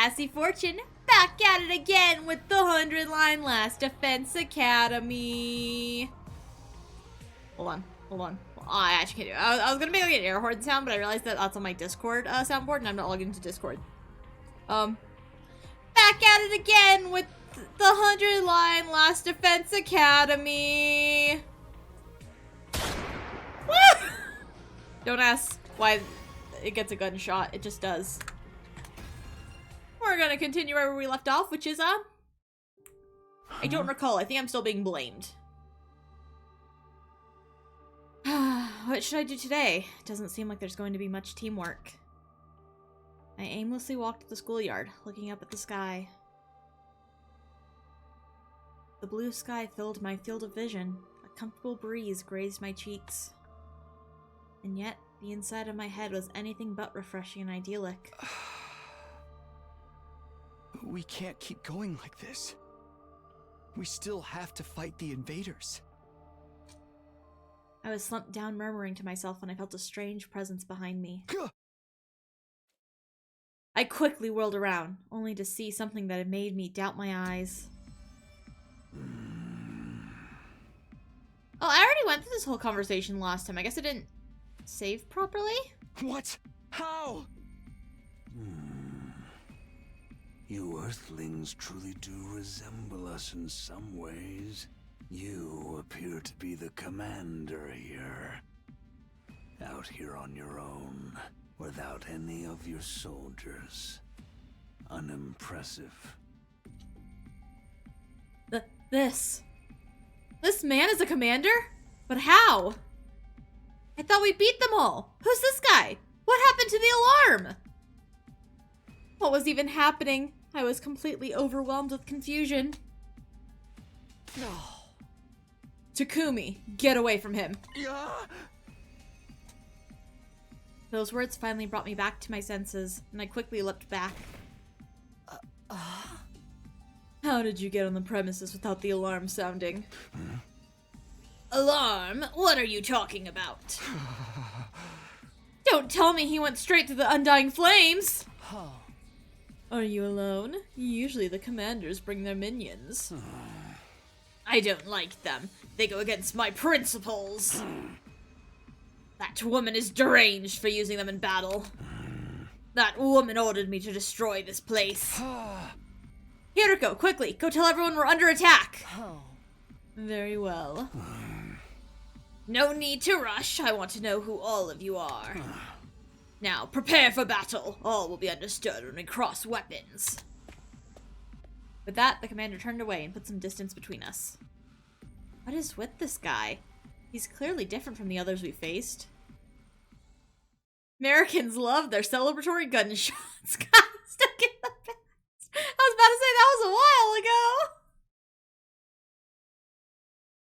Cassy Fortune, back at it again with the 100-line Last Defense Academy. Hold on. Oh, I actually can't do it. I was gonna make like an air horn sound, but I realized that that's on my Discord soundboard, and I'm not logging into Discord. Back at it again with the 100-line Last Defense Academy. Woo! Don't ask why it gets a gunshot. It just does. We're gonna continue where we left off, which is, I don't recall. I think I'm still being blamed. What should I do today? It doesn't seem like there's going to be much teamwork. I aimlessly walked to the schoolyard, looking up at the sky. The blue sky filled my field of vision. A comfortable breeze grazed my cheeks. And yet, the inside of my head was anything but refreshing and idyllic. We can't keep going like this. We still have to fight the invaders. I was slumped down murmuring to myself when I felt a strange presence behind me. I quickly whirled around, only to see something that had made me doubt my eyes. Oh, I already went through this whole conversation last time. I guess I didn't save properly? What? How? You Earthlings truly do resemble us in some ways. You appear to be the commander here. Out here on your own, without any of your soldiers. Unimpressive. This man is a commander? But how? I thought we beat them all. Who's this guy? What happened to the alarm? What was even happening? I was completely overwhelmed with confusion. No. Takumi, get away from him. Those words finally brought me back to my senses, and I quickly leapt back. How did you get on the premises without the alarm sounding? Alarm? What are you talking about? Don't tell me he went straight to the undying flames! Are you alone? Usually the commanders bring their minions. I don't like them. They go against my principles. That woman is deranged for using them in battle. That woman ordered me to destroy this place. Hiriko, quickly, go tell everyone we're under attack. Very well. No need to rush. I want to know who all of you are. Now, prepare for battle. All will be understood when we cross weapons. With that, the commander turned away and put some distance between us. What is with this guy? He's clearly different from the others we faced. Americans love their celebratory gunshots. God, stuck in the past. I was about to say that was a while ago.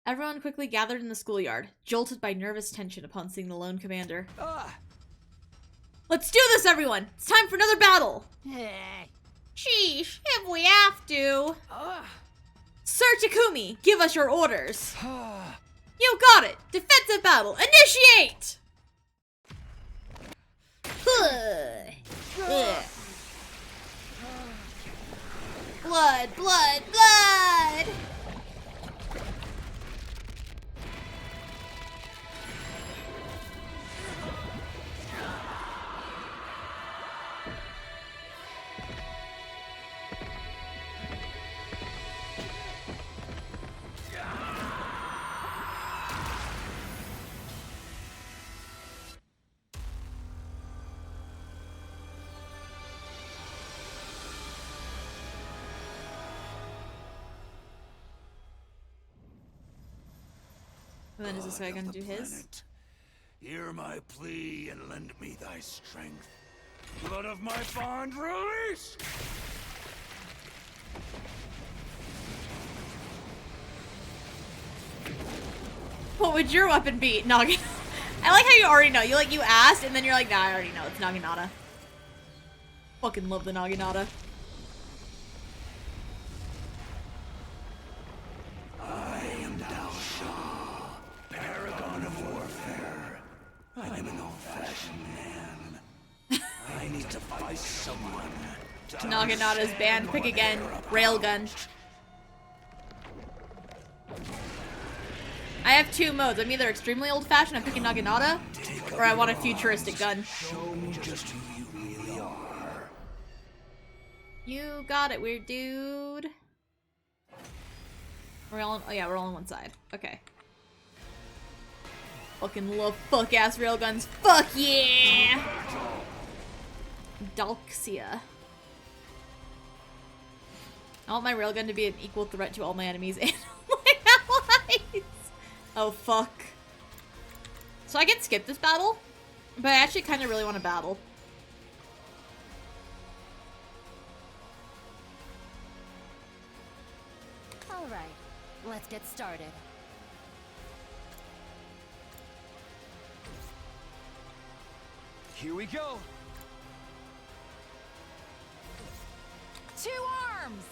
Everyone quickly gathered in the schoolyard, jolted by nervous tension upon seeing the lone commander. Let's do this, everyone! It's time for another battle! Sheesh, if we have to. Sir Takumi, give us your orders. You got it! Defensive battle, initiate! Blood, blood, blood! And then is this guy gonna do his? Hear my plea and lend me thy strength. Blood of my bond release! What would your weapon be? Nagi. I like how you already know. You asked and then you're like, nah, I already know. It's Naginata. Fucking love the Naginata. I'm an old-fashioned man. I need to fight someone Naginata's banned. Pick again. Railgun. I have two modes. I'm either extremely old-fashioned, I'm picking Naginata, or I want a futuristic gun. Show me just who you really are. You got it, weird dude. We're all on, oh yeah, we're all on one side. Okay. Fucking love fuck-ass railguns. Fuck yeah! Dalxia. I want my railgun to be an equal threat to all my enemies and all my allies. Oh, fuck. So I can skip this battle, but I actually kind of really want to battle. Alright, let's get started. Here we go. 2 arms!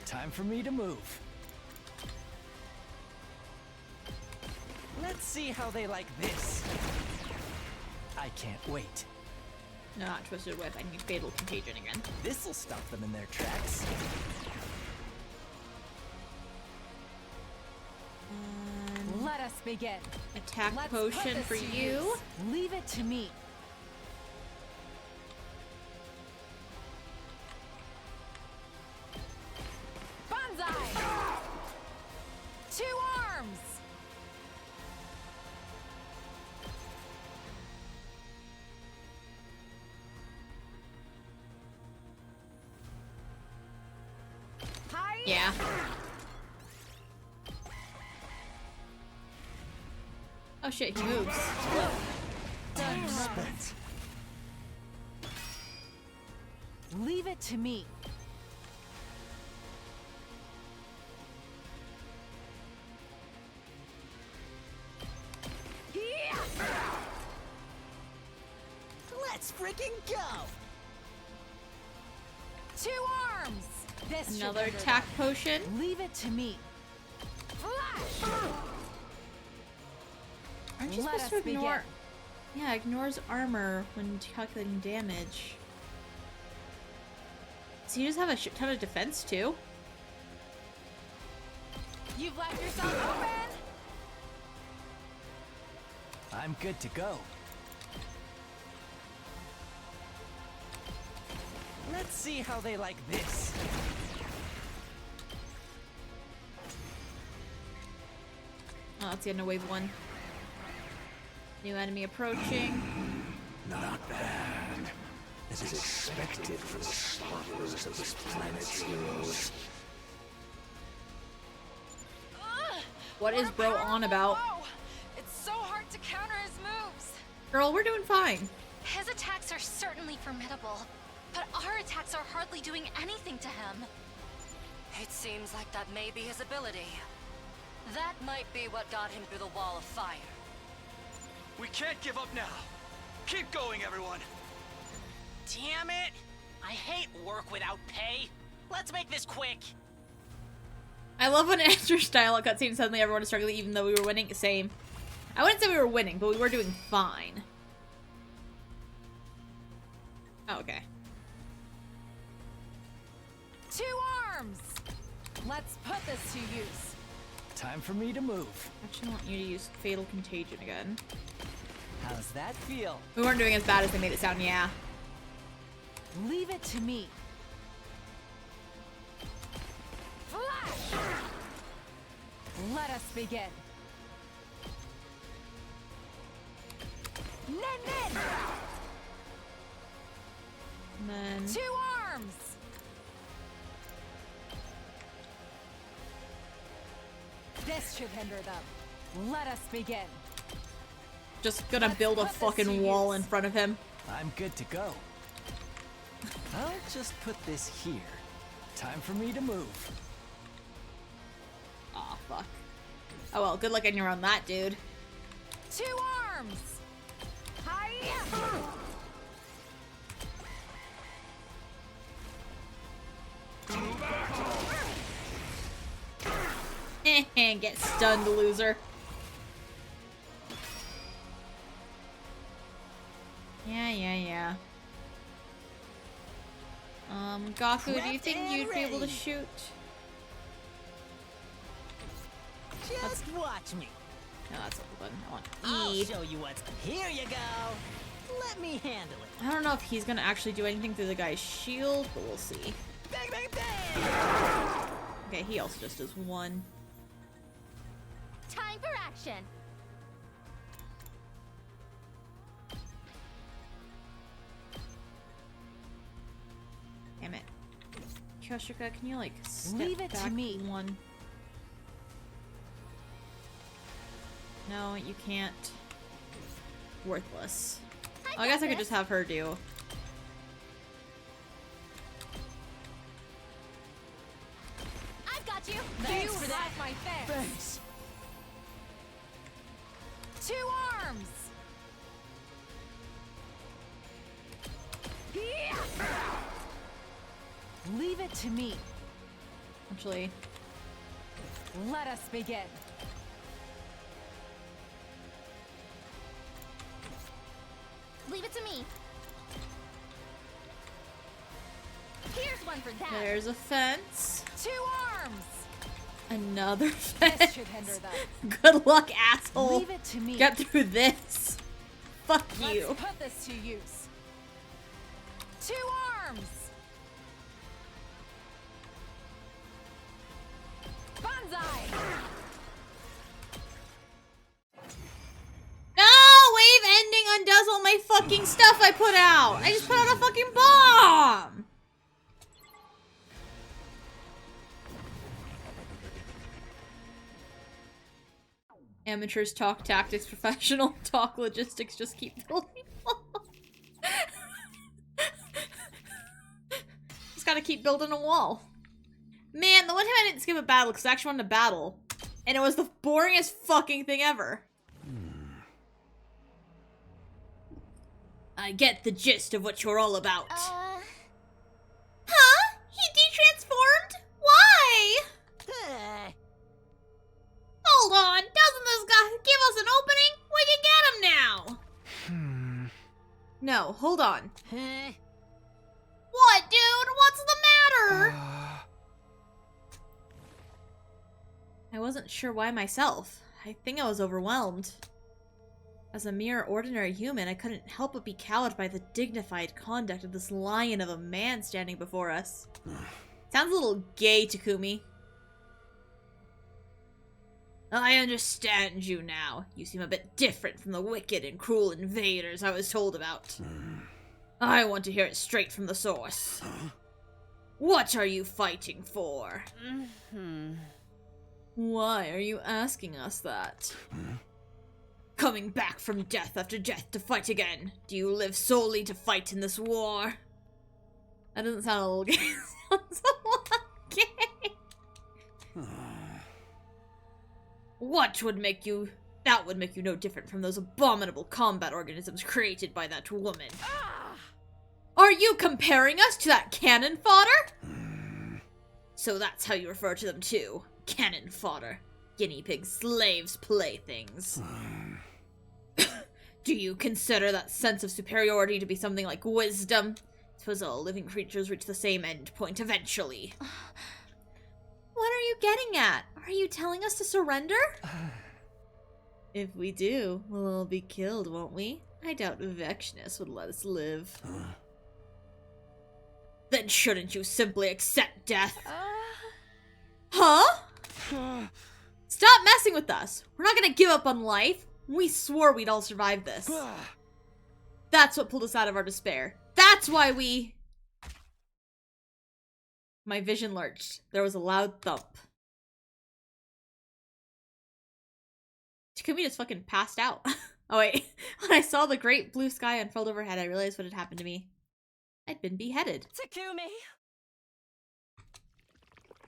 Time for me to move. Let's see how they like this. I can't wait. No, not Twisted Whip. I need Fatal Contagion again. This'll stop them in their tracks. Let us begin. Attack Let's potion put this for to you. use. Leave it to me. Banzai! 2 arms! Hi! Yeah. Oh shit, he moves. Suspense. Leave it to me. Let's freaking go! 2 arms! This should Another hinder attack them. potion. Leave it to me. Flash! Aren't you Let supposed to us begin. ignore? Yeah, ignores armor when calculating damage. So you just have a shit ton of defense too? You've left yourself open! I'm good to go. Let's see how they like this. Oh, that's the end of wave 1. New enemy approaching. Not bad. As expected for the slaughterers of this planet's heroes. What is bro on about? It's so hard to counter his moves. Girl, we're doing fine. His attacks are certainly formidable, but our attacks are hardly doing anything to him. It seems like that may be his ability. That might be what got him through the wall of fire. We can't give up now. Keep going, everyone. Damn it! I hate work without pay. Let's make this quick. I love when it enters style cutscene suddenly everyone is struggling even though we were winning. Same. I wouldn't say we were winning, but we were doing fine. Oh, okay. 2 arms! Let's put this to use. Time for me to move. Actually, I want you to use Fatal Contagion again. How's that feel? We weren't doing as bad as they made it sound, yeah. Leave it to me. Flash! Let us begin. Nin nin! And then 2 arms! This should hinder them. Let us begin. just gonna Let's build a put this fucking to wall use. in front of him. I'm good to go. I'll just put this here. Time for me to move. Aw, fuck. Oh well, good luck on your own that, dude. 2 arms! Hi-ya! Get stunned, loser. Yeah. Gaku, do you think you'd be able to shoot? Just watch me. No, that's not the button. I want I'll E. show you what's. Here you go. Let me handle it. I don't know if he's gonna actually do anything through the guy's shield, but we'll see. Bang, bang, bang! Okay, he also just does one. Time for action. Damn it. Kyoshika, can you like step Leave it to back me. one? No, you can't. Worthless. Oh, I guess I could just have her do. I've got you. Thanks for that. My thanks. Thanks. 2 arms. Leave it to me. Actually, Let us begin. Leave it to me. Here's one for that. there's a fence. 2 arms. Another This fence. should hinder them. Good luck, asshole. Leave it to me. Get through this. Fuck Let's you. put this to use. 2 arms. Banzai. No! Wave ending undoes all my fucking stuff I put out! I just put out a fucking bomb! Amateurs talk tactics, professional talk logistics, just keep building walls. Just gotta keep building a wall. Man, the one time I didn't skip a battle because I actually wanted a battle. And it was the boringest fucking thing ever. I get the gist of what you're all about. Huh? He detransformed? Why? Hold on, doesn't this guy give us an opening? We can get him now! No, hold on. What, dude? What's the matter? I wasn't sure why myself. I think I was overwhelmed. As a mere ordinary human, I couldn't help but be cowed by the dignified conduct of this lion of a man standing before us. Sounds a little gay, Takumi. I understand you now. You seem a bit different from the wicked and cruel invaders I was told about. I want to hear it straight from the source. What are you fighting for? Why are you asking us that? Coming back from death after death to fight again. Do you live solely to fight in this war? That doesn't sound a little gay. Sounds a lot gay. What would make you... That would make you no different from those abominable combat organisms created by that woman. Are you comparing us to that cannon fodder? So that's how you refer to them too. Cannon fodder. Guinea pig slaves, playthings. Do you consider that sense of superiority to be something like wisdom? Suppose all living creatures reach the same end point eventually. What are you getting at? Are you telling us to surrender? If we do, we'll all be killed, won't we? I doubt Vexness would let us live. Then shouldn't you simply accept death? Huh? Stop messing with us. We're not gonna give up on life. We swore we'd all survive this. That's what pulled us out of our despair. That's why we... My vision lurched. There was a loud thump. Takumi just fucking passed out. Oh wait, when I saw the great blue sky unfurled overhead, I realized what had happened to me. I'd been beheaded. Takumi!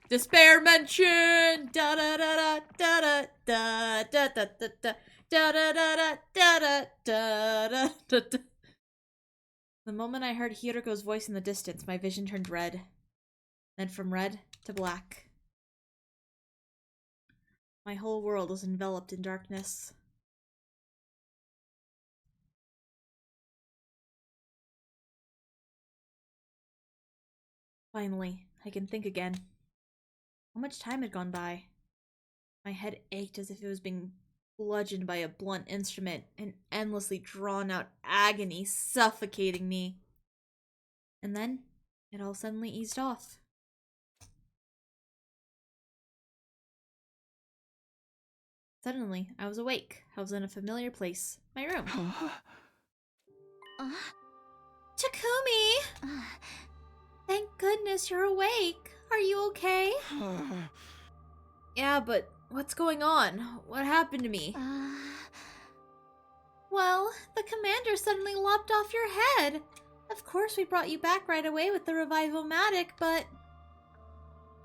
Despair mention! Da da da da da da da da da da da da da da da da da. The moment I heard Hiroko's voice in the distance, my vision turned red. Then from red to black. My whole world was enveloped in darkness. Finally, I can think again. How much time had gone by? My head ached as if it was being bludgeoned by a blunt instrument, an endlessly drawn-out agony suffocating me. And then, it all suddenly eased off. Suddenly, I was awake. I was in a familiar place. My room. Takumi! Thank goodness you're awake. Are you okay? Yeah, but what's going on? What happened to me? Well, the commander suddenly lopped off your head. Of course we brought you back right away with the Revivomatic, but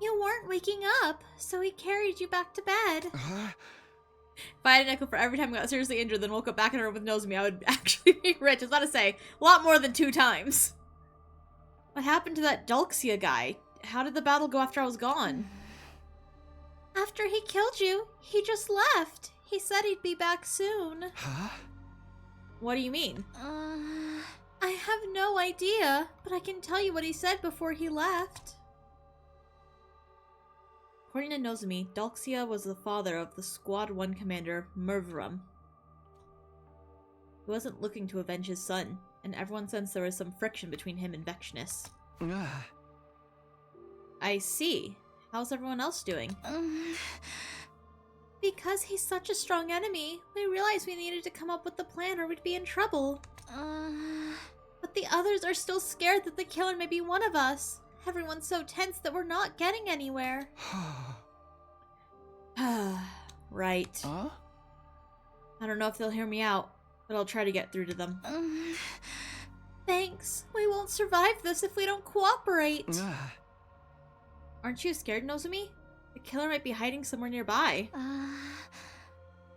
you weren't waking up, so we carried you back to bed. If I had an echo for every time I got seriously injured, then woke up back in a room with Nozomi, I would actually be rich. I was about to say, a lot more than 2 times. What happened to that Dulxia guy? How did the battle go after I was gone? After he killed you, he just left. He said he'd be back soon. Huh? What do you mean? I have no idea, but I can tell you what he said before he left. According to Nozomi, Dulxia was the father of the Squad 1 commander, Mervram. He wasn't looking to avenge his son, and everyone sensed there was some friction between him and Vexnus. I see. How's everyone else doing? Because he's such a strong enemy, we realized we needed to come up with a plan or we'd be in trouble. But the others are still scared that the killer may be one of us. Everyone's so tense that we're not getting anywhere. Right. Huh? I don't know if they'll hear me out, but I'll try to get through to them. Thanks. We won't survive this if we don't cooperate. Aren't you scared, Nozomi? The killer might be hiding somewhere nearby.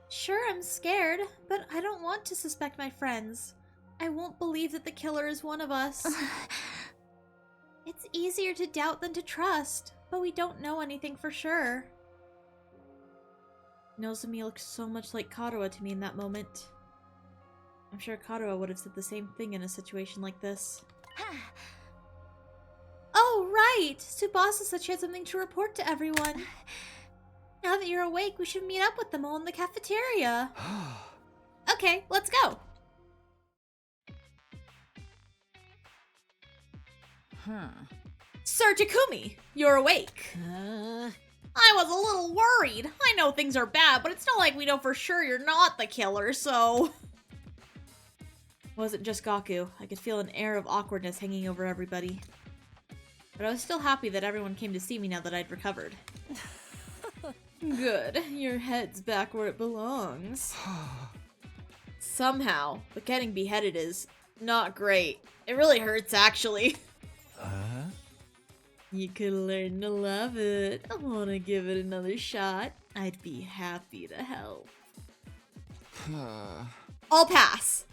Sure, I'm scared, but I don't want to suspect my friends. I won't believe that the killer is one of us. It's easier to doubt than to trust, but we don't know anything for sure. Nozomi looked so much like Karuha to me in that moment. I'm sure Karuha would have said the same thing in a situation like this. Oh, right! Tsubasa said she had something to report to everyone. Now that you're awake, we should meet up with them all in the cafeteria. Okay, let's go! Sir Takumi, you're awake. I was a little worried. I know things are bad, but it's not like we know for sure you're not the killer, so... It wasn't just Gaku. I could feel an air of awkwardness hanging over everybody. But I was still happy that everyone came to see me now that I'd recovered. Good. Your head's back where it belongs. Somehow, but getting beheaded is not great. It really hurts, actually. You could learn to love it. I want to give it another shot. I'd be happy to help. I'll pass.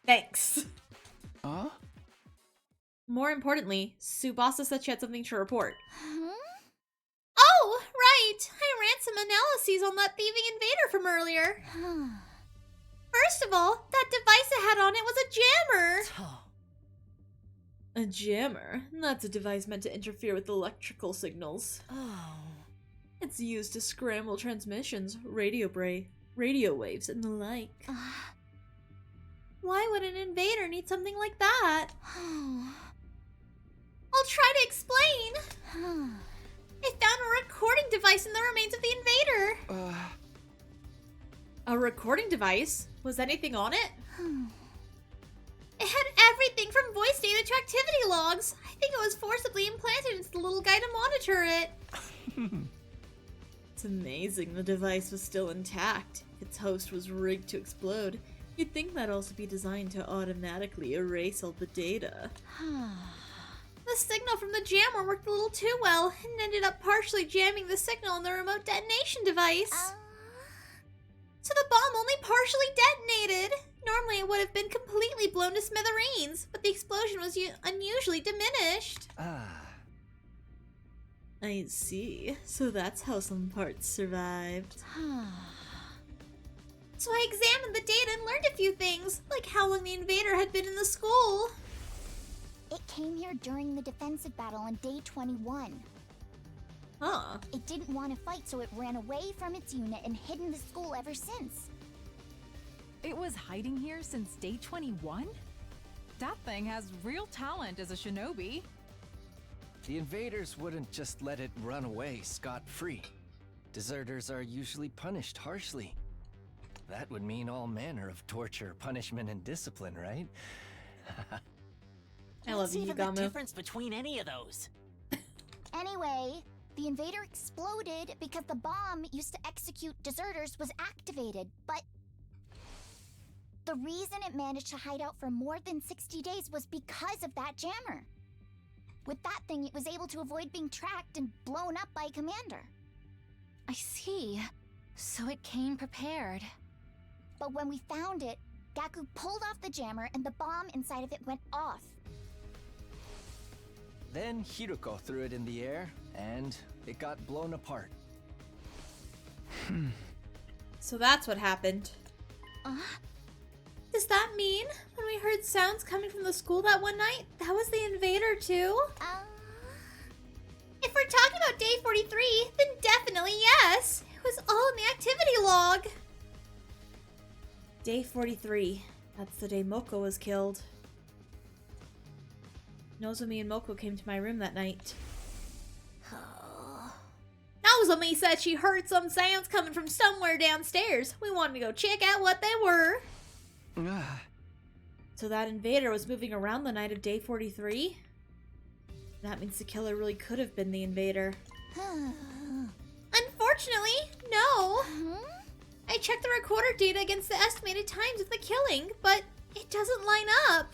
Thanks. More importantly, Tsubasa said she had something to report. Oh, right! I ran some analyses on that thieving invader from earlier. First of all, that device it had on it was a jammer! A jammer? That's a device meant to interfere with electrical signals. It's used to scramble transmissions, radio waves, and the like. Why would an invader need something like that? I'll try to explain. I found a recording device in the remains of the invader. A recording device? Was anything on it? It had everything from voice data to activity logs. I think it was forcibly implanted into the little guy to monitor it. It's amazing the device was still intact. Its host was rigged to explode. You'd think that'd also be designed to automatically erase all the data. The signal from the jammer worked a little too well and ended up partially jamming the signal on the remote detonation device. So the bomb only partially detonated. Normally it would have been completely blown to smithereens, but the explosion was unusually diminished. I see. So that's how some parts survived. So I examined the data and learned a few things, like how long the invader had been in the school. It came here during the defensive battle on day 21. Huh. It didn't want to fight, so it ran away from its unit and hid in the school ever since. It was hiding here since day 21? That thing has real talent as a shinobi. The invaders wouldn't just let it run away scot-free. Deserters are usually punished harshly. That would mean all manner of torture, punishment, and discipline, right? I love What's you, even the Gamu. difference between any of those? Anyway, the invader exploded because the bomb used to execute deserters was activated, but the reason it managed to hide out for more than 60 days was because of that jammer. With that thing, it was able to avoid being tracked and blown up by Commander. I see. So it came prepared. But when we found it, Gaku pulled off the jammer and the bomb inside of it went off. Then Hiruko threw it in the air, and it got blown apart. So that's what happened. Does that mean when we heard sounds coming from the school that one night, that was the invader too? If we're talking about day 43, then definitely yes. It was all in the activity log. Day 43. That's the day Moko was killed. Nozomi and Moko came to my room that night. Nozomi said she heard some sounds coming from somewhere downstairs. We wanted to go check out what they were. So that invader was moving around the night of day 43? That means the killer really could have been the invader. Unfortunately, no. I checked the recorder data against the estimated times of the killing, but it doesn't line up.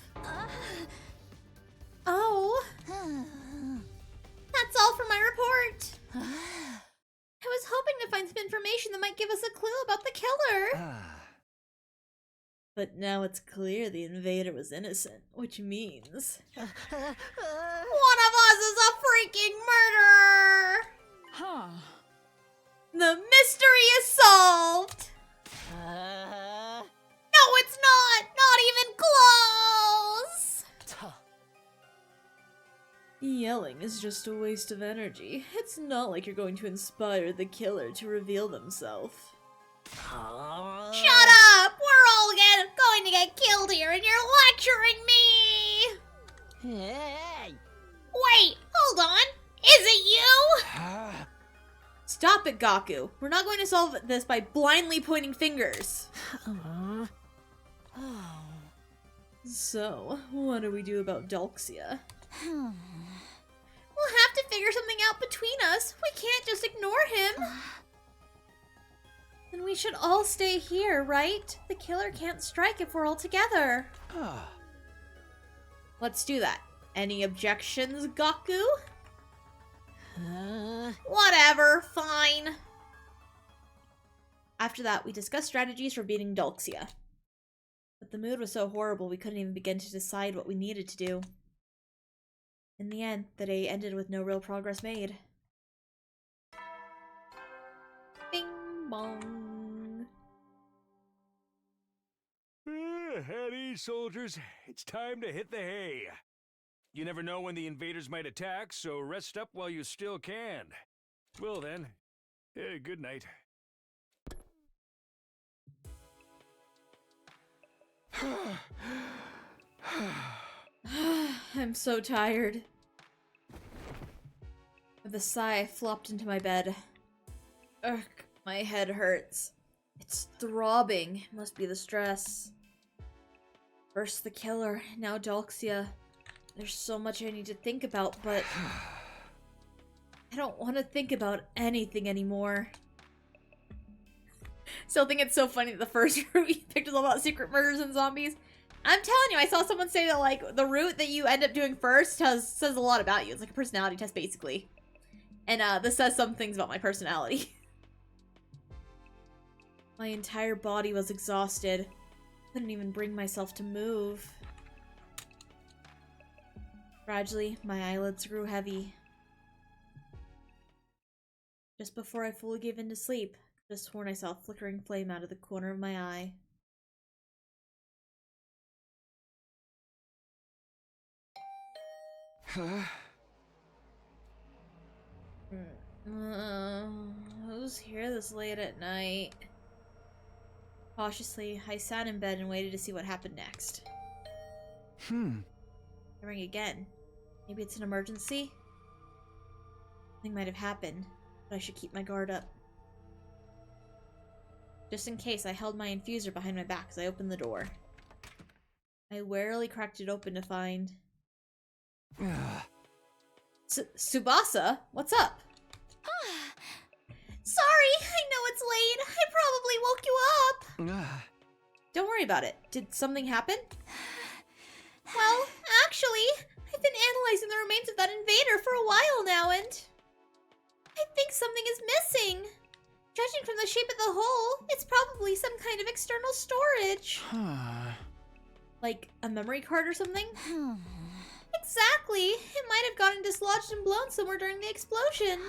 Oh. That's all for my report. I was hoping to find some information that might give us a clue about the killer. But now it's clear the invader was innocent, which means one of us is a freaking murderer! Huh. The mystery is solved! No, it's not! Not even close! Yelling is just a waste of energy. It's not like you're going to inspire the killer to reveal themselves. Shut up! We're all going to get killed here and you're lecturing me! Hey! Wait, hold on! Is it you? Stop it, Gaku. We're not going to solve this by blindly pointing fingers. So, what do we do about Dalxia? We'll have to figure something out between us. We can't just ignore him. Then we should all stay here, right? The killer can't strike if we're all together. Let's do that. Any objections, Gaku? Whatever, fine. After that, we discussed strategies for beating Dalxia. But the mood was so horrible we couldn't even begin to decide what we needed to do. In the end, the day ended with no real progress made. Bing bong. At ease, soldiers. It's time to hit the hay. You never know when the invaders might attack, so rest up while you still can. Well then, good night. I'm so tired. With a sigh, I flopped into my bed. Ugh, my head hurts. It's throbbing. Must be the stress. First the killer, now Dalxia. There's so much I need to think about, but I don't want to think about anything anymore. Still think it's so funny that the first route you picked was all about secret murders and zombies. I'm telling you, I saw someone say that, like, the route that you end up doing first says a lot about you. It's like a personality test, basically. And, this says some things about my personality. My entire body was exhausted. Couldn't even bring myself to move. Gradually, my eyelids grew heavy. Just before I fully gave in to sleep, I just sworn I saw a flickering flame out of the corner of my eye. Who's here this late at night? Cautiously, I sat in bed and waited to see what happened next. I rang again. Maybe it's an emergency? Something might have happened, but I should keep my guard up. Just in case, I held my infuser behind my back as I opened the door. I warily cracked it open to find... Tsubasa? What's up? Sorry, I know it's late. I probably woke you up. Don't worry about it. Did something happen? Well, actually, I've been analyzing the remains of that invader for a while now, and I think something is missing. Judging from the shape of the hole, it's probably some kind of external storage. Like a memory card or something? Exactly. It might have gotten dislodged and blown somewhere during the explosion.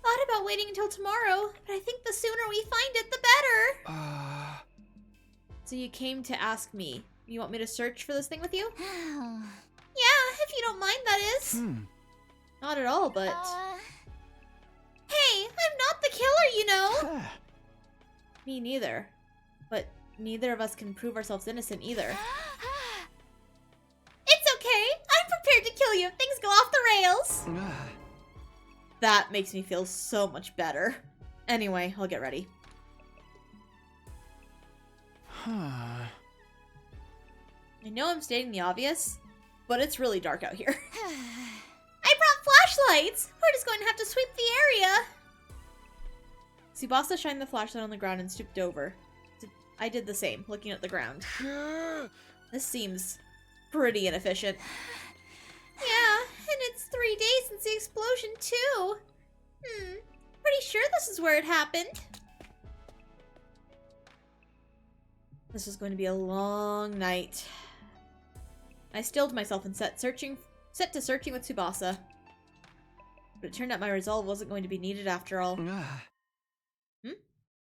Thought about waiting until tomorrow, but I think the sooner we find it, the better. So you came to ask me. You want me to search for this thing with you? Yeah, if you don't mind, that is. Not at all, but... Hey, I'm not the killer, you know! Me neither. But neither of us can prove ourselves innocent either. It's okay! I'm prepared to kill you if things go off the rails! That makes me feel so much better. Anyway, I'll get ready. I know I'm stating the obvious, but it's really dark out here. I brought flashlights! We're just going to have to sweep the area! Tsubasa shined the flashlight on the ground and stooped over. I did the same, looking at the ground. This seems pretty inefficient. Yeah, and it's 3 days since the explosion, too. Pretty sure this is where it happened. This is going to be a long night. I stilled myself and set to searching with Tsubasa. But it turned out my resolve wasn't going to be needed after all. There's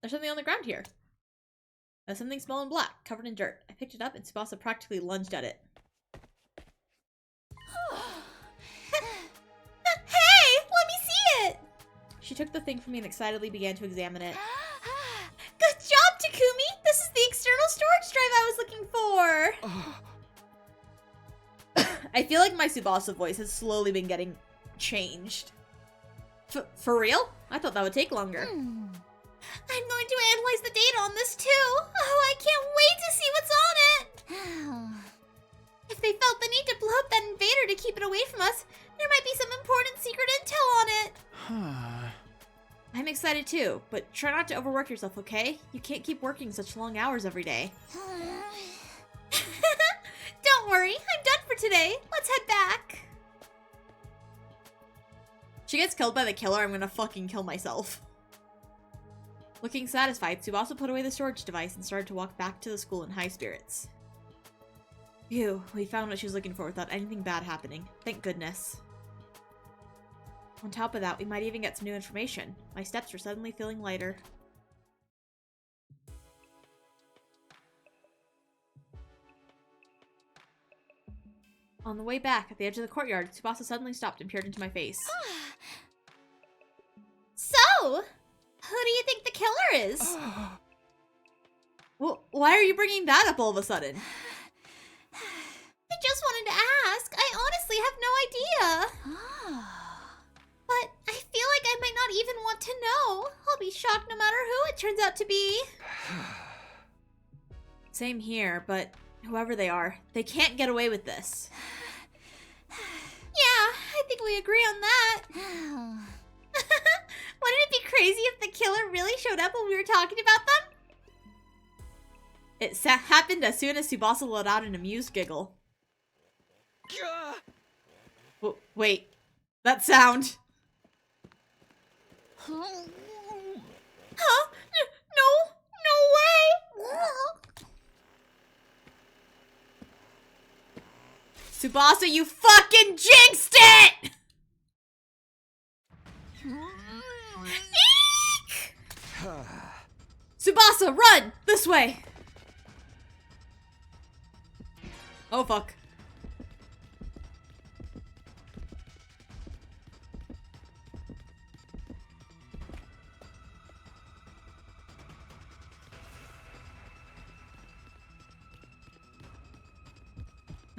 something on the ground here. Something small and black, covered in dirt. I picked it up and Tsubasa practically lunged at it. Hey! Let me see it! She took the thing from me and excitedly began to examine it. Good job, Takumi! This is the external storage drive I was looking for! I feel like my Tsubasa voice has slowly been getting changed. For real? I thought that would take longer. I'm going to analyze the data on this too! Oh, I can't wait to see what's on it! If they felt the need to blow up that invader to keep it away from us, there might be some important secret intel on it! I'm excited too, but try not to overwork yourself, okay? You can't keep working such long hours every day. Don't worry, I'm done for today. Let's head back. She gets killed by the killer, I'm gonna fucking kill myself. Looking satisfied, Tsubasa put away the storage device and started to walk back to the school in high spirits. Phew, we found what she was looking for without anything bad happening. Thank goodness. On top of that, we might even get some new information. My steps were suddenly feeling lighter. On the way back, at the edge of the courtyard, Tsubasa suddenly stopped and peered into my face. So, who do you think the killer is? Well, why are you bringing that up all of a sudden? I just wanted to ask. I honestly have no idea. But I feel like I might not even want to know. I'll be shocked no matter who it turns out to be. Same here, but whoever they are, they can't get away with this. Yeah, I think we agree on that. Wouldn't it be crazy if the killer really showed up when we were talking about them? It happened as soon as Tsubasa let out an amused giggle. Wait, that sound. Huh? No way! Tsubasa, you fucking jinxed it! Eek! Tsubasa, run! This way! Oh, fuck.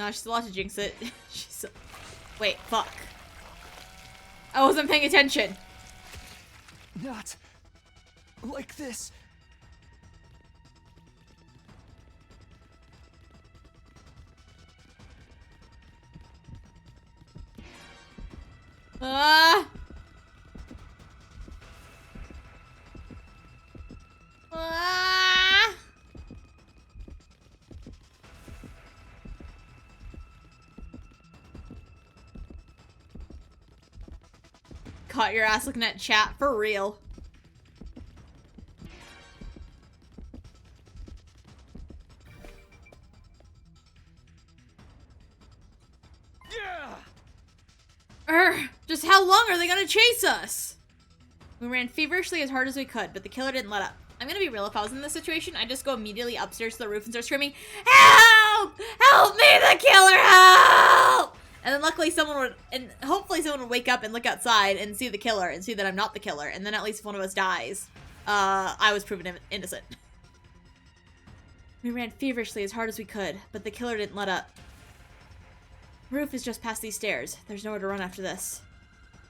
No, she's allowed to jinx it. She's... Wait, fuck. I wasn't paying attention. Not like this. Ah! Ah! Caught your ass looking at chat for real. Just how long are they gonna chase us? We ran feverishly as hard as we could, but the killer didn't let up. I'm gonna be real, if I was in this situation, I'd just go immediately upstairs to the roof and start screaming, "Help! Help me, the killer, help!" And then luckily someone would, and hopefully someone would wake up and look outside and see the killer and see that I'm not the killer. And then at least if one of us dies, I was proven innocent. We ran feverishly as hard as we could, but the killer didn't let up. The roof is just past these stairs. There's nowhere to run after this.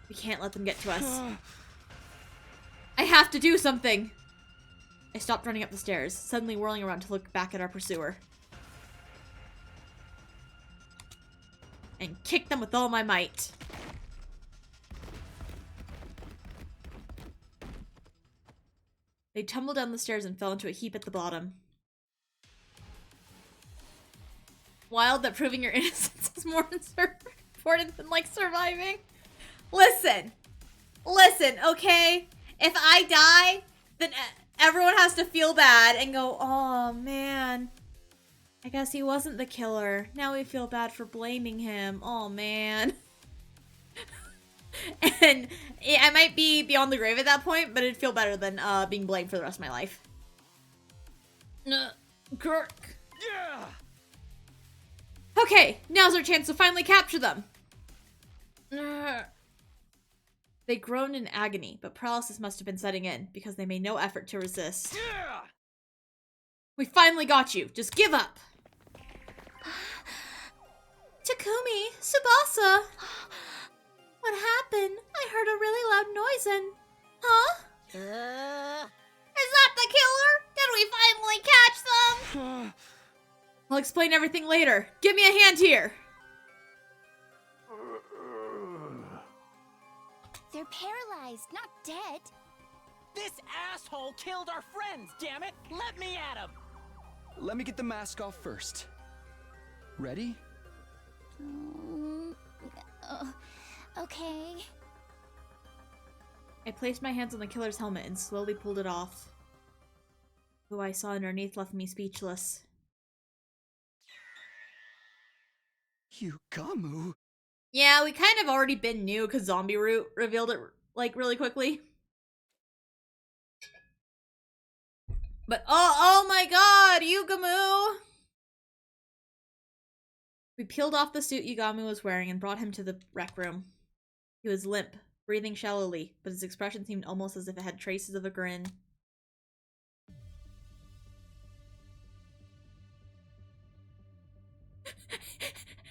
We can't let them get to us. I have to do something! I stopped running up the stairs, suddenly whirling around to look back at our pursuer. And kicked them with all my might. They tumbled down the stairs and fell into a heap at the bottom. Wild that proving your innocence is more important than, like, surviving. Listen. Listen, okay? If I die, then everyone has to feel bad and go, oh, man. I guess he wasn't the killer. Now we feel bad for blaming him. Oh, man. And I might be beyond the grave at that point, but it'd feel better than being blamed for the rest of my life. Kirk. Yeah! Okay, now's our chance to finally capture them. They groaned in agony, but paralysis must have been setting in because they made no effort to resist. Yeah! We finally got you. Just give up. Takumi, Tsubasa. What happened? I heard a really loud noise and... Huh? Is that the killer? Did we finally catch them? I'll explain everything later. Give me a hand here. They're paralyzed, not dead. This asshole killed our friends, damn it! Let me at him! Let me get the mask off first. Ready? Okay. I placed my hands on the killer's helmet and slowly pulled it off. Who I saw underneath left me speechless. Yugamu? Yeah, we kind of already been new because Zombie Root revealed it, like, really quickly. But, oh my god, Yugamu! We peeled off the suit Yugamu was wearing and brought him to the rec room. He was limp, breathing shallowly, but his expression seemed almost as if it had traces of a grin.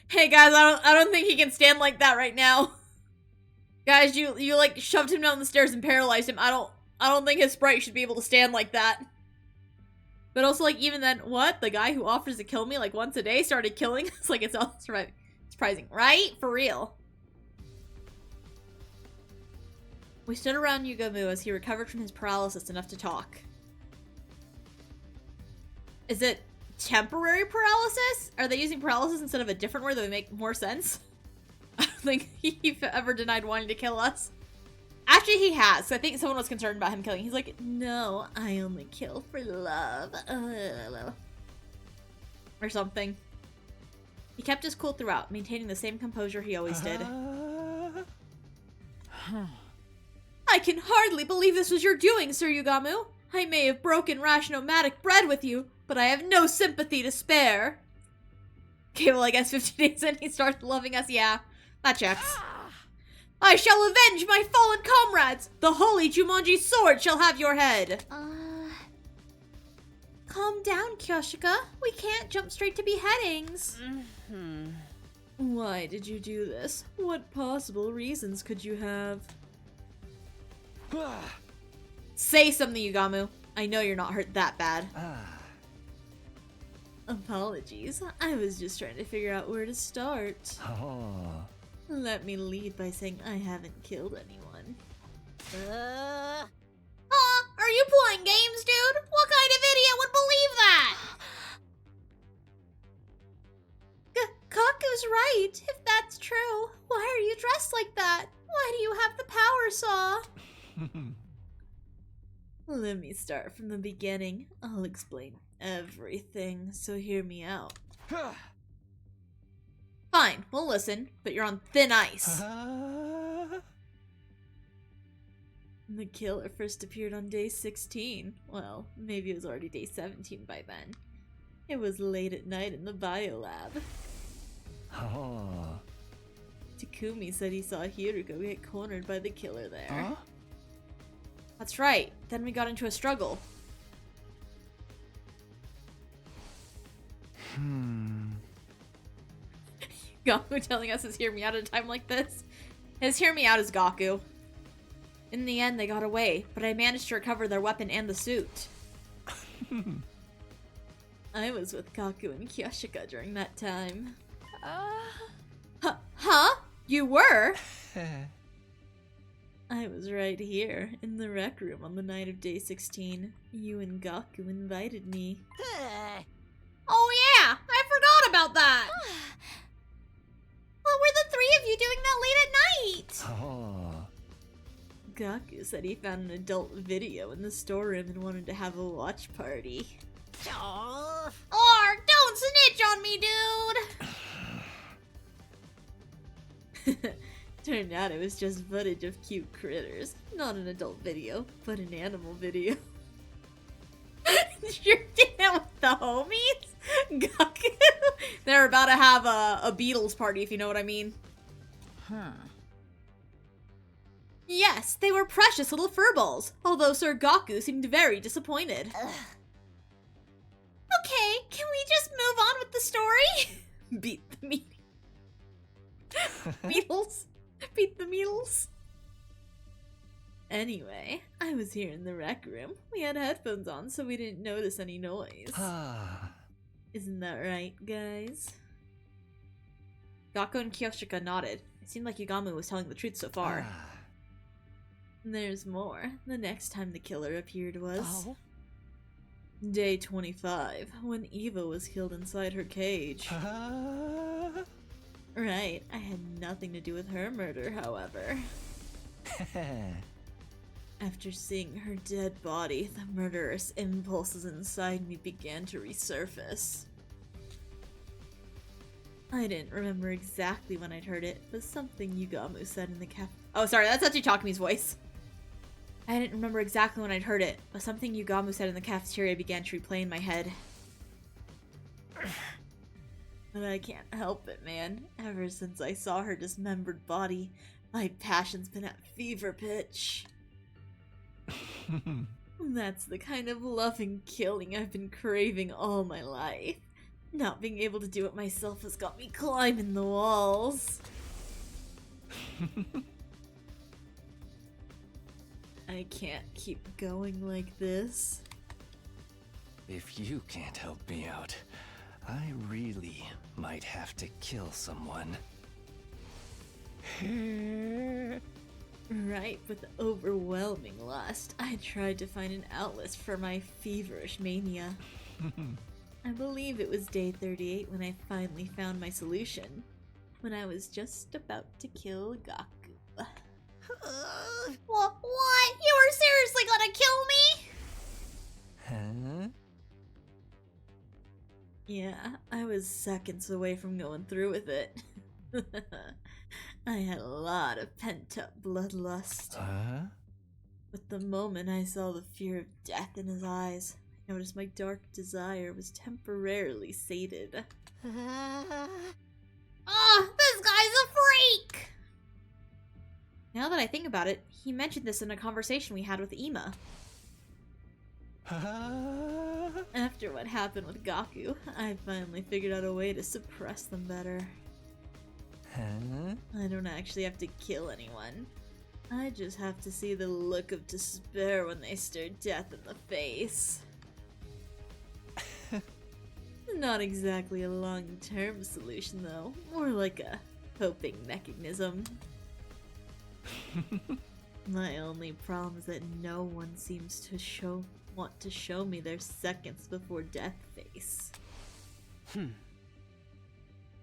Hey guys, I don't think he can stand like that right now. Guys, you like shoved him down the stairs and paralyzed him. I don't think his sprite should be able to stand like that. But also, like, even then, what? The guy who offers to kill me like once a day started killing us? Like, it's all surprising, right? For real. We stood around Yugamu as he recovered from his paralysis enough to talk. Is it temporary paralysis? Are they using paralysis instead of a different word that would make more sense? I don't think he ever denied wanting to kill us. Actually, he has. So I think someone was concerned about him killing. He's like, no, I only kill for love. Or something. He kept his cool throughout, maintaining the same composure he always did. I can hardly believe this was your doing, Sir Yugamu. I may have broken rash-nomadic bread with you, but I have no sympathy to spare. Okay, well, I guess 50 days in, he started loving us. Yeah, that checks. I shall avenge my fallen comrades! The holy Jumonji sword shall have your head! Calm down, Kyoshika. We can't jump straight to beheadings. Why did you do this? What possible reasons could you have? Say something, Yugamu. I know you're not hurt that bad. Apologies. I was just trying to figure out where to start. Let me lead by saying I haven't killed anyone. Are you playing games, dude? What kind of idiot would believe that? Kaku's right. If that's true, why are you dressed like that? Why do you have the power saw? Let me start from the beginning. I'll explain everything, so hear me out. Fine, we'll listen, but you're on thin ice. The killer first appeared on day 16. Well, maybe it was already day 17 by then. It was late at night in the biolab. Takumi said he saw Hiruko get cornered by the killer there. That's right. Then we got into a struggle. Gaku telling us his hear me out at a time like this. His hear me out is Gaku. In the end, they got away, but I managed to recover their weapon and the suit. I was with Gaku and Kyoshika during that time. Huh? You were? I was right here, in the rec room on the night of day 16. You and Gaku invited me. Oh yeah! I forgot about that! What were the three of you doing that late at night? Gaku said he found an adult video in the storeroom and wanted to have a watch party. Don't snitch on me, dude! Turned out it was just footage of cute critters. Not an adult video, but an animal video. You're doing with the homies? Gaku? They're about to have a Beatles party, if you know what I mean. Yes, they were precious little furballs, although Sir Gaku seemed very disappointed. Okay, can we just move on with the story? Beat the meat. Beatles? Beat the Beatles? Anyway, I was here in the rec room. We had headphones on, so we didn't notice any noise. Isn't that right, guys? Gaku and Kyoshika nodded. It seemed like Yugamu was telling the truth so far. There's more. The next time the killer appeared was... Day 25, when Eva was killed inside her cage. Right, I had nothing to do with her murder, however. After seeing her dead body, the murderous impulses inside me began to resurface. I didn't remember exactly when I'd heard it, but something Yugamu said in the Oh, sorry, that's actually Takumi's voice. I didn't remember exactly when I'd heard it, but something Yugamu said in the cafeteria began to replay in my head. But I can't help it, man. Ever since I saw her dismembered body, my passion's been at fever pitch. That's the kind of loving killing I've been craving all my life. Not being able to do it myself has got me climbing the walls. I can't keep going like this. If you can't help me out, I really might have to kill someone. Right, with overwhelming lust, I tried to find an outlet for my feverish mania. I believe it was day 38 when I finally found my solution. When I was just about to kill Gaku. What? You were seriously gonna kill me? Huh? Yeah, I was seconds away from going through with it. I had a lot of pent-up bloodlust. But the moment I saw the fear of death in his eyes, I noticed my dark desire was temporarily sated. This guy's a freak! Now that I think about it, he mentioned this in a conversation we had with Ima. After what happened with Gaku, I finally figured out a way to suppress them better. Huh? I don't actually have to kill anyone. I just have to see the look of despair when they stare death in the face. Not exactly a long-term solution, though. More like a coping mechanism. My only problem is that no one seems to want to show me their seconds before death face.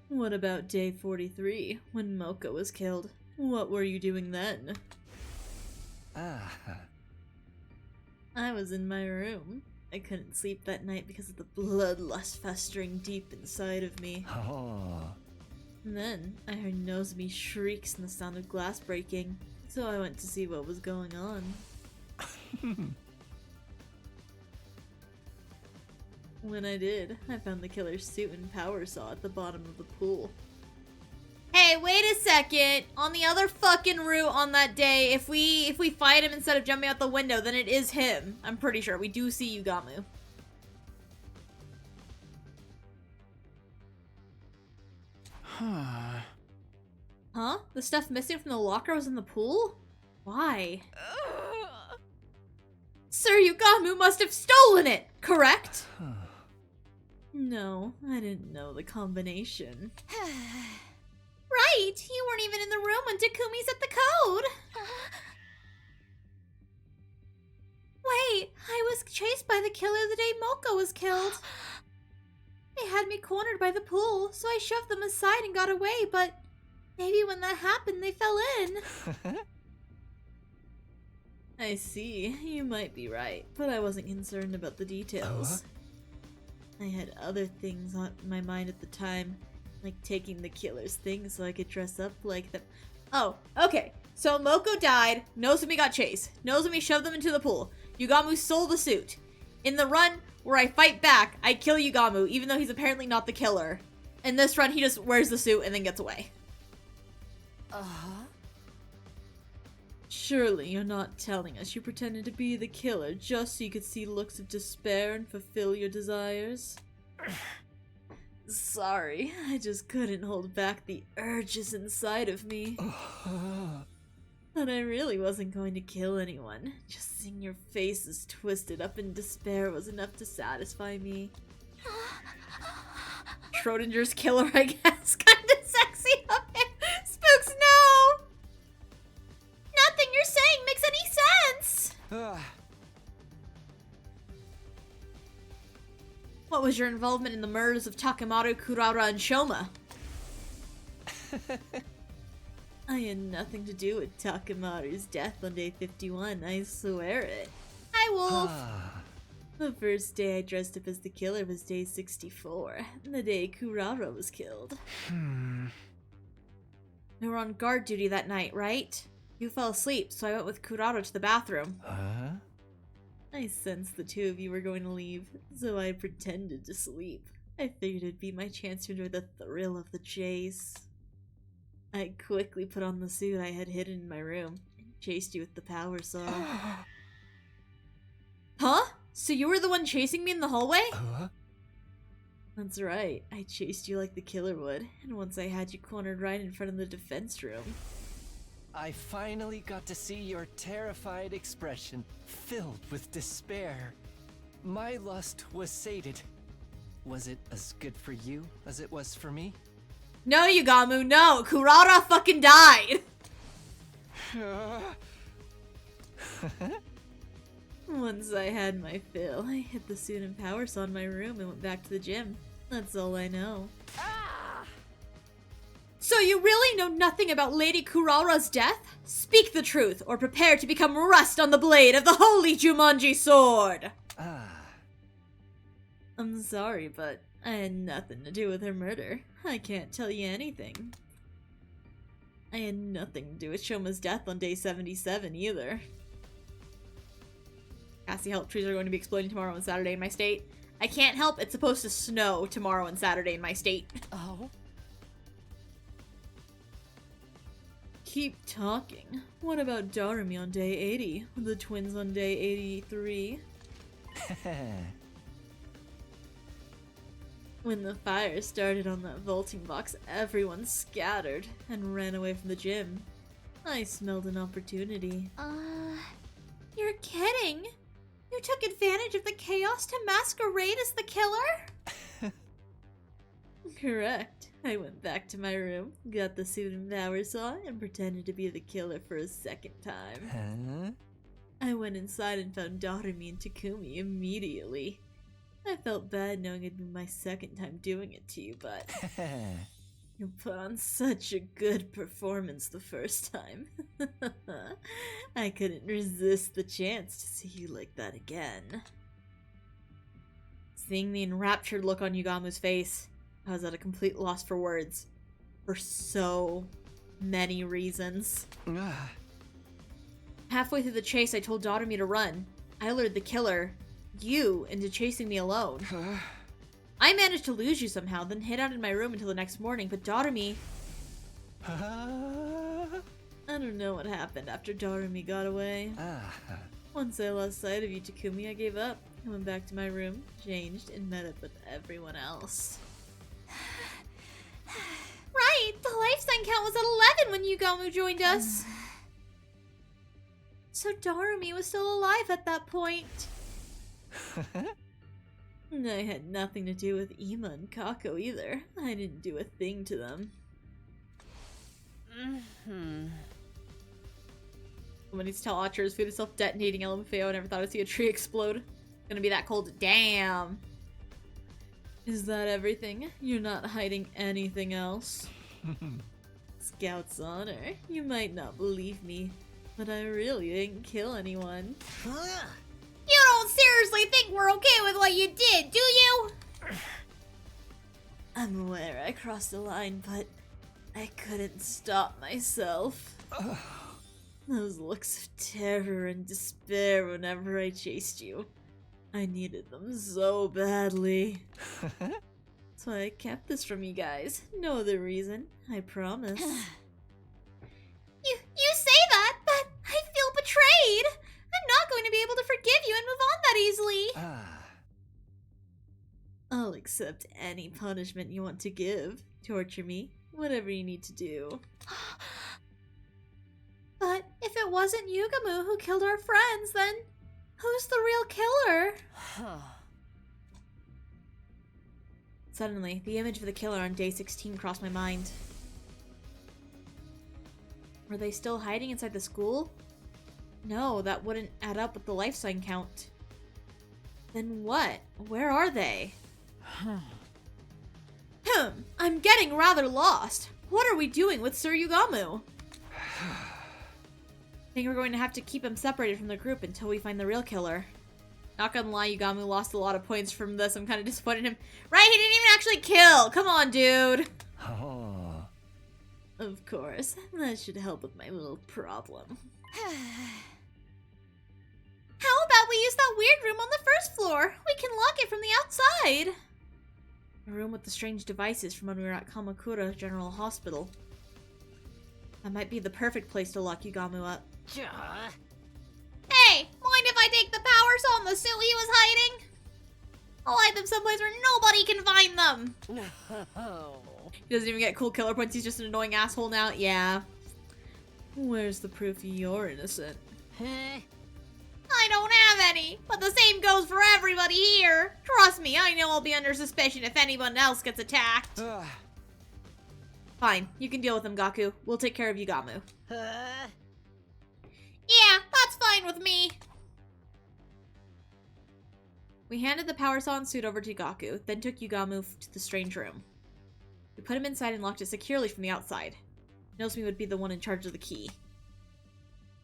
What about day 43, when Moko was killed? What were you doing then? I was in my room. I couldn't sleep that night because of the bloodlust festering deep inside of me. Oh. And then I heard Nozomi shrieks and the sound of glass breaking, so I went to see what was going on. When I did, I found the killer's suit and power saw at the bottom of the pool. Hey, wait a second! On the other fucking route on that day, if we fight him instead of jumping out the window, then it is him. I'm pretty sure. We do see Yugamu. Huh? The stuff missing from the locker was in the pool? Why? Sir Yugamu must have stolen it, correct? No, I didn't know the combination. Right! You weren't even in the room when Takumi set the code! Wait, I was chased by the killer the day Moko was killed. They had me cornered by the pool, so I shoved them aside and got away, but maybe when that happened, they fell in. I see. You might be right, but I wasn't concerned about the details. I had other things on my mind at the time, like taking the killer's things so I could dress up like them. Oh, okay. So Moko died, Nozomi got chased. Nozomi shoved them into the pool. Yugamu stole the suit. In the run where I fight back, I kill Yugamu, even though he's apparently not the killer. In this run, he just wears the suit and then gets away. Surely you're not telling us you pretended to be the killer just so you could see looks of despair and fulfill your desires? Sorry, I just couldn't hold back the urges inside of me. But I really wasn't going to kill anyone. Just seeing your faces twisted up in despair was enough to satisfy me. Schrodinger's killer, I guess. Kinda sexy of him. Spooks, no! Nothing you're saying makes any sense! What was your involvement in the murders of Takemaru, Kurara, and Shoma? I had nothing to do with Takemaru's death on day 51, I swear it. Hi, Wolf! The first day I dressed up as the killer was day 64, the day Kurara was killed. We were on guard duty that night, right? You fell asleep, so I went with Kurara to the bathroom. I sensed the two of you were going to leave, so I pretended to sleep. I figured it'd be my chance to enjoy the thrill of the chase. I quickly put on the suit I had hidden in my room and chased you with the power saw. Huh? So you were the one chasing me in the hallway? That's right. I chased you like the killer would, and once I had you cornered right in front of the defense room. I finally got to see your terrified expression, filled with despair. My lust was sated. Was it as good for you as it was for me? No, Yugamu, no! Kurara fucking died! Once I had my fill, I hid the suit and power saw in my room and went back to the gym. That's all I know. So you really know nothing about Lady Kurara's death? Speak the truth, or prepare to become rust on the blade of the holy Jumanji sword! I'm sorry, but I had nothing to do with her murder. I can't tell you anything. I had nothing to do with Shoma's death on day 77 either. Cassy, help trees are going to be exploding tomorrow and Saturday in my state. I can't help, it's supposed to snow tomorrow and Saturday in my state. Oh? Keep talking. What about Darumi on day 80? The twins on day 83? When the fire started on that vaulting box, everyone scattered and ran away from the gym. I smelled an opportunity. You're kidding? You took advantage of the chaos to masquerade as the killer? Correct. I went back to my room, got the suit and power saw, and pretended to be the killer for a second time. Huh? I went inside and found Doremi and Takumi immediately. I felt bad knowing it'd be my second time doing it to you, but you put on such a good performance the first time. I couldn't resist the chance to see you like that again. Seeing the enraptured look on Yugamu's face, I was at a complete loss for words. For so many reasons. Halfway through the chase, I told Doremi to run. I lured the killer, you, into chasing me alone. I managed to lose you somehow, then hid out in my room until the next morning, but Doremi... I don't know what happened after Doremi got away. Once I lost sight of you, Takumi, I gave up. I went back to my room, changed, and met up with everyone else. Right! The life sign count was at 11 when Yugamu joined us! So Doremi was still alive at that point. I had nothing to do with Ima and Kako either. I didn't do a thing to them. Someone needs to tell Acher his food is self-detonating. LMFAO. I never thought I'd see a tree explode. It's gonna be that cold. Damn! Is that everything? You're not hiding anything else? Scout's honor. You might not believe me, but I really didn't kill anyone. You don't seriously think we're okay with what you did, do you? I'm aware I crossed the line, but I couldn't stop myself. Those looks of terror and despair whenever I chased you. I needed them so badly. So I kept this from you guys. No other reason, I promise. You say that, but I feel betrayed. I'm not going to be able to forgive you and move on that easily. I'll accept any punishment you want to give. Torture me, whatever you need to do. But if it wasn't Yugamu who killed our friends, then who's the real killer? Suddenly, the image of the killer on day 16 crossed my mind. Were they still hiding inside the school? No, that wouldn't add up with the life sign count. Then what? Where are they? I'm getting rather lost. What are we doing with Sir Yugamu? I think we're going to have to keep him separated from the group until we find the real killer. Not gonna lie, Yugamu lost a lot of points from this. I'm kind of disappointed in him. Right, he didn't even actually kill! Come on, dude! Oh. Of course. That should help with my little problem. How about we use that weird room on the first floor? We can lock it from the outside! A room with the strange devices from when we were at Kamakura General Hospital. That might be the perfect place to lock Yugamu up. Hey, mind if I take the power saw and the suit he was hiding? I'll hide them someplace where nobody can find them. He doesn't even get cool killer points, he's just an annoying asshole now? Yeah. Where's the proof you're innocent? I don't have any, but the same goes for everybody here. Trust me, I know I'll be under suspicion if anyone else gets attacked. Fine, you can deal with him, Gaku. We'll take care of Yugamu. Yeah, that's fine with me. We handed the power saw and suit over to Gaku, then took Yugamu to the strange room. We put him inside and locked it securely from the outside. Nozomi would be the one in charge of the key.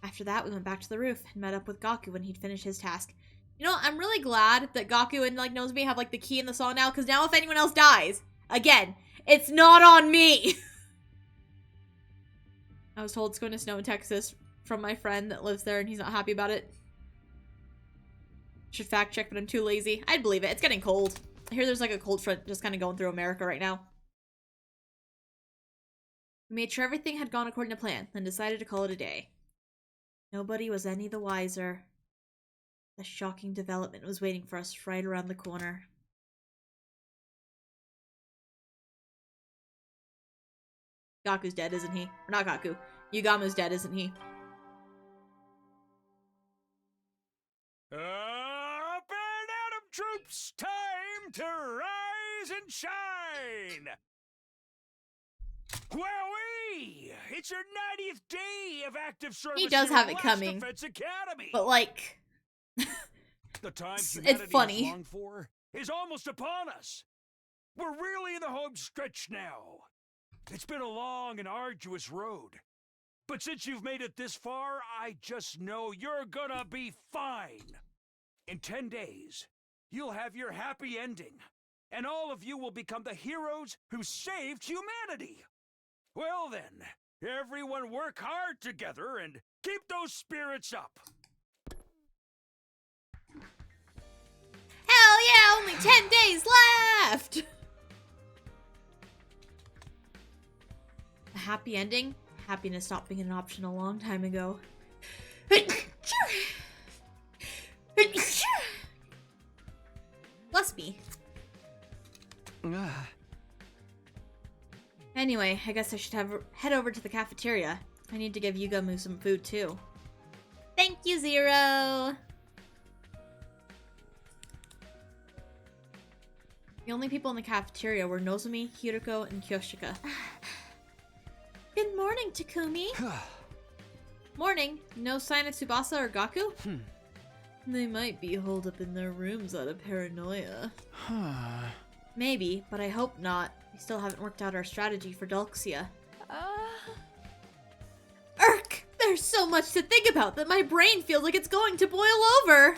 After that, we went back to the roof and met up with Gaku when he'd finished his task. You know, I'm really glad that Gaku and, Nozomi have, the key in the saw now, because now if anyone else dies, again, it's not on me! I was told it's going to snow in Texas from my friend that lives there, and he's not happy about it. Should fact check, but I'm too lazy. I'd believe it. It's getting cold. I hear there's, a cold front just kind of going through America right now. We made sure everything had gone according to plan, then decided to call it a day. Nobody was any the wiser. A shocking development was waiting for us right around the corner. Gaku's dead, isn't he? Or not Gaku. Yugamu's dead, isn't he? Up and Atom troops, time to rise and shine! Wowee! It's your 90th day of active service. He does in have it Last coming. Defense Academy. But like, The time it's humanity funny. has longed for is almost upon us. We're really in the home stretch now. It's been a long and arduous road. But since you've made it this far, I just know you're gonna be fine. In 10 days, you'll have your happy ending, and all of you will become the heroes who saved humanity. Well then, everyone work hard together and keep those spirits up. Hell yeah, only 10 days left! A happy ending? Happiness stopped being an option a long time ago. Bless me. Anyway, I guess I should head over to the cafeteria. I need to give Yugamu some food too. Thank you, Zero! The only people in the cafeteria were Nozomi, Hiroko, and Kyoshika. Good morning, Takumi. Morning. No sign of Tsubasa or Gaku? They might be holed up in their rooms out of paranoia. Maybe, but I hope not. We still haven't worked out our strategy for Dulxia. Urk! There's so much to think about that my brain feels like it's going to boil over!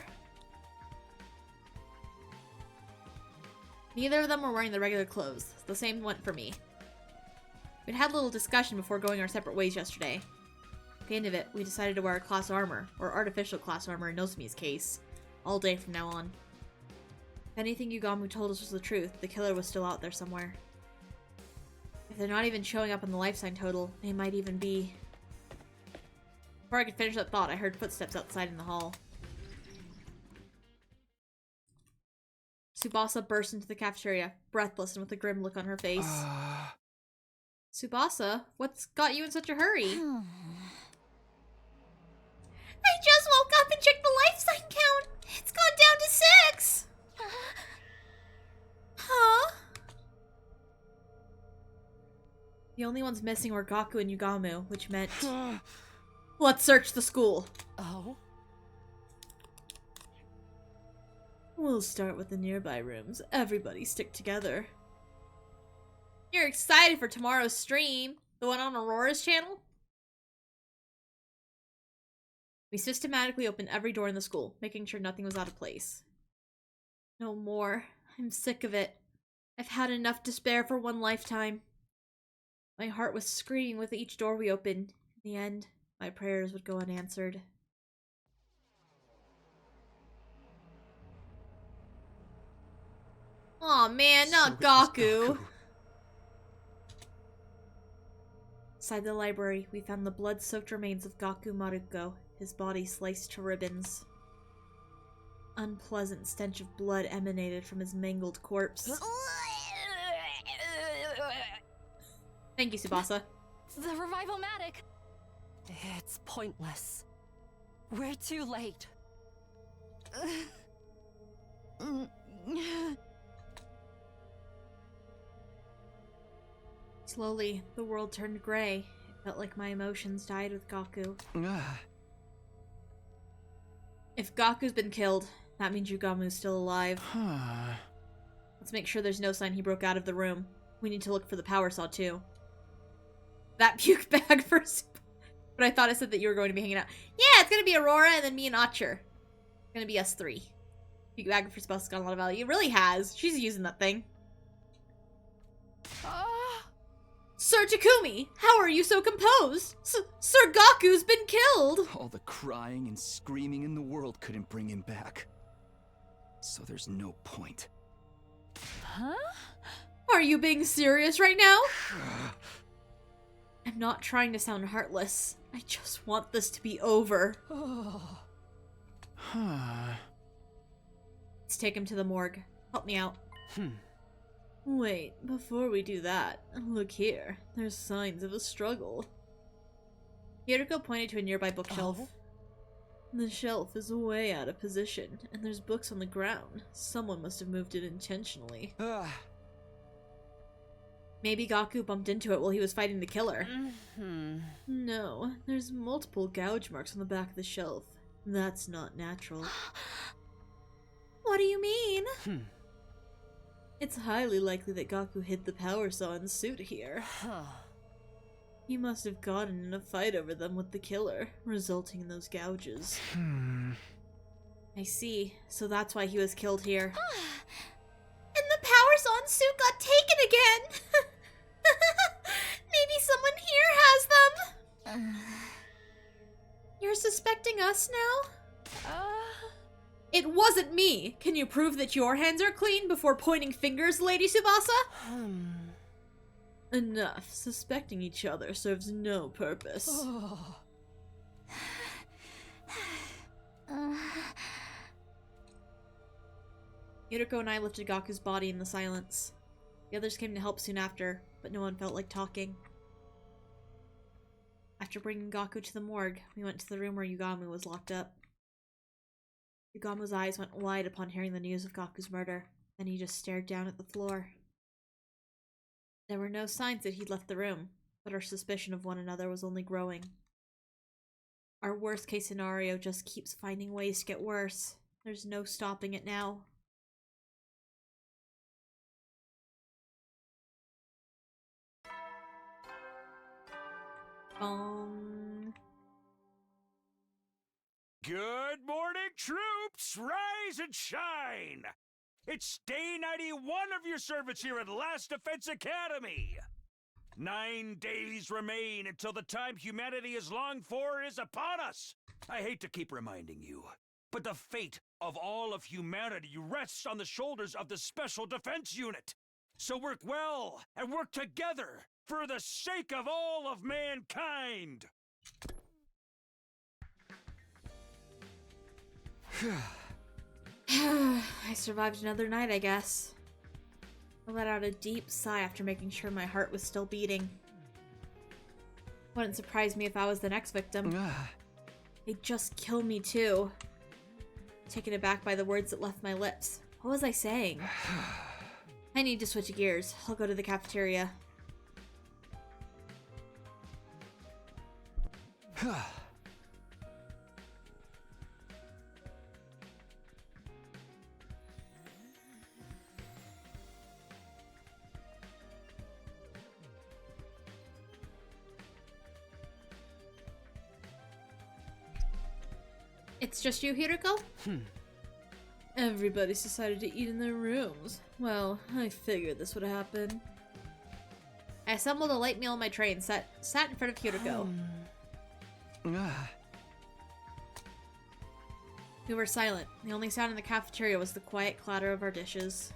Neither of them were wearing the regular clothes. The same went for me. We'd had a little discussion before going our separate ways yesterday. At the end of it, we decided to wear class armor, or artificial class armor in Nozumi's case, all day from now on. If anything Yugamu told us was the truth, the killer was still out there somewhere. If they're not even showing up on the life sign total, they might even be... Before I could finish that thought, I heard footsteps outside in the hall. Tsubasa burst into the cafeteria, breathless and with a grim look on her face. Tsubasa, what's got you in such a hurry? I just woke up and checked the life sign count! It's gone down to 6! Huh? The only ones missing were Gaku and Yugamu, which meant... Let's search the school! Oh? We'll start with the nearby rooms. Everybody stick together. You're excited for tomorrow's stream? The one on Aurora's channel? We systematically opened every door in the school, making sure nothing was out of place. No more. I'm sick of it. I've had enough despair for one lifetime. My heart was screaming with each door we opened. In the end, my prayers would go unanswered. Aw man, not Gaku! Inside the library, we found the blood-soaked remains of Gaku Maruko, his body sliced to ribbons. Unpleasant stench of blood emanated from his mangled corpse. Thank you, Tsubasa. The revival-matic. It's pointless. We're too late. Slowly, the world turned gray. It felt like my emotions died with Gaku. If Gaku's been killed, that means Yugamu's still alive. Let's make sure there's no sign he broke out of the room. We need to look for the power saw, too. That puke bag first. But I thought I said that you were going to be hanging out. Yeah, it's gonna be Aurora and then me and Archer. It's gonna be us 3. Puke bag for Spell's got a lot of value. It really has. She's using that thing. Sir Takumi, how are you so composed? Sir Gaku's been killed! All the crying and screaming in the world couldn't bring him back. So there's no point. Huh? Are you being serious right now? I'm not trying to sound heartless. I just want this to be over. Huh. Let's take him to the morgue. Help me out. Wait, before we do that, look here. There's signs of a struggle. Hiriko pointed to a nearby bookshelf. Oh? The shelf is way out of position, and there's books on the ground. Someone must have moved it intentionally. Maybe Gaku bumped into it while he was fighting the killer. No, there's multiple gouge marks on the back of the shelf. That's not natural. What do you mean? It's highly likely that Gaku hid the power saw and suit here. He must have gotten in a fight over them with the killer, resulting in those gouges. I see. So that's why he was killed here. And the power saw and suit got taken again! Maybe someone here has them! You're suspecting us now? It wasn't me! Can you prove that your hands are clean before pointing fingers, Lady Tsubasa? Enough. Suspecting each other serves no purpose. Yuriko and I lifted Gaku's body in the silence. The others came to help soon after, but no one felt like talking. After bringing Gaku to the morgue, we went to the room where Yugamo was locked up. Yugamo's eyes went wide upon hearing the news of Gaku's murder, then he just stared down at the floor. There were no signs that he'd left the room, but our suspicion of one another was only growing. Our worst case scenario just keeps finding ways to get worse. There's no stopping it now. Good morning, troops! Rise and shine! It's day 91 of your service here at Last Defense Academy! 9 days remain until the time humanity has longed for is upon us! I hate to keep reminding you, but the fate of all of humanity rests on the shoulders of the Special Defense Unit! So work well and work together for the sake of all of mankind! I survived another night, I guess. I let out a deep sigh after making sure my heart was still beating. Wouldn't surprise me if I was the next victim. They'd just kill me too. Taken aback by the words that left my lips. What was I saying? I need to switch gears. I'll go to the cafeteria. It's just you, Hiriko? Everybody's decided to eat in their rooms. Well, I figured this would happen. I assembled a light meal on my tray and sat in front of Hiriko. We were silent. The only sound in the cafeteria was the quiet clatter of our dishes.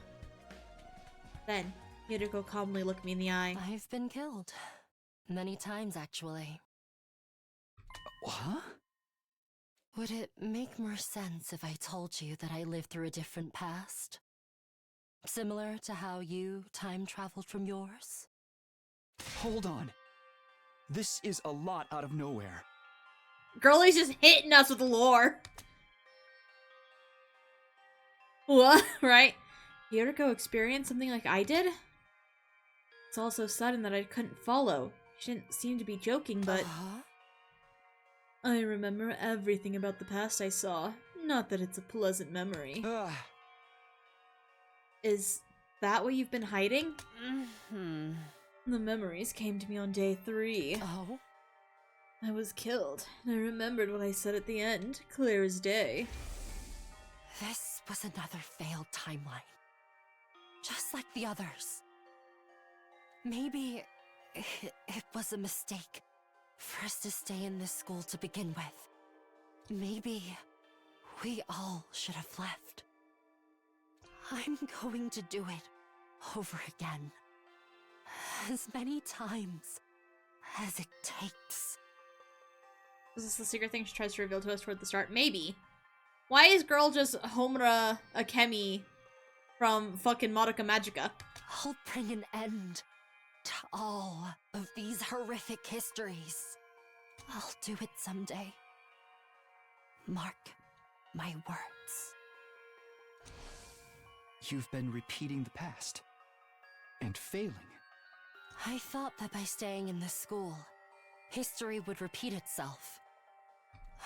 Then, Hiriko calmly looked me in the eye. I've been killed. Many times, actually. What? Would it make more sense if I told you that I lived through a different past? Similar to how you time-traveled from yours? Hold on. This is a lot out of nowhere. Girlie's just hitting us with lore. What? Right? Hiriko experienced something like I did? It's all so sudden that I couldn't follow. She didn't seem to be joking, but... I remember everything about the past I saw. Not that it's a pleasant memory. Is that what you've been hiding? The memories came to me on day 3. Oh? I was killed, and I remembered what I said at the end, clear as day. This was another failed timeline. Just like the others. Maybe it was a mistake for us to stay in this school to begin with. Maybe we all should have left. I'm going to do it over again. As many times as it takes. Is this the secret thing she tries to reveal to us toward the start? Maybe. Why is girl just Homura Akemi from fucking Madoka Magica? I'll bring an end to all of these horrific histories. I'll do it someday. Mark my words. You've been repeating the past. And failing. I thought that by staying in this school, history would repeat itself.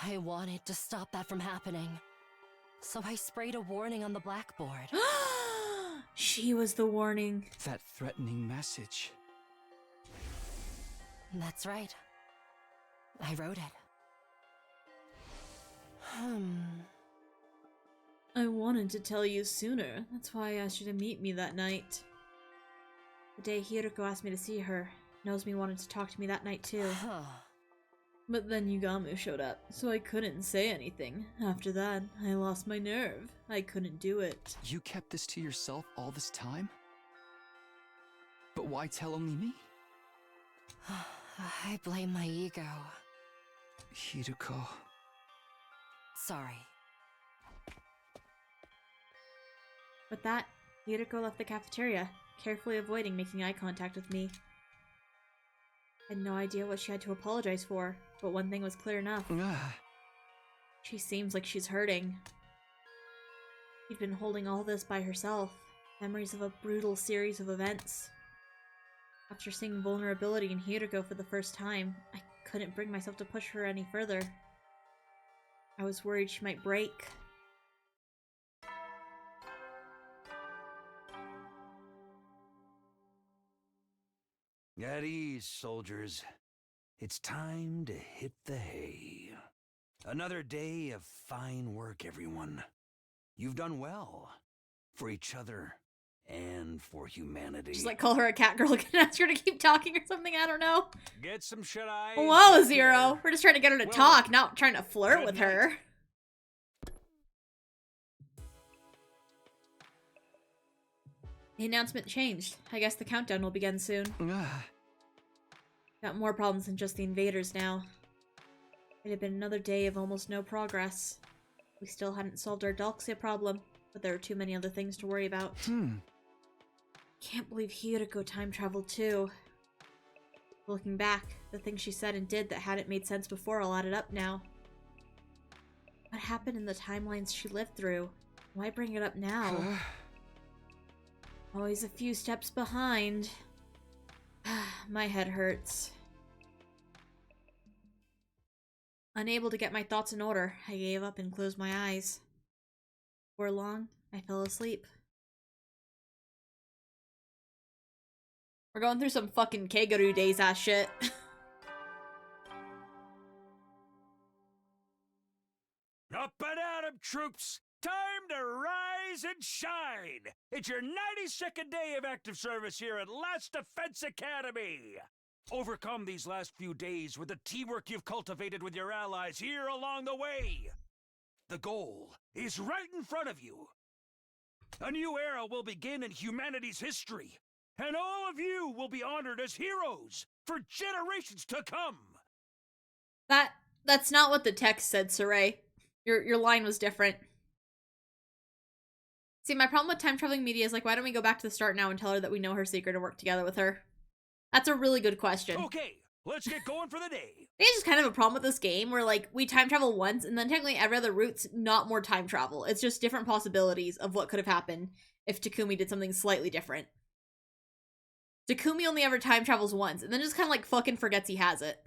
I wanted to stop that from happening. So I sprayed a warning on the blackboard. She was the warning. That threatening message. That's right. I wrote it. I wanted to tell you sooner. That's why I asked you to meet me that night. The day Hiroko asked me to see her, Nozomi wanted to talk to me that night too. But then Yugamu showed up, so I couldn't say anything. After that, I lost my nerve. I couldn't do it. You kept this to yourself all this time? But why tell only me? I blame my ego. Hiroko... Sorry. With that, Hiroko left the cafeteria, carefully avoiding making eye contact with me. I had no idea what she had to apologize for, but one thing was clear enough. She seems like she's hurting. She'd been holding all this by herself, memories of a brutal series of events. After seeing vulnerability in Hiroko for the first time, I couldn't bring myself to push her any further. I was worried she might break. At ease, soldiers. It's time to hit the hay. Another day of fine work, everyone. You've done well. For each other. And for humanity. Just like call her a cat girl again, ask her to keep talking or something, I don't know. Get some shut-eye. Whoa, Zero. We're just trying to get her to talk, not trying to flirt with her. The announcement changed. I guess the countdown will begin soon. Got more problems than just the invaders now. It had been another day of almost no progress. We still hadn't solved our Dalxia problem, but there were too many other things to worry about. Can't believe Hiroko time traveled too. Looking back, the things she said and did that hadn't made sense before all added up now. What happened in the timelines she lived through? Why bring it up now? Always a few steps behind. My head hurts. Unable to get my thoughts in order, I gave up and closed my eyes. Before long, I fell asleep. We're going through some fucking Keigaru days ass shit. Up and at 'em, troops! Time to rise and shine! It's your 92nd day of active service here at Last Defense Academy! Overcome these last few days with the teamwork you've cultivated with your allies here along the way! The goal is right in front of you! A new era will begin in humanity's history, and all of you will be honored as heroes for generations to come! That's not what the text said, Saray. Your line was different. See, my problem with time-traveling media is like, why don't we go back to the start now and tell her that we know her secret and work together with her? That's a really good question. Okay, let's get going for the day. I think it's just kind of a problem with this game where, like, we time travel once, and then technically every other route's not more time travel. It's just different possibilities of what could have happened if Takumi did something slightly different. Takumi only ever time travels once, and then just kind of, like, fucking forgets he has it.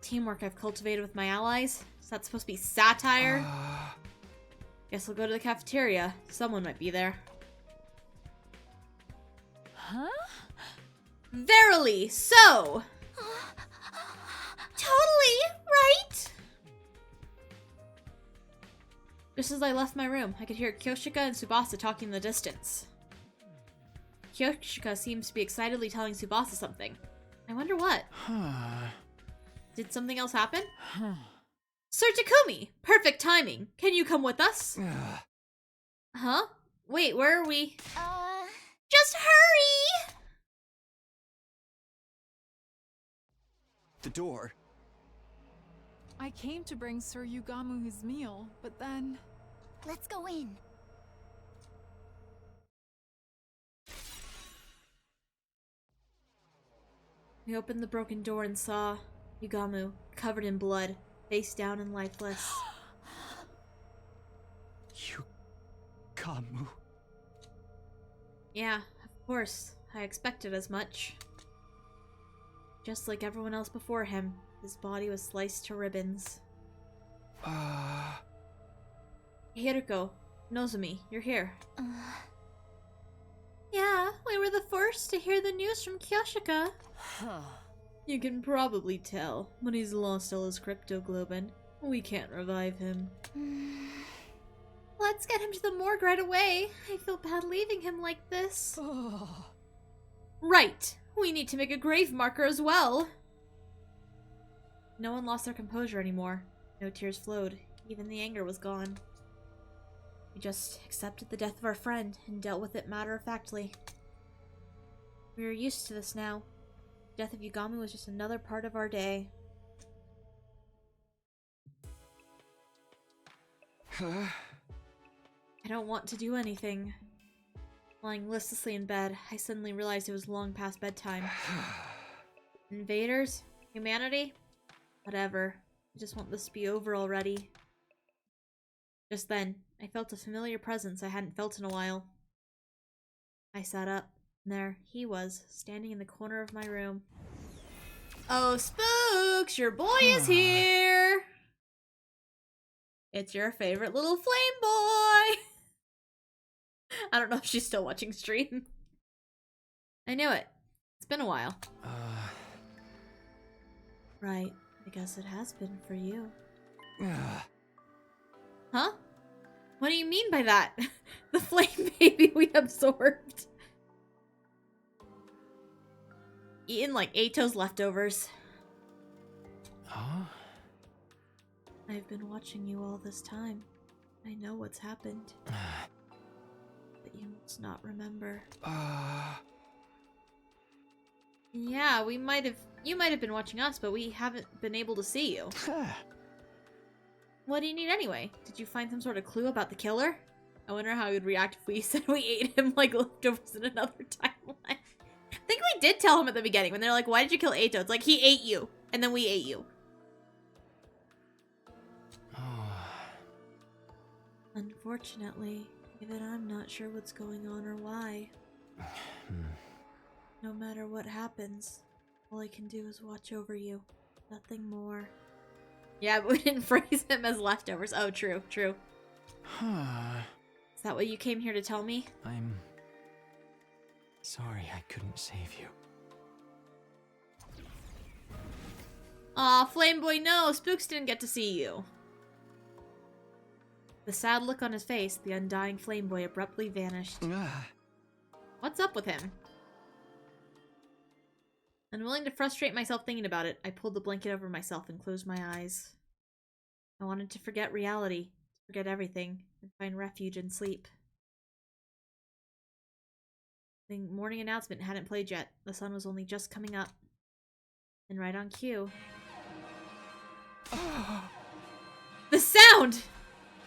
Teamwork I've cultivated with my allies? Is that supposed to be satire? Guess I'll go to the cafeteria. Someone might be there. Huh? Verily, so! Totally, right? Just as I left my room, I could hear Kyoshika and Tsubasa talking in the distance. Kyoshika seems to be excitedly telling Tsubasa something. I wonder what. Did something else happen? Sir Takumi! Perfect timing. Can you come with us? Huh? Wait, where are we? Just hurry! The door. I came to bring Sir Yugamu his meal, but then... Let's go in. We opened the broken door and saw Yugamu, covered in blood, face down and lifeless. Yugamu. Yeah, of course. I expected as much. Just like everyone else before him, his body was sliced to ribbons. Hiriko, Nozomi, you're here. Yeah, we were the first to hear the news from Kyoshika. You can probably tell, when he's lost all his cryptoglobin, we can't revive him. Let's get him to the morgue right away. I feel bad leaving him like this. Right! We need to make a grave marker as well! No one lost their composure anymore. No tears flowed. Even the anger was gone. We just accepted the death of our friend and dealt with it matter-of-factly. We are used to this now. The death of Yugamu was just another part of our day. I don't want to do anything. Lying listlessly in bed, I suddenly realized it was long past bedtime. Invaders? Humanity? Whatever. I just want this to be over already. Just then, I felt a familiar presence I hadn't felt in a while. I sat up, and there he was, standing in the corner of my room. Oh, Spooks! Your boy is here! It's your favorite little flame boy! I don't know if she's still watching stream. I knew it. It's been a while. Right. I guess it has been for you. Huh? What do you mean by that? The flame baby we absorbed. Eaten like Ato's leftovers. Huh? I've been watching you all this time. I know what's happened. But you must not remember. Yeah, you might have been watching us, but we haven't been able to see you. What do you need anyway? Did you find some sort of clue about the killer? I wonder how he would react if we said we ate him like leftovers in another timeline. I think we did tell him at the beginning when they're like, why did you kill Ato? It's like, he ate you, and then we ate you. Unfortunately, even I'm not sure what's going on or why. No matter what happens, all I can do is watch over you. Nothing more. Yeah, but we didn't phrase him as leftovers. Oh, true, true. Is that what you came here to tell me? I'm sorry I couldn't save you. Aw, Flameboy, no! Spooks didn't get to see you. The sad look on his face, the undying Flameboy abruptly vanished. What's up with him? Unwilling to frustrate myself thinking about it, I pulled the blanket over myself and closed my eyes. I wanted to forget reality, to forget everything, and find refuge in sleep. The morning announcement hadn't played yet. The sun was only just coming up. And right on cue. The sound!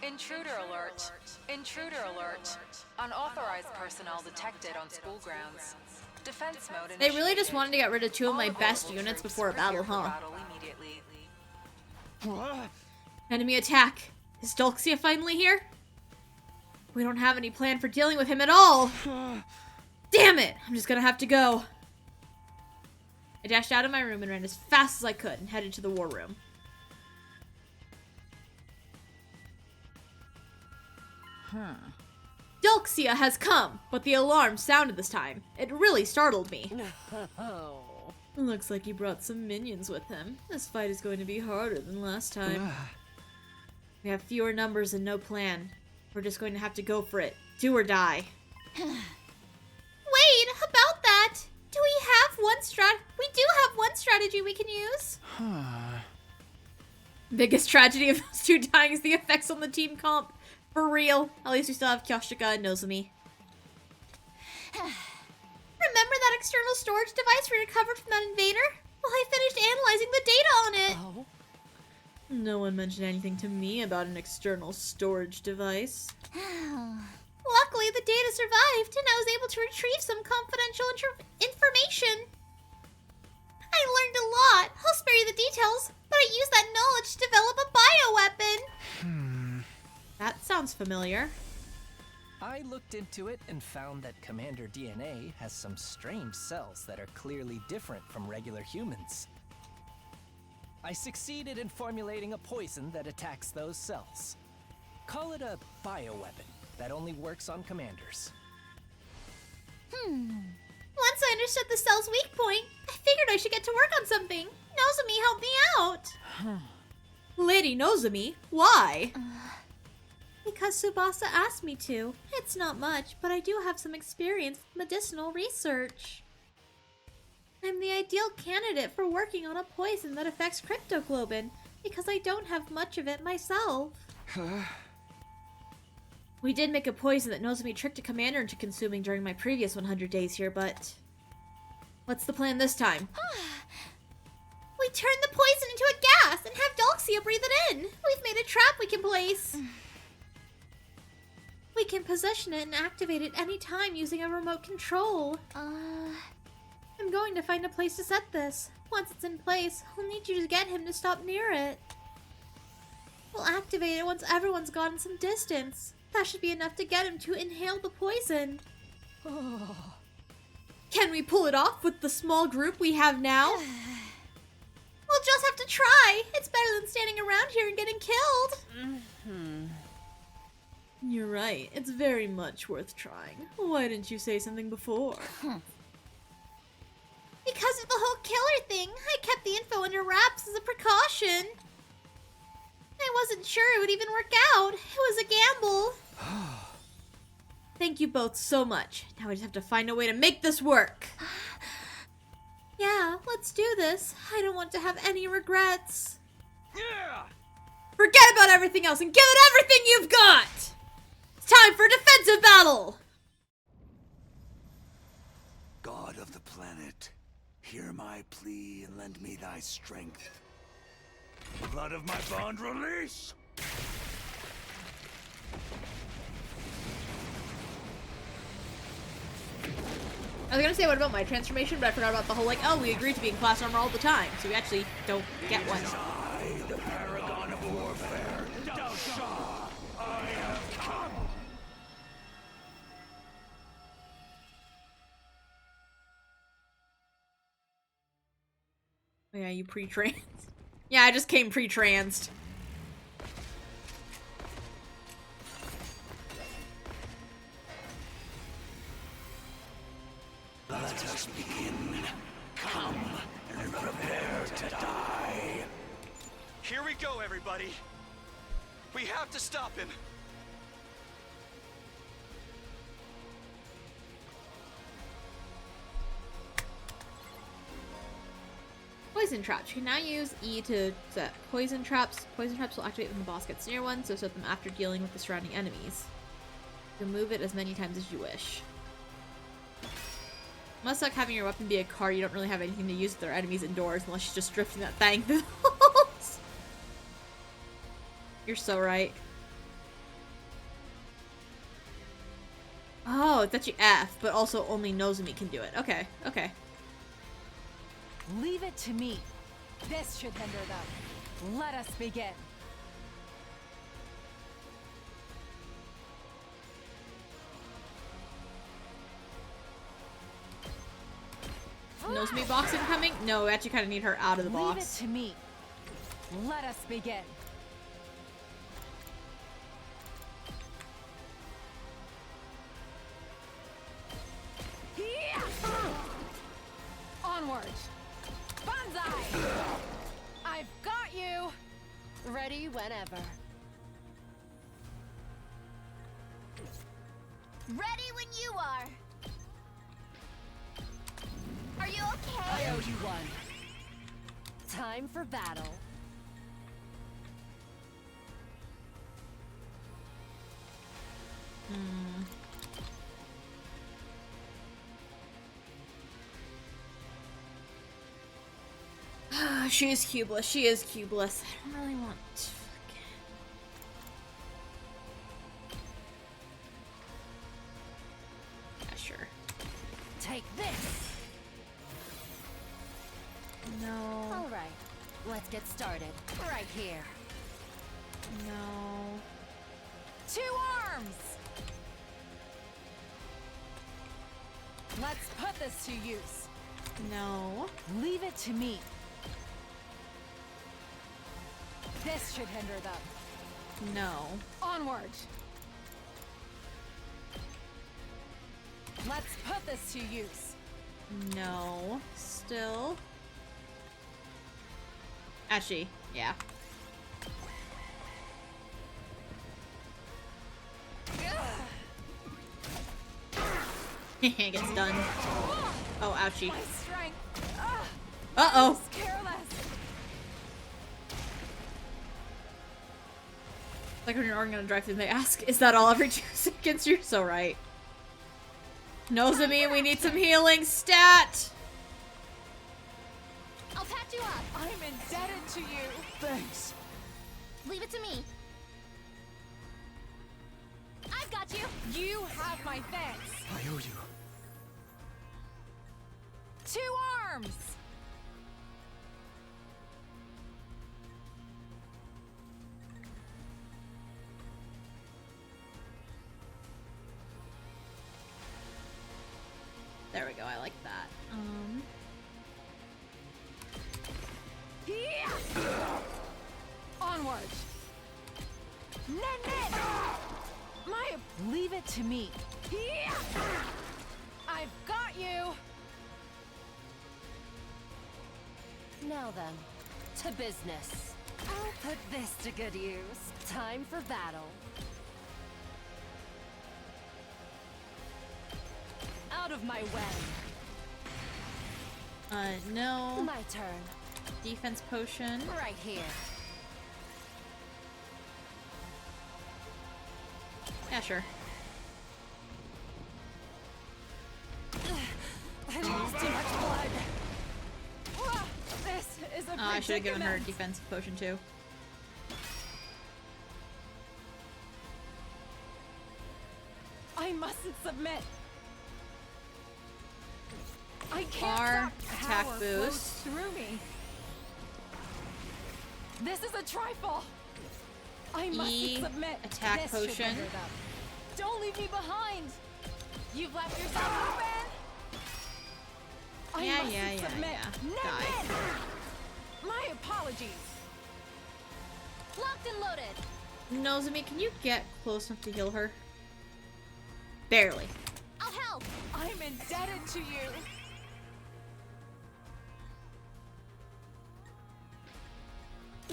Intruder alert. Intruder alert. Unauthorized personnel detected on school grounds. Defense mode They really just wanted to get rid of two of my best units before a battle, huh? Enemy attack! Is Dulxia finally here? We don't have any plan for dealing with him at all! Damn it! I'm just gonna have to go. I dashed out of my room and ran as fast as I could and headed to the war room. Dulxia has come, but the alarm sounded this time. It really startled me. Looks like he brought some minions with him. This fight is going to be harder than last time. We have fewer numbers and no plan. We're just going to have to go for it. Do or die. Wait, about that! Do we have one We do have one strategy we can use. Biggest tragedy of those two dying is the effects on the team comp. For real. At least we still have Kyoshika and Nozomi. Remember that external storage device we recovered from that invader? Well, I finished analyzing the data on it. No one mentioned anything to me about an external storage device. Luckily, the data survived, and I was able to retrieve some confidential information. I learned a lot. I'll spare you the details, but I used that knowledge to develop a bioweapon. That sounds familiar. I looked into it and found that Commander DNA has some strange cells that are clearly different from regular humans. I succeeded in formulating a poison that attacks those cells. Call it a bioweapon that only works on commanders. Once I understood the cell's weak point, I figured I should get to work on something. Nozomi helped me out. Lady Nozomi, why? Because Tsubasa asked me to. It's not much, but I do have some experience with medicinal research. I'm the ideal candidate for working on a poison that affects cryptoglobin, because I don't have much of it myself. We did make a poison that Nozomi tricked a commander into consuming during my previous 100 days here, but... what's the plan this time? We turn the poison into a gas and have Dalxia breathe it in. We've made a trap we can place. We can position it and activate it any time using a remote control. I'm going to find a place to set this. Once it's in place, I'll need you to get him to stop near it. We'll activate it once everyone's gotten some distance. That should be enough to get him to inhale the poison. Can we pull it off with the small group we have now? We'll just have to try. It's better than standing around here and getting killed. You're right. It's very much worth trying. Why didn't you say something before? Because of the whole killer thing, I kept the info under wraps as a precaution. I wasn't sure it would even work out. It was a gamble. Thank you both so much. Now I just have to find a way to make this work. Yeah, let's do this. I don't want to have any regrets. Yeah! Forget about everything else and give it everything you've got! It's time for defensive battle! God of the planet, hear my plea and lend me thy strength. Blood of my bond release! I was gonna say what about my transformation, but I forgot about the whole like, oh, we agreed to be in class armor all the time, so we actually don't get one. I, the paragon of warfare, Dalsha, I have come! Oh, yeah, you pre-trans. Yeah, I just came pre-transed. Let us begin. Come and prepare to die. Here we go, everybody. We have to stop him. Poison traps. You can now use E to set poison traps. Poison traps will activate when the boss gets near one, so set them after dealing with the surrounding enemies. You can move it as many times as you wish. Must suck having your weapon be a car. You don't really have anything to use with their enemies indoors unless she's just drifting that thing through the walls. You're so right. Oh, it's actually F, but also only Nozomi can do it. Okay, okay. Leave it to me. This should hinder them. Let us begin. Nozomi box incoming? No, we actually kind of need her out of the box. Leave it to me. Let us begin. Onward. Banzai! I've got you. Ready whenever. Ready when you are. Are you okay? I owe you one. Time for battle. She is cubeless. She is cubeless. I don't really want to. Yeah, sure. Take this! No. Alright, let's get started. Right here. No. 2 arms! Let's put this to use. No. Leave it to me. This should hinder them. No. Onward! Let's put this to use. No. Still. Actually, yeah. Gets done. Oh, ouchie. My strength. Uh-oh. Careless. Like when you're gonna drive through and they ask, is that all every 2 seconds? You're so right. Nozomi, we need some healing stat! I'll patch you up. I'm indebted to you. Thanks. Leave it to me. I've got you. You have my thanks. I owe you. 2 arms. There we go, I like that. Onward. Nen. Leave it to me. I've got you. Now then, to business. I'll put this to good use. Time for battle. Out of my way. No. My turn. Defense potion. Right here. Yeah, sure. I lost too much blood. This is a I should have given her a predicament. defense potion too. I mustn't submit. I can't R, stop attack power boost. flows through me. This is a trifle. I mustn't E, submit. attack This should potion. hinder them. Don't leave me behind. You've left yourself open. I Yeah, mustn't yeah, submit. yeah. Nen. Die. My apologies. Locked and loaded. Nozomi, can you get close enough to heal her? Barely. I'll help. I'm indebted to you.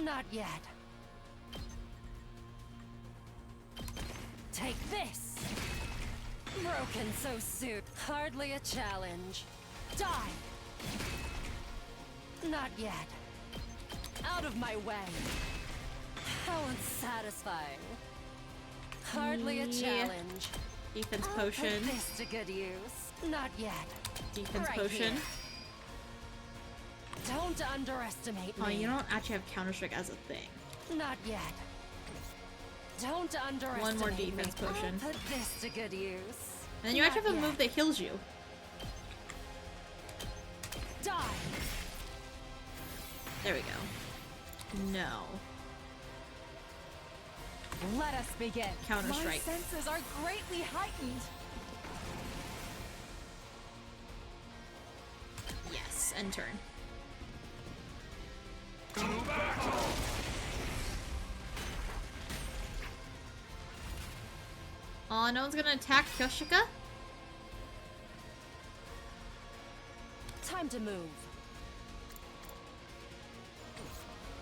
Not yet. Take this! Broken so soon. Hardly a challenge. Die! Not yet. Out of my way. How unsatisfying. Hardly a Yeah. challenge. Defense I'll potion. put this to good use. Not yet. Defense Right potion. here. Don't underestimate me. Oh, you don't actually have Counter-Strike as a thing. Not yet. Don't underestimate One more me. defense potion. I'll put this to good use. And then you actually have a move that heals you. Die. There we go. No. Let us begin. Counter-Strike. My senses are greatly heightened. Yes, end turn. Aw, no one's gonna attack Kyoshika? Time to move.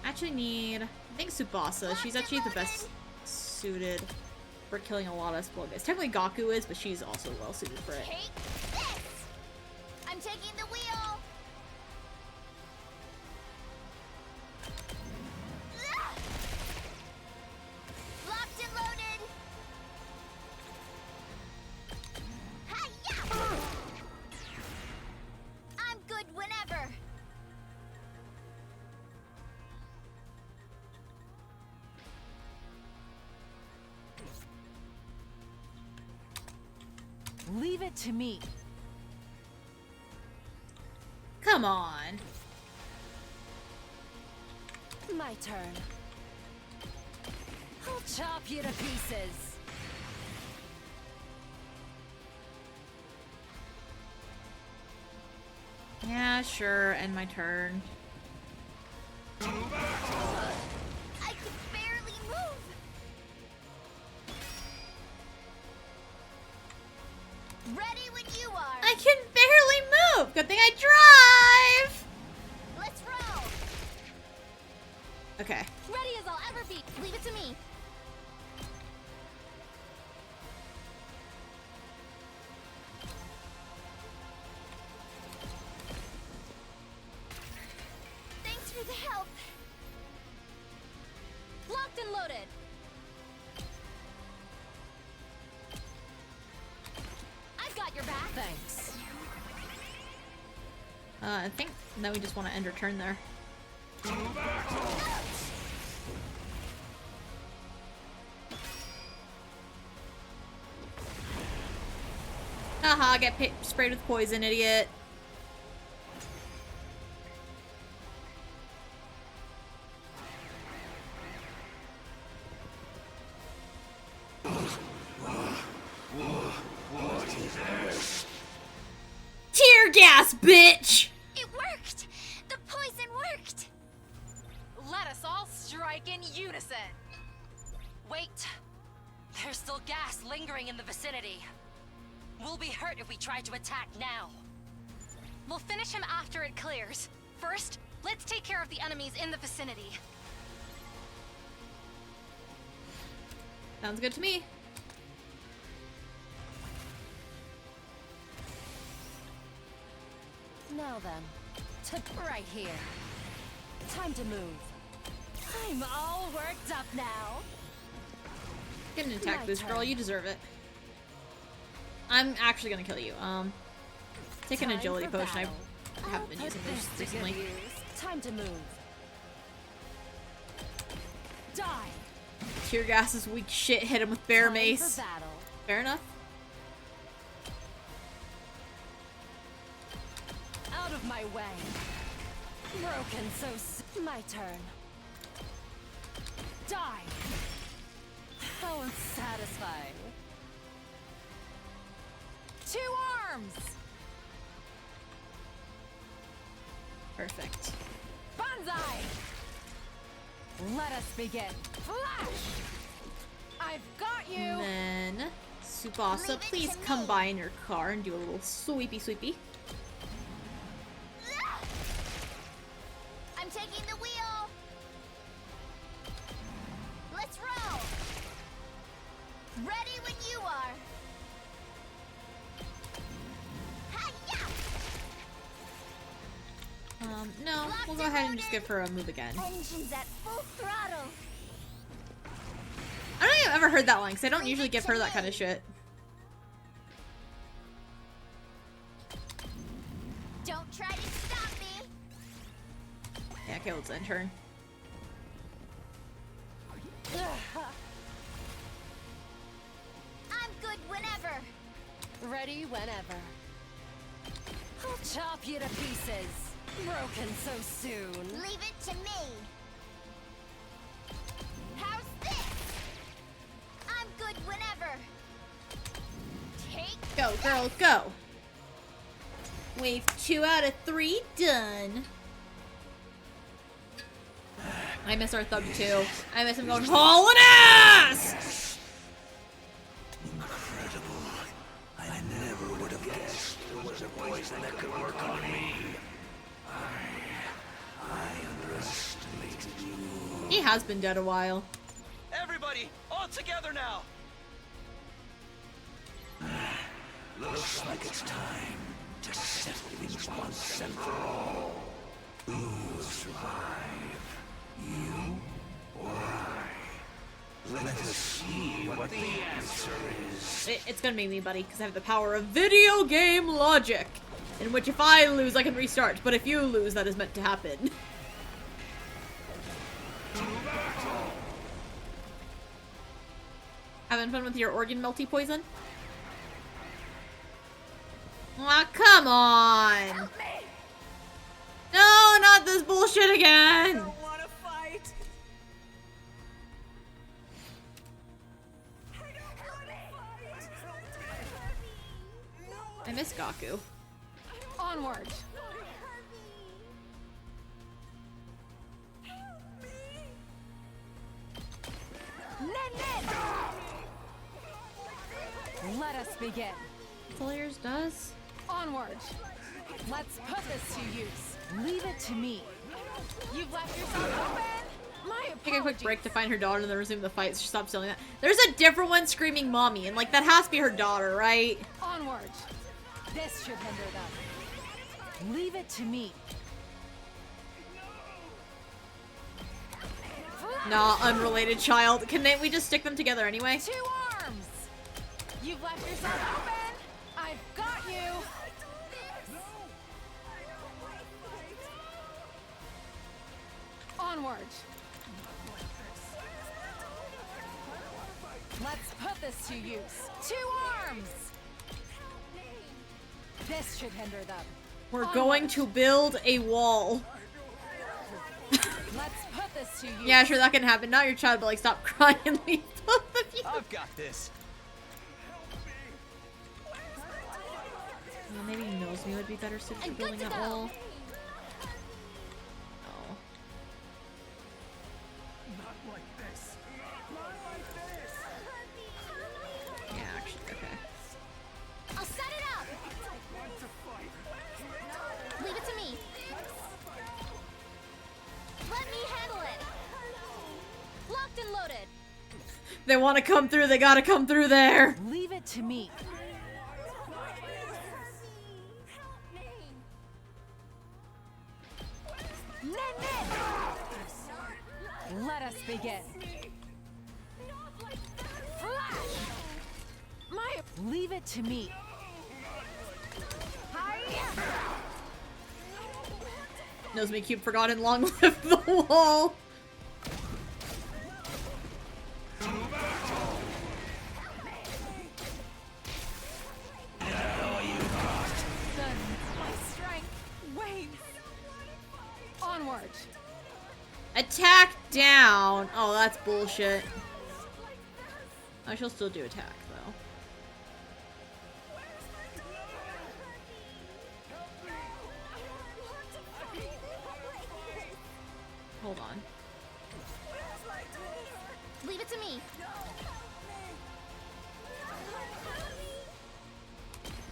Actually need, I think Tsubasa. She's actually the best suited for killing a lot of spoil guys. Technically Gaku is, but she's also well suited for it. Take this. I'm taking the wheel. Ah! Locked and loaded. Hi-ya! I'm good whenever. Leave it to me. Come on. My turn. I'll chop you to pieces. Yeah, sure, end my turn. I can barely move. Ready when you are. I can barely move! Good thing I drive! Let's roll. Okay. Ready as I'll ever be. Leave it to me. Thanks for the help. Locked and loaded. I've got your back. Thanks. I think now we just want to end our turn there. Haha, get sprayed with poison, idiot. Tear gas, bitch! It worked. The poison worked. Let us all strike in unison. Wait. There's still gas lingering in the vicinity. We'll be hurt if we try to attack now. We'll finish him after it clears. First, let's take care of the enemies in the vicinity. Sounds good to me. Now then, to right here. Time to move. I'm all worked up now. Get an attack My boost, girl. turn. You deserve it. I'm actually gonna kill you. Take an Time agility for potion. battle. I haven't been I'll using put those this to good recently. use. Time to move. Die. Tear gas is weak shit. Hit him with bear Time mace. for battle. Fair enough. Out of my way. Broken so my turn. Die. How unsatisfying. 2 arms. Perfect. Banzai. Let us begin. Flash. I've got you. And then, Tsubasa, Leave it please to come me. by in your car and do a little sweepy sweepy. I'm taking the wheel. Let's roll. Ready when you are. Hi-ya! No, we'll go ahead and just give her a move again. Engines at full throttle. I don't think I've ever heard that line, because I don't usually give her that kind of shit. Don't try to stop me. Yeah, okay, let's end turn. I'm good whenever. Ready whenever. I'll chop you to pieces. Broken so soon. Leave it to me. How's this? I'm good whenever. Take Go, girl, go! Wave 2 out of 3, done. I miss our thug too. I miss him going hauling ass! Incredible. I never would have guessed there was a poison that could work on me. I underestimated you. He has been dead a while. Everybody, all together now! Looks like it's time to settle things once and for all. Who will survive? You or I? Let us see what the answer is. It's gonna be me, buddy, because I have the power of video game logic. In which if I lose, I can restart, but if you lose, that is meant to happen. Having fun with your organ melty poison? Aw, come on! No, not this bullshit again! I don't wanna fight. I miss Gaku. Onward. Let us begin. Players does? Onward. Let's put this to use. Leave it to me. You've left yourself open. My apologies. Take a quick break to find her daughter and then resume the fight, so she stops yelling that. There's a different one screaming mommy, and like that has to be her daughter, right? Onward. This should hinder them. Leave it to me. Nah, unrelated child. We just stick them together anyway? 2 arms. You've left yourself open. I've got you. Onward. Let's put this to use. 2 arms. This should hinder them. We're going to build a wall. Let's put this to use. Yeah, sure, that can happen. Not your child, but like, stop crying and leave both of you. I've got this. Well, maybe Nosmi would be better suited for building that wall. Oh. Not like this. Not like this. Yeah, actually, okay. I'll set it up. Want to fight. Leave it to me. Let me handle it. Locked and loaded. They want to come through, they gotta come through there. Leave it to me. Let us begin. Flash! Leave it to me. Nosmi Cube forgotten, long live the wall. My strength wanes. Onward. Attack down. Oh, that's bullshit. I shall still do attack, though. Hold on. Leave it to me.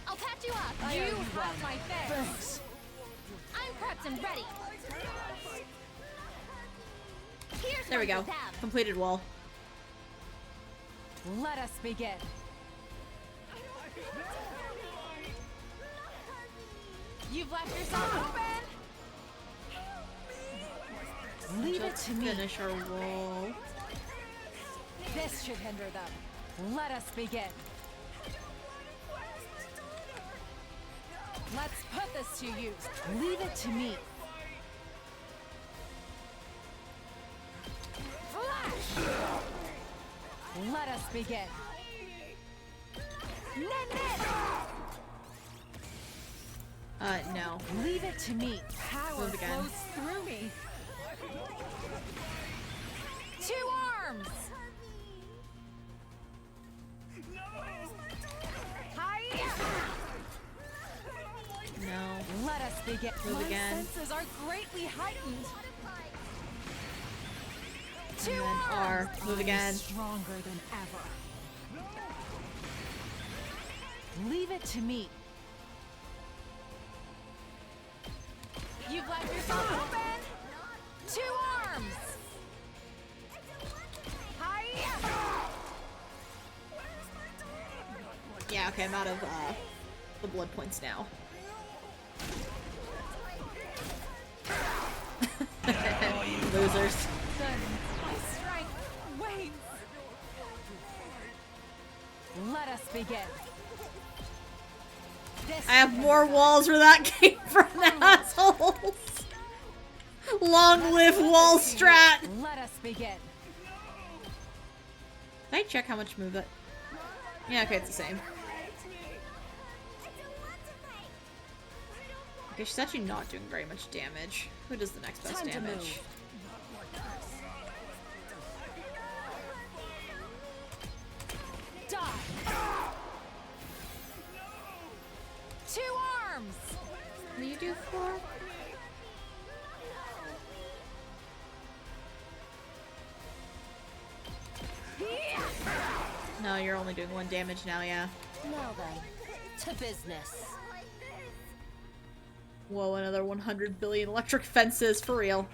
I'll patch you up. You have my thanks. I'm prepped and ready. Here's There we one go. for Tab. Completed wall. Let us begin. You've left yourself open. Leave it to me. Finish our wall. This should hinder them. Let us begin. Let's put this to use. Leave it to me. Flash! Let us begin. No. Leave it to me. Power Move again. flows through me. 2 arms. No. Let us begin. Move My again. senses are greatly heightened. And then R. Move again. Stronger than ever. Leave it to me. You've left yourself open. 2 arms. Yeah, okay, I'm out of the blood points now. Losers. My strength wanes. Let us begin. This I have more walls where that came from, assholes. Long live wall strat. Let us begin. Can I check how much move that? Yeah, okay, it's the same. Okay, she's actually not doing very much damage. Who does the next best damage? Die! 2 arms! What do you do for? No, you're only doing 1 damage now, yeah. Now then, to business. Whoa, another 100 billion electric fences, for real.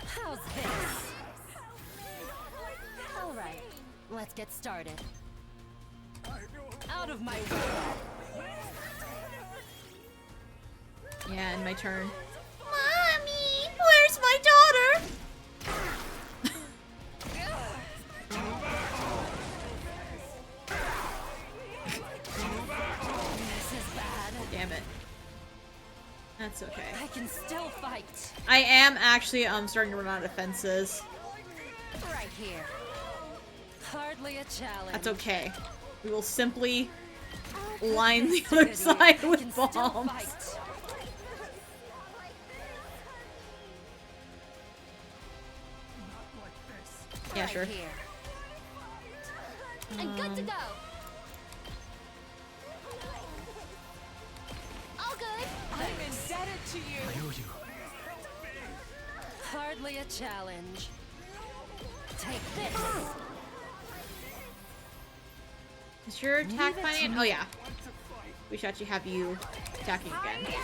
How's this? Alright, let's get started. Out of my way! Yeah, and my turn. Mommy, where's my daughter? This is bad. Damn it. That's okay. I can still fight. I am actually starting to run out of fences. Right here. Hardly a challenge. That's okay. We will simply line the other side with bombs. Yeah, sure. Here. I'm good to go. All good. I'm indebted to you. I owe you. Hardly a challenge. Take this. Is your attack finding? Oh yeah. We should actually have you attacking again.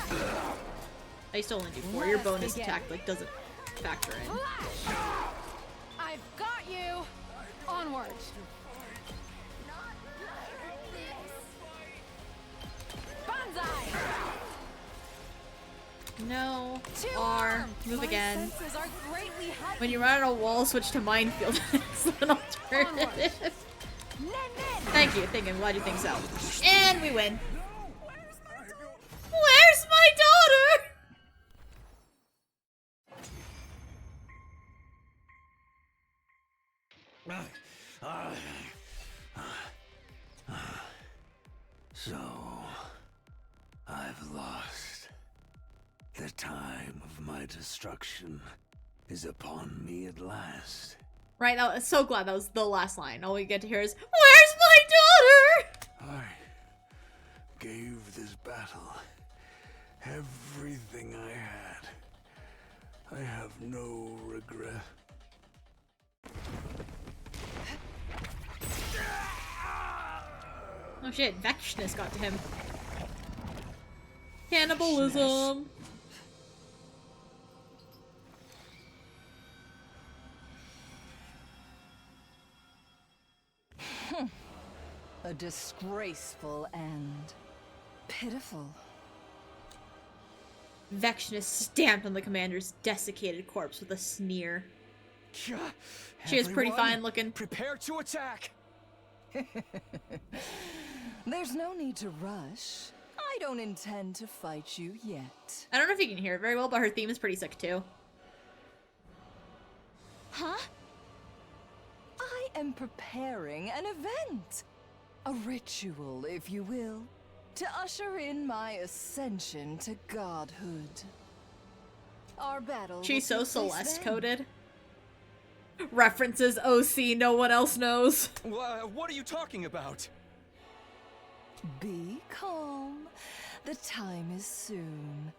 I still only do 4. Your bonus attack like doesn't factor in. I've got you. Onward. Banzai. No. 2 R. arms. Move My again. senses are greatly heightened. When you run out of wall, switch to minefield. It's an alternative. Thank you. I'm glad you think so. And we win. Where's my daughter? So, I've lost. The time of my destruction is upon me at last. Right, I was so glad that was the last line. All we get to hear is, where's my daughter? I gave this battle everything I had. I have no regret. Oh shit, Vexness got to him. Cannibalism! A disgraceful end. Pitiful. Vexness stamped on the commander's desiccated corpse with a sneer. She is pretty fine looking. Prepare to attack! There's no need to rush. I don't intend to fight you yet. I don't know if you can hear it very well, but her theme is pretty sick too. Huh? I am preparing an event. A ritual, if you will, to usher in my ascension to godhood. Our battle. She's so Celeste coded. References OC no one else knows. What are you talking about? Be calm. The time is soon.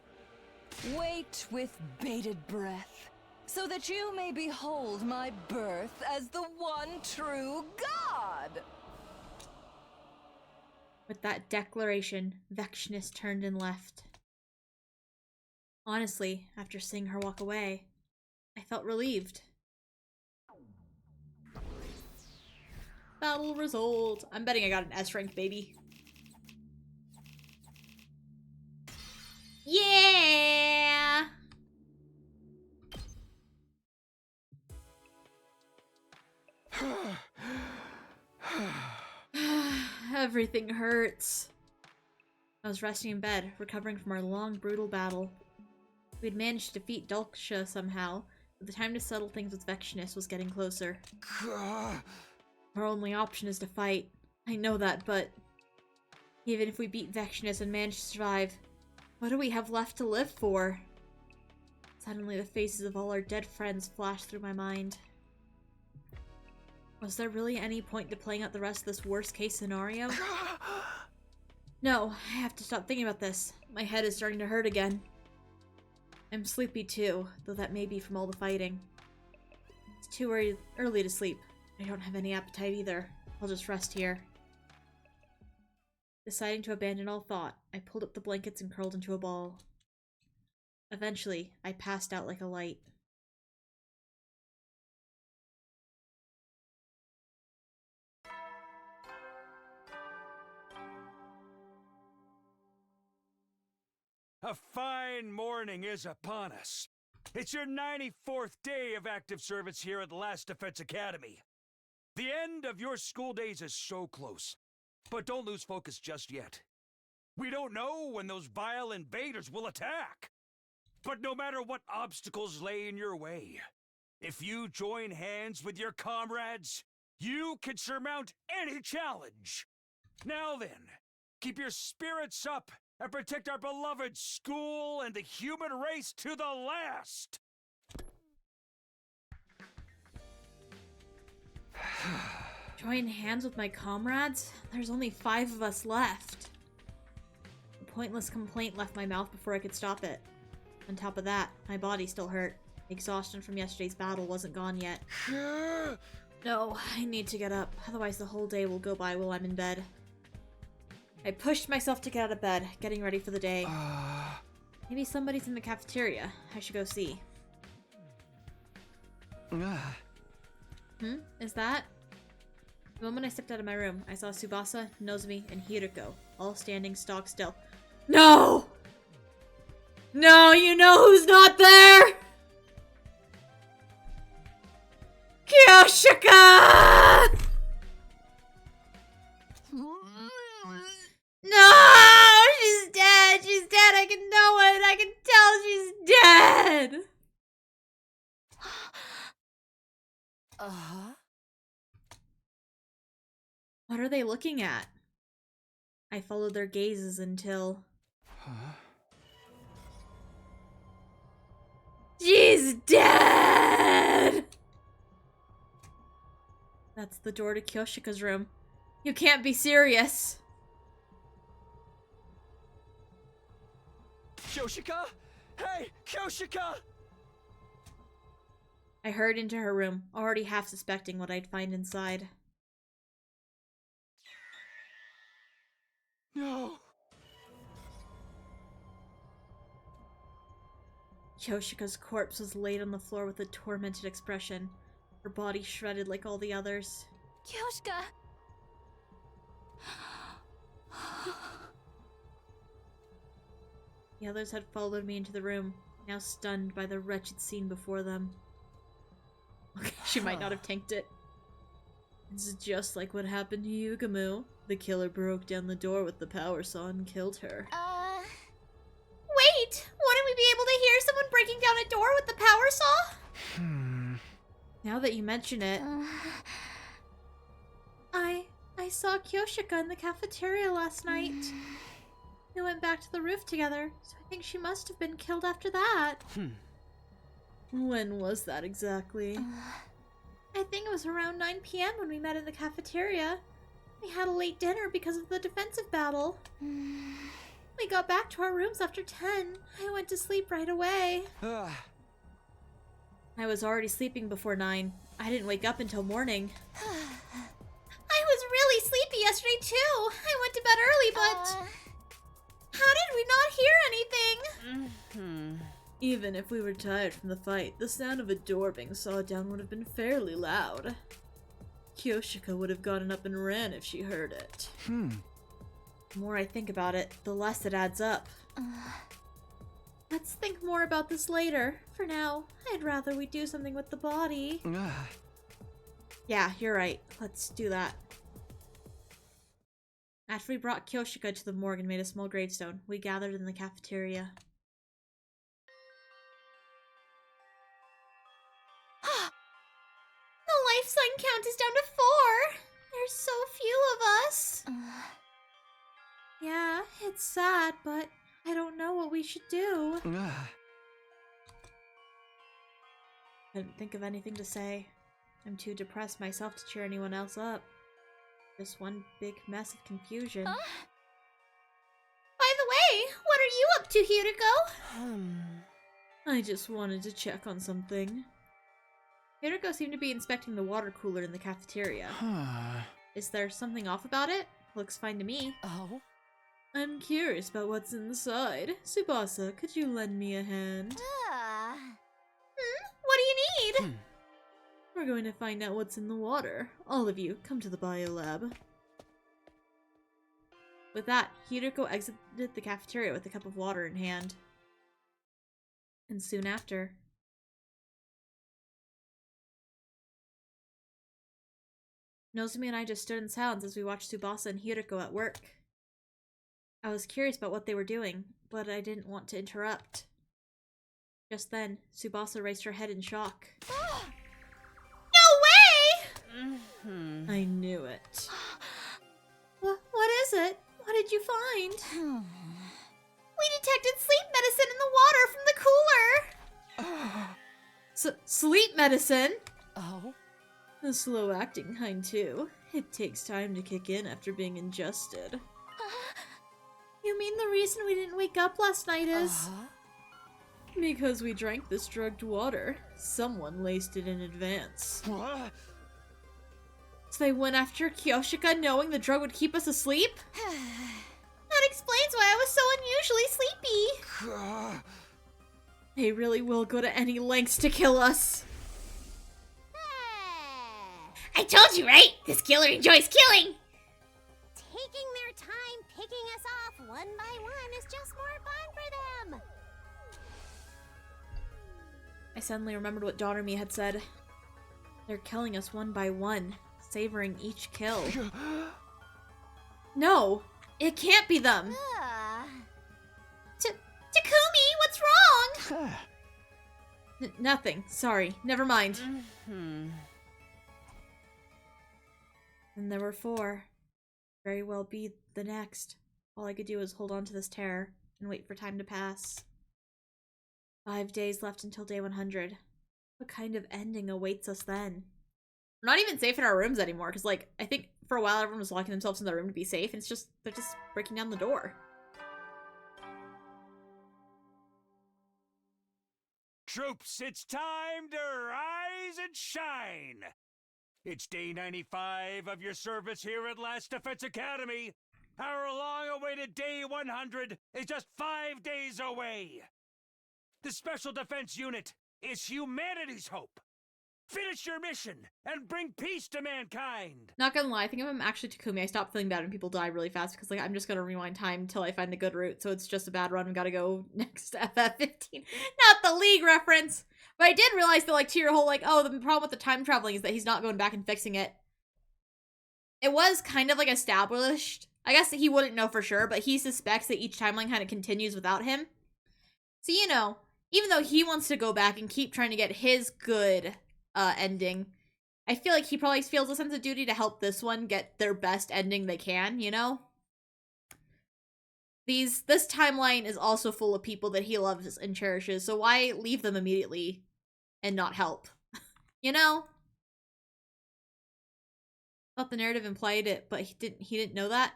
Wait with bated breath, so that you may behold my birth as the one true God! With that declaration, Vexness turned and left. Honestly, after seeing her walk away, I felt relieved. Battle result. I'm betting I got an S rank, baby. Yeah! Everything hurts. I was resting in bed, recovering from our long, brutal battle. We had managed to defeat Dulcia somehow, but the time to settle things with Vexness was getting closer. Our only option is to fight. I know that, but even if we beat Vexness and manage to survive, What do we have left to live for? Suddenly the faces of all our dead friends flashed through my mind. Was there really any point to playing out the rest of this worst-case scenario? No, I have to stop thinking about this. My head is starting to hurt again. I'm sleepy too, though that may be from all the fighting. It's too early to sleep. I don't have any appetite either. I'll just rest here. Deciding to abandon all thought, I pulled up the blankets and curled into a ball. Eventually, I passed out like a light. A fine morning is upon us. It's your 94th day of active service here at Last Defense Academy. The end of your school days is so close, but don't lose focus just yet. We don't know when those vile invaders will attack. But no matter what obstacles lay in your way, if you join hands with your comrades, you can surmount any challenge. Now then, keep your spirits up and protect our beloved school and the human race to the last! Join hands with my comrades? There's only 5 of us left. A pointless complaint left my mouth before I could stop it. On top of that, my body still hurt. Exhaustion from yesterday's battle wasn't gone yet. No, I need to get up, otherwise the whole day will go by while I'm in bed. I pushed myself to get out of bed, getting ready for the day. Maybe somebody's in the cafeteria. I should go see. Is that? The moment I stepped out of my room, I saw Tsubasa, Nozomi, and Hiruko, all standing stock still. No! No, you know who's not there? Kyoshika! No! She's dead! She's dead! I can know it! I can tell she's dead! What are they looking at? I followed their gazes until... She's dead! That's the door to Kyoshika's room. You can't be serious. Kyoshika? Hey, Kyoshika! I hurried into her room, already half suspecting what I'd find inside. No. Kyoshika's corpse was laid on the floor with a tormented expression, her body shredded like all the others. Kyoshika! The others had followed me into the room, now stunned by the wretched scene before them. Okay, she might not have tanked it. It's just like what happened to Yugamu. The killer broke down the door with the power saw and killed her. Wait! Wouldn't we be able to hear someone breaking down a door with the power saw? Now that you mention it... I saw Kyoshika in the cafeteria last night. We went back to the roof together, so I think she must have been killed after that. When was that exactly? I think it was around 9 p.m. when we met in the cafeteria. We had a late dinner because of the defensive battle. We got back to our rooms after 10. I went to sleep right away. I was already sleeping before 9. I didn't wake up until morning. I was really sleepy yesterday too. I went to bed early, but... How did we not hear anything? Even if we were tired from the fight, the sound of a door being sawed down would have been fairly loud. Kyoshika would have gotten up and ran if she heard it. The more I think about it, the less it adds up. Let's think more about this later. For now, I'd rather we do something with the body. Yeah, you're right. Let's do that. After we brought Kyoshika to the morgue and made a small gravestone, we gathered in the cafeteria. The life sign count is down to 4! There's so few of us! Yeah, it's sad, but I don't know what we should do. Couldn't think of anything to say. I'm too depressed myself to cheer anyone else up. Just one big mess of confusion. Huh? By the way, what are you up to, Hideko? I just wanted to check on something. Hideko seemed to be inspecting the water cooler in the cafeteria. Is there something off about it? Looks fine to me. Oh? I'm curious about what's inside. Tsubasa, could you lend me a hand? What do you need? We're going to find out what's in the water. All of you, come to the biolab. With that, Hideko exited the cafeteria with a cup of water in hand. And soon after... Nozomi and I just stood in silence as we watched Tsubasa and Hideko at work. I was curious about what they were doing, but I didn't want to interrupt. Just then, Tsubasa raised her head in shock. No way! I knew it. What is it? What did you find? We detected sleep medicine in the water from the cooler! Sleep medicine? Oh? The slow-acting kind, too. It takes time to kick in after being ingested. You mean the reason we didn't wake up last night is... Because we drank this drugged water. Someone laced it in advance. What? So they went after Kyoshika knowing the drug would keep us asleep? That explains why I was so unusually sleepy. They really will go to any lengths to kill us. I told you, right? This killer enjoys killing! Taking their time picking us off one by one is just more fun for them! I suddenly remembered what Daughter Me had said. They're killing us one by one, savoring each kill. No! It can't be them! Takumi, what's wrong? Nothing. Sorry. Never mind. And there were 4. Very well be the next. All I could do was hold on to this terror and wait for time to pass. 5 days left until day 100. What kind of ending awaits us then? We're not even safe in our rooms anymore, because, like, I think for a while everyone was locking themselves in their room to be safe, and they're just breaking down the door. Troops, it's time to rise and shine! It's day 95 of your service here at Last Defense Academy. Our long-awaited day 100 is just 5 days away. The Special Defense Unit is humanity's hope. Finish your mission and bring peace to mankind. Not gonna lie, I think if I'm actually Takumi, I stop feeling bad when people die really fast because, like, I'm just gonna rewind time until I find the good route. So it's just a bad run. We gotta go next to FF15. Not the League reference. But I did realize that, like, to your whole, like, oh, the problem with the time traveling is that he's not going back and fixing it. It was kind of, like, established. I guess he wouldn't know for sure, but he suspects that each timeline kind of continues without him. So, you know, even though he wants to go back and keep trying to get his good ending, I feel like he probably feels a sense of duty to help this one get their best ending they can, you know? This timeline is also full of people that he loves and cherishes, so why leave them immediately and not help? You know? Thought the narrative implied it, but he didn't know that.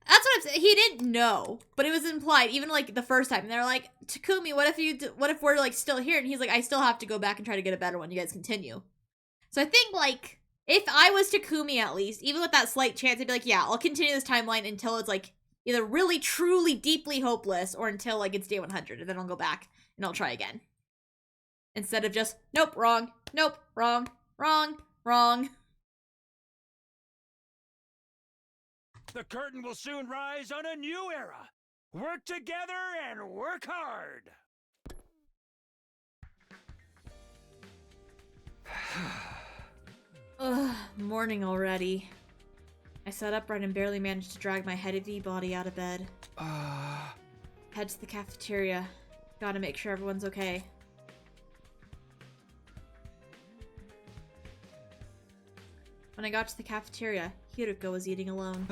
That's what I'm saying. He didn't know, but it was implied even like the first time. And they're like, Takumi, what if we're like still here? And he's like, I still have to go back and try to get a better one. You guys continue. So I think like if I was Takumi at least, even with that slight chance, I'd be like, yeah, I'll continue this timeline until it's like either really, truly, deeply hopeless or until like it's day 100, and then I'll go back and I'll try again. Instead of just, nope, wrong, nope, wrong, wrong, wrong. The curtain will soon rise on a new era. Work together and work hard. Ugh, morning already. I sat upright and barely managed to drag my heavy body out of bed. Head to the cafeteria. Gotta make sure everyone's okay. When I got to the cafeteria, Hideko was eating alone.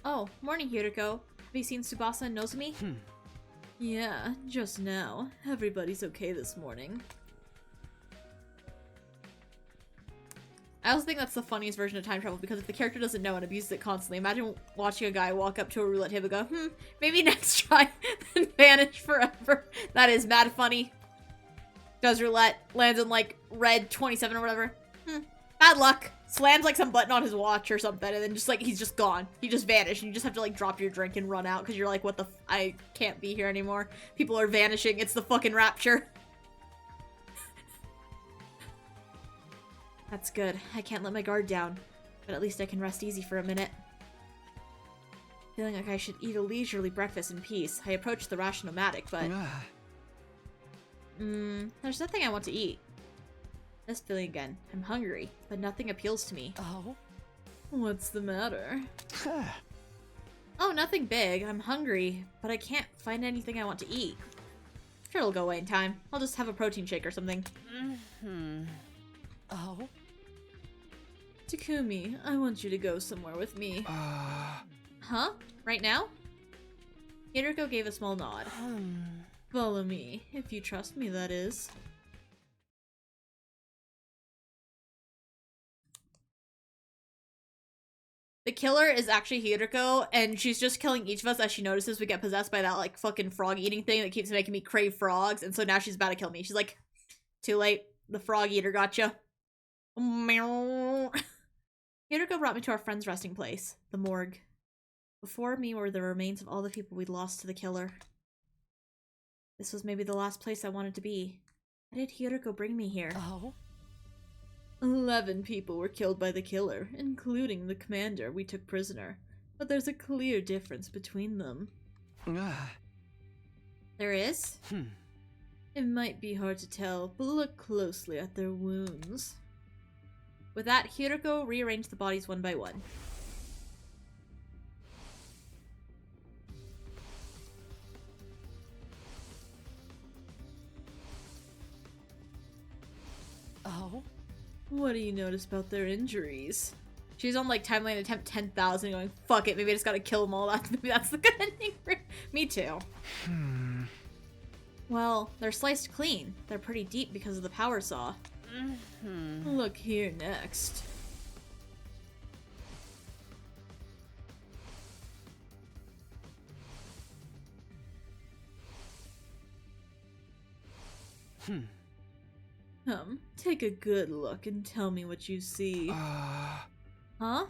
Oh, morning, Hideko. you seen Tsubasa and Nozomi? Yeah, just now. Everybody's okay this morning. I also think that's the funniest version of time travel, because if the character doesn't know and abuses it constantly, imagine watching a guy walk up to a roulette table and go, maybe next try, then vanish forever. That is mad funny. Does roulette, lands in like red 27 or whatever. Bad luck. Slams like some button on his watch or something, and then just like, he's just gone. He just vanished, and you just have to like drop your drink and run out, because you're like, what the I can't be here anymore. People are vanishing. It's the fucking rapture. That's good. I can't let my guard down, but at least I can rest easy for a minute. Feeling like I should eat a leisurely breakfast in peace, I approach the rash nomadic, but... there's nothing I want to eat. This feeling again. I'm hungry, but nothing appeals to me. Oh? What's the matter? Oh, nothing big. I'm hungry, but I can't find anything I want to eat. Sure, it'll go away in time. I'll just have a protein shake or something. Oh? Takumi, I want you to go somewhere with me. Huh? Right now? Hiriko gave a small nod. Follow me, if you trust me, that is. The killer is actually Hiriko, and she's just killing each of us as she notices we get possessed by that, like, fucking frog-eating thing that keeps making me crave frogs, and so now she's about to kill me. She's like, too late. The frog-eater gotcha. Hiriko brought me to our friend's resting place, the morgue. Before me were the remains of all the people we'd lost to the killer. This was maybe the last place I wanted to be. Why did Hiriko bring me here? Oh? 11 people were killed by the killer, including the commander we took prisoner. But there's a clear difference between them. There is? It might be hard to tell, but look closely at their wounds. With that, Hiriko rearranged the bodies one by one. Oh? What do you notice about their injuries? She's on like timeline attempt 10,000 going, fuck it, maybe I just gotta kill them all. Maybe that's the good ending for me too. Well, they're sliced clean. They're pretty deep because of the power saw. Look here next. Take a good look and tell me what you see. Huh?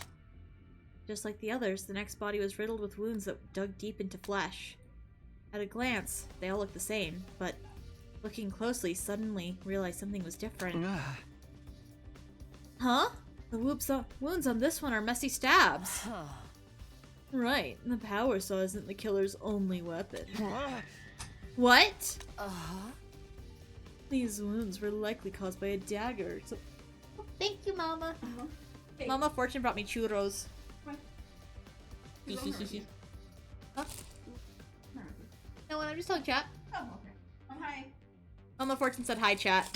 Just like the others, the next body was riddled with wounds that dug deep into flesh. At a glance, they all looked the same, but looking closely, suddenly realized something was different. Huh? The wounds on this one are messy stabs. Right, the power saw isn't the killer's only weapon. What? These wounds were likely caused by a dagger. So... Oh, thank you, Mama. Okay. Mama Fortune brought me churros. Huh? No, I'm just telling chat. Oh, okay. Hi. Mama Fortune said hi, chat.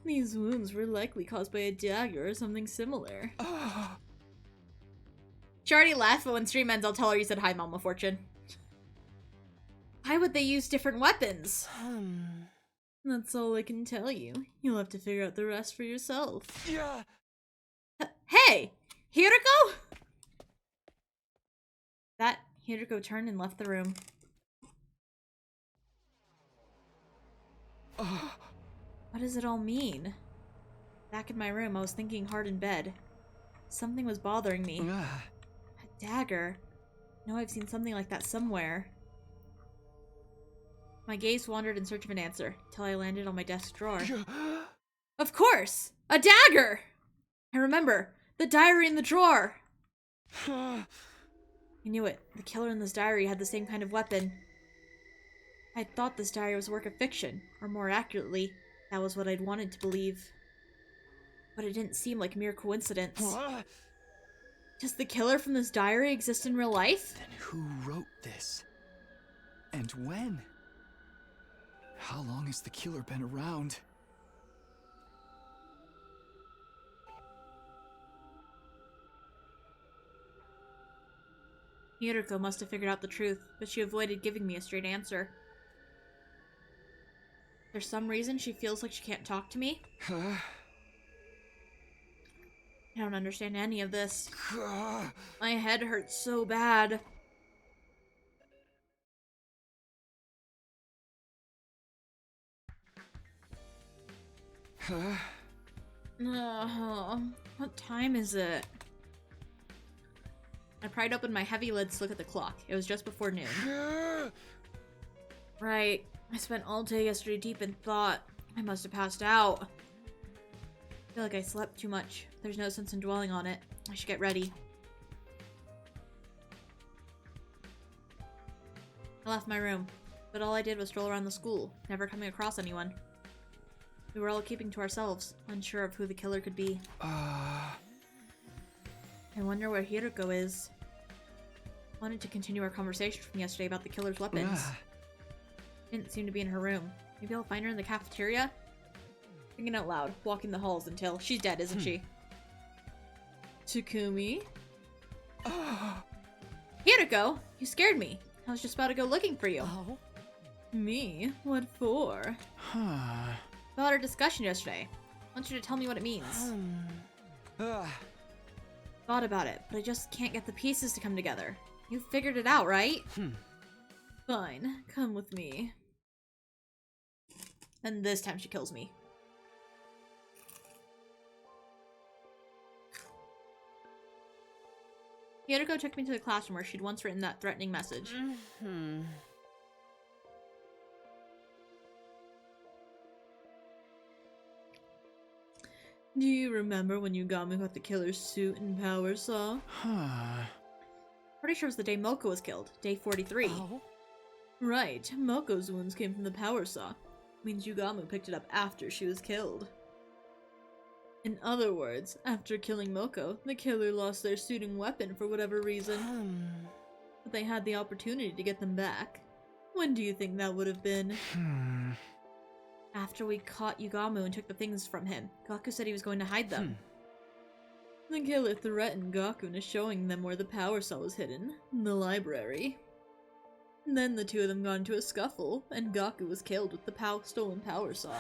These wounds were likely caused by a dagger or something similar. She already left, but when stream ends, I'll tell her you said hi, Mama Fortune. Why would they use different weapons? That's all I can tell you. You'll have to figure out the rest for yourself. Yeah. Hey! Hiriko? That Hiriko turned and left the room. What does it all mean? Back in my room, I was thinking hard in bed. Something was bothering me. A dagger. I know I've seen something like that somewhere. My gaze wandered in search of an answer, till I landed on my desk drawer. Of course! A dagger! I remember! The diary in the drawer! I knew it. The killer in this diary had the same kind of weapon. I thought this diary was a work of fiction, or more accurately, that was what I'd wanted to believe. But it didn't seem like mere coincidence. Does the killer from this diary exist in real life? Then who wrote this? And when? How long has the killer been around? Hiriko must have figured out the truth, but she avoided giving me a straight answer. There's some reason she feels like she can't talk to me? I don't understand any of this. My head hurts so bad. What time is it? I pried open my heavy lids to look at the clock. It was just before noon. Right. I spent all day yesterday deep in thought. I must have passed out. I feel like I slept too much. There's no sense in dwelling on it. I should get ready. I left my room, but all I did was stroll around the school, never coming across anyone. We were all keeping to ourselves, unsure of who the killer could be. I wonder where Hiriko is. I wanted to continue our conversation from yesterday about the killer's weapons. Didn't seem to be in her room. Maybe I'll find her in the cafeteria? Thinking out loud, walking the halls until she's dead, isn't she? Takumi? Hiriko, you scared me. I was just about to go looking for you. Oh? Me? What for? About our discussion yesterday. I want you to tell me what it means. Thought about it, but I just can't get the pieces to come together. You figured it out, right? Fine, come with me. And this time she kills me. Hiriko took me to the classroom where she'd once written that threatening message. Do you remember when Yugami got the killer's suit and power saw? Pretty sure it was the day Moko was killed, day 43. Oh? Right, Moko's wounds came from the power saw. Means Yugami picked it up after she was killed. In other words, after killing Moko, the killer lost their suit and weapon for whatever reason. But they had the opportunity to get them back. When do you think that would have been? After we caught Yugami and took the things from him, Gaku said he was going to hide them. The killer threatened Gaku into showing them where the power saw was hidden, in the library. Then the two of them got into a scuffle, and Gaku was killed with the stolen power saw.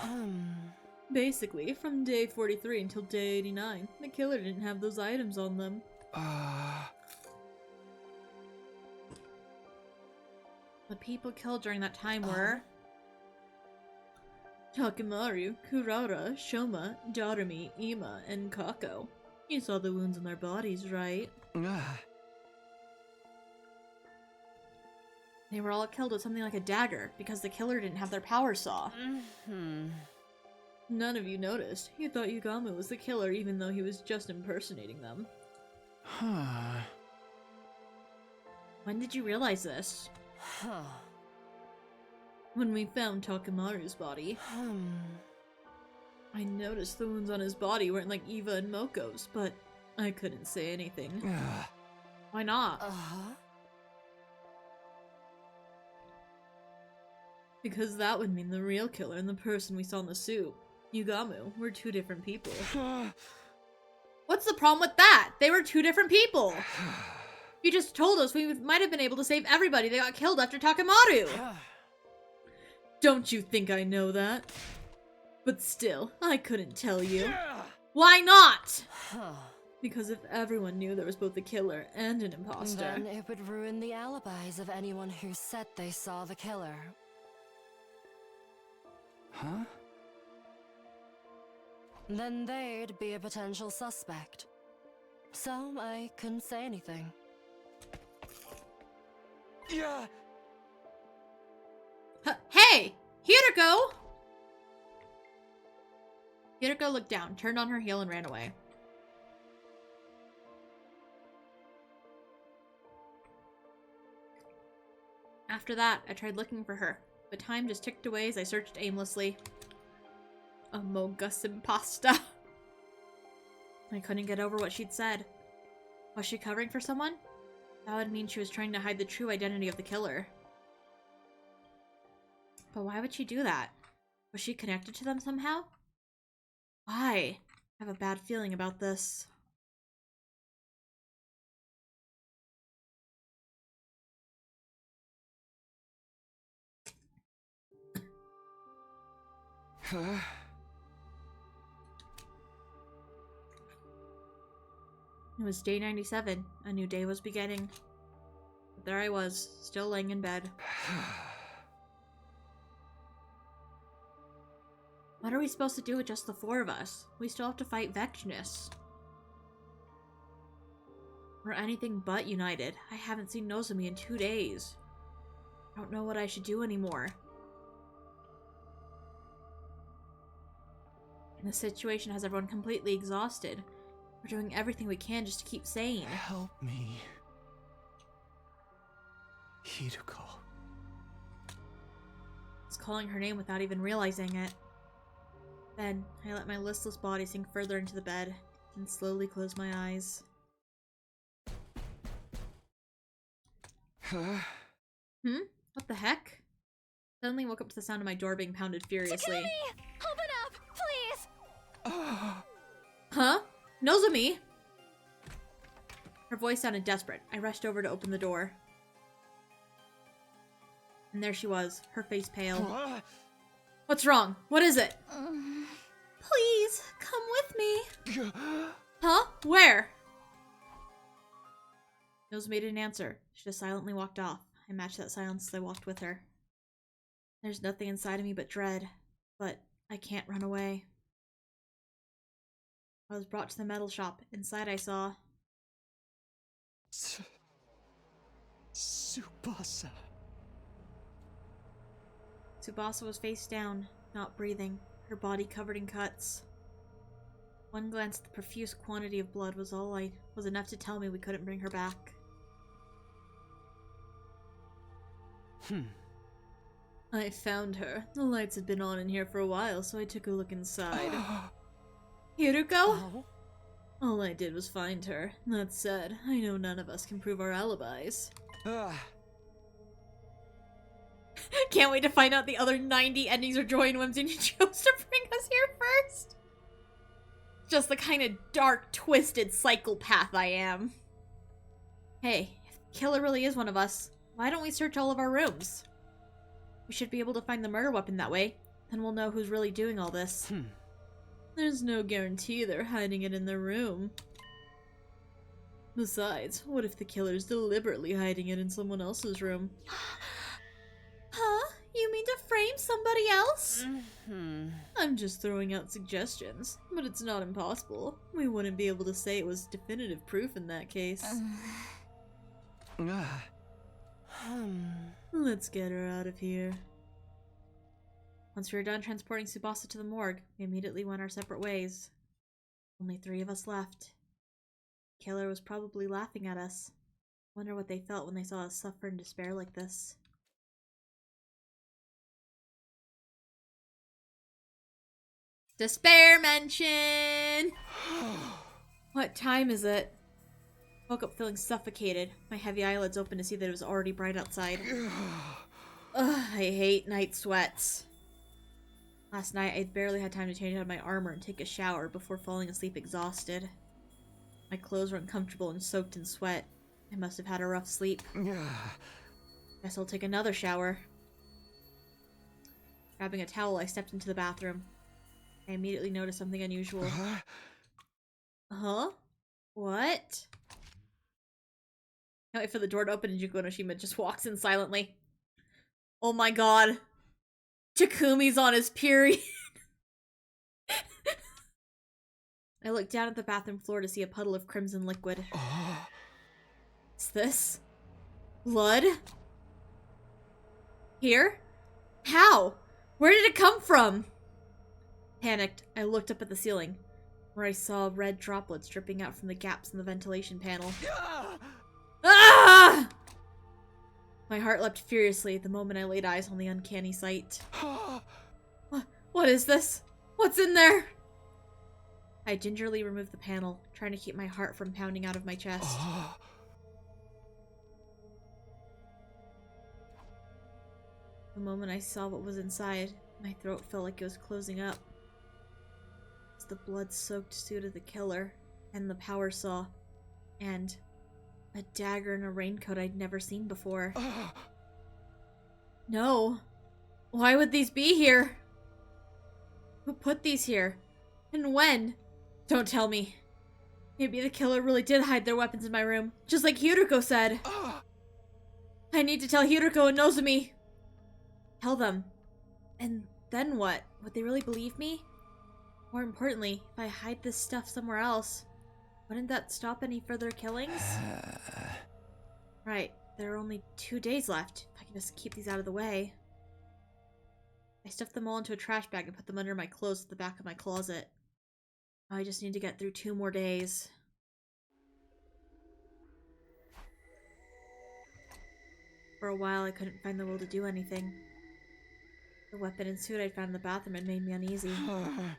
Basically, from day 43 until day 89, the killer didn't have those items on them. The people killed during that time were... Takemaru, Kurara, Shoma, Darumi, Ima, and Kako. You saw the wounds on their bodies, right? They were all killed with something like a dagger, because the killer didn't have their power saw. None of you noticed. You thought Yugami was the killer even though he was just impersonating them. When did you realize this? When we found Takemaru's body. I noticed the wounds on his body weren't like Eva and Moko's, but I couldn't say anything. Why not? Because that would mean the real killer and the person we saw in the suit, Yugami, were two different people. What's the problem with that? They were two different people! You just told us we might have been able to save everybody that got killed after Takemaru! Don't you think I know that? But still, I couldn't tell you. Why not? Because if everyone knew there was both a killer and an imposter... Then it would ruin the alibis of anyone who said they saw the killer. Then they'd be a potential suspect. So I couldn't say anything. Hey! Hiriko! Hiriko looked down, turned on her heel, and ran away. After that, I tried looking for her, but time just ticked away as I searched aimlessly. Amogus impasta. I couldn't get over what she'd said. Was she covering for someone? That would mean she was trying to hide the true identity of the killer. But why would she do that? Was she connected to them somehow? Why? I have a bad feeling about this. It was day 97. A new day was beginning. But there I was, still laying in bed. What are we supposed to do with just the 4 of us? We still have to fight Vechness. We're anything but united. I haven't seen Nozomi in 2 days. I don't know what I should do anymore. And the situation has everyone completely exhausted. We're doing everything we can just to keep sane. Help me. Hiruko. I was calling her name without even realizing it. Then, I let my listless body sink further into the bed and slowly closed my eyes. What the heck? Suddenly woke up to the sound of my door being pounded furiously. Takumi! Open up, please! Huh? Nozomi! Her voice sounded desperate. I rushed over to open the door. And there she was, her face pale. What's wrong? What is it? Please, come with me. Huh? Where? Nozomi didn't answer. She just silently walked off. I matched that silence as I walked with her. There's nothing inside of me but dread, but I can't run away. I was brought to the metal shop. Inside I saw... Tsubasa. Tsubasa was face down, not breathing, her body covered in cuts. One glance at the profuse quantity of blood was enough to tell me we couldn't bring her back. I found her. The lights had been on in here for a while, so I took a look inside. Hiruko? All I did was find her. That said, I know none of us can prove our alibis. Can't wait to find out the other 90 endings of Joy and Whimsy, and you chose to bring us here first. Just the kind of dark, twisted psychopath I am. Hey, if the killer really is one of us, why don't we search all of our rooms? We should be able to find the murder weapon that way. Then we'll know who's really doing all this. There's no guarantee they're hiding it in their room. Besides, what if the killer's deliberately hiding it in someone else's room? Huh? You mean to frame somebody else? I'm just throwing out suggestions, but it's not impossible. We wouldn't be able to say it was definitive proof in that case. Let's get her out of here. Once we were done transporting Tsubasa to the morgue, we immediately went our separate ways. Only 3 of us left. The killer was probably laughing at us. Wonder what they felt when they saw us suffer in despair like this. Despair mention! What time is it? Woke up feeling suffocated. My heavy eyelids opened to see that it was already bright outside. Ugh, I hate night sweats. Last night, I barely had time to change out of my armor and take a shower before falling asleep exhausted. My clothes were uncomfortable and soaked in sweat. I must have had a rough sleep. Guess I'll take another shower. Grabbing a towel, I stepped into the bathroom. I immediately noticed something unusual. Huh? What? Can't wait for the door to open and Juko Noshima just walks in silently. Oh my god. Takumi's on his period. I looked down at the bathroom floor to see a puddle of crimson liquid. What's this? Blood? Here? How? Where did it come from? Panicked, I looked up at the ceiling, where I saw red droplets dripping out from the gaps in the ventilation panel. Ah! My heart leapt furiously the moment I laid eyes on the uncanny sight. What is this? What's in there? I gingerly removed the panel, trying to keep my heart from pounding out of my chest. The moment I saw what was inside, my throat felt like it was closing up. It's the blood-soaked suit of the killer, and the power saw, and a dagger and a raincoat I'd never seen before. No. Why would these be here? Who put these here? And when? Don't tell me. Maybe the killer really did hide their weapons in my room, just like Hideko said. I need to tell Hideko and Nozomi. Tell them. And then what? Would they really believe me? More importantly, if I hide this stuff somewhere else, wouldn't that stop any further killings? Right, there are only 2 days left. If I can just keep these out of the way. I stuffed them all into a trash bag and put them under my clothes at the back of my closet. I just need to get through 2 more days. For a while, I couldn't find the will to do anything. The weapon and suit I found in the bathroom had made me uneasy. I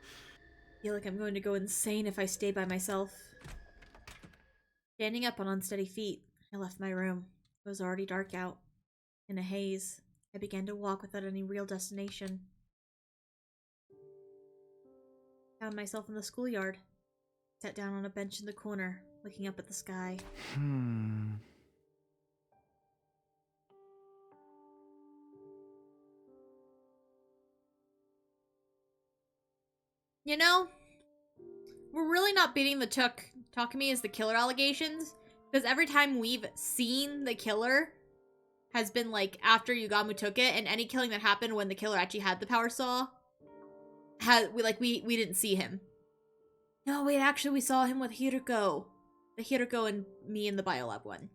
feel like I'm going to go insane if I stay by myself. Standing up on unsteady feet, I left my room. It was already dark out. In a haze, I began to walk without any real destination. Found myself in the schoolyard. Sat down on a bench in the corner, looking up at the sky. You know, we're really not beating the Takumi as the killer allegations, because every time we've seen the killer has been like after Yugamu took it, and any killing that happened when the killer actually had the power saw, we didn't see him. No, wait, actually we saw him with Hideko. The Hideko and me in the biolab one.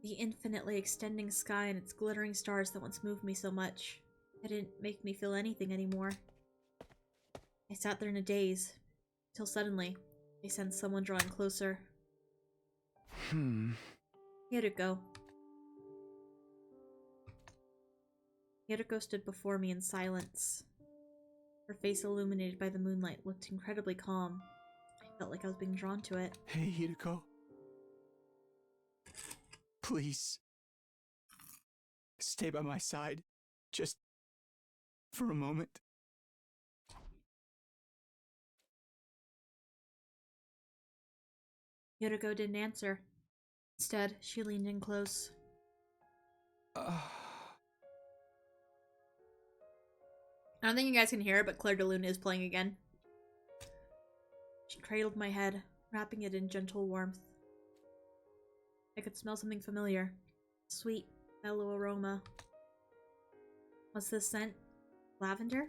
The infinitely extending sky and its glittering stars that once moved me so much. It didn't make me feel anything anymore. I sat there in a daze, till suddenly, I sensed someone drawing closer. Hideko. Hideko stood before me in silence. Her face illuminated by the moonlight looked incredibly calm. I felt like I was being drawn to it. Hey, Hideko. Please. Stay by my side. Just for a moment. Hideko didn't answer. Instead, she leaned in close. I don't think you guys can hear it, but Claire de Lune is playing again. She cradled my head, wrapping it in gentle warmth. I could smell something familiar. Sweet, mellow aroma. What's this scent? Lavender?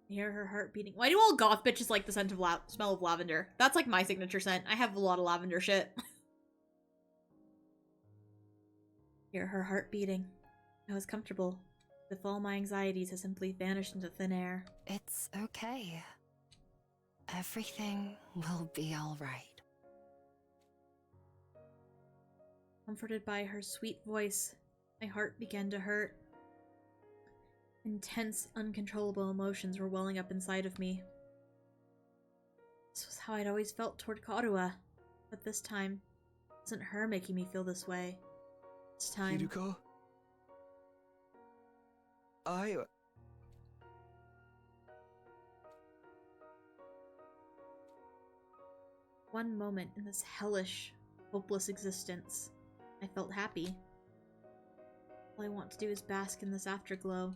I hear her heart beating. Why do all goth bitches like the scent of smell of lavender? That's like my signature scent. I have a lot of lavender shit. Hear her heart beating. I was comfortable. As if all my anxieties had simply vanished into thin air. It's okay. Everything will be alright. Comforted by her sweet voice, my heart began to hurt. Intense, uncontrollable emotions were welling up inside of me. This was how I'd always felt toward Karuha, but this time, it wasn't her making me feel this way. This time... Hideko? One moment in this hellish, hopeless existence, I felt happy. All I want to do is bask in this afterglow.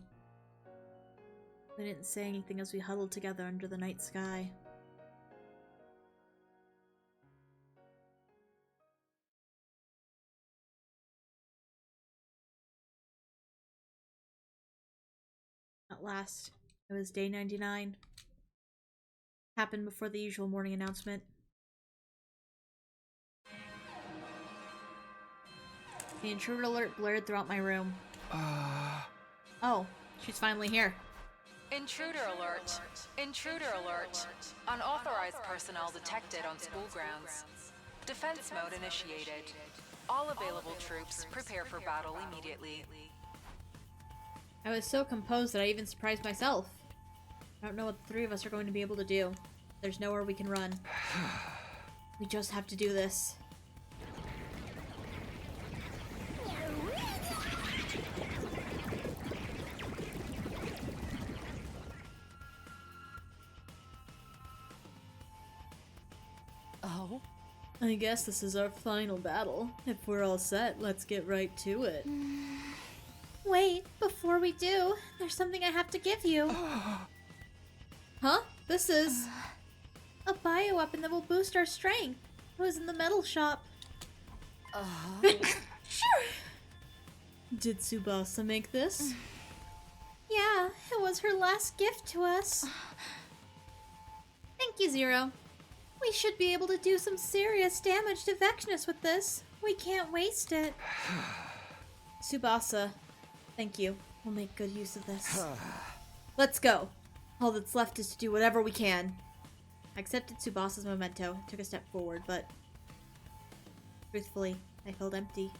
I didn't say anything as we huddled together under the night sky. At last, it was day 99. Happened before the usual morning announcement. The intruder alert blared throughout my room. Oh, she's finally here. Intruder alert. Intruder alert. Unauthorized personnel detected on school grounds. Defense mode initiated. All available troops prepare for battle immediately. I was so composed that I even surprised myself. I don't know what the three of us are going to be able to do. There's nowhere we can run. We just have to do this. Oh? I guess this is our final battle. If we're all set, let's get right to it. Wait, before we do, there's something I have to give you. Huh? This is a bioweapon that will boost our strength. It was in the metal shop. Sure. Did Tsubasa make this? Yeah, it was her last gift to us. Thank you, Zero. We should be able to do some serious damage to Vexnus with this. We can't waste it. Tsubasa, thank you. We'll make good use of this. Let's go. All that's left is to do whatever we can. I accepted Tsubasa's memento, took a step forward, but truthfully, I felt empty.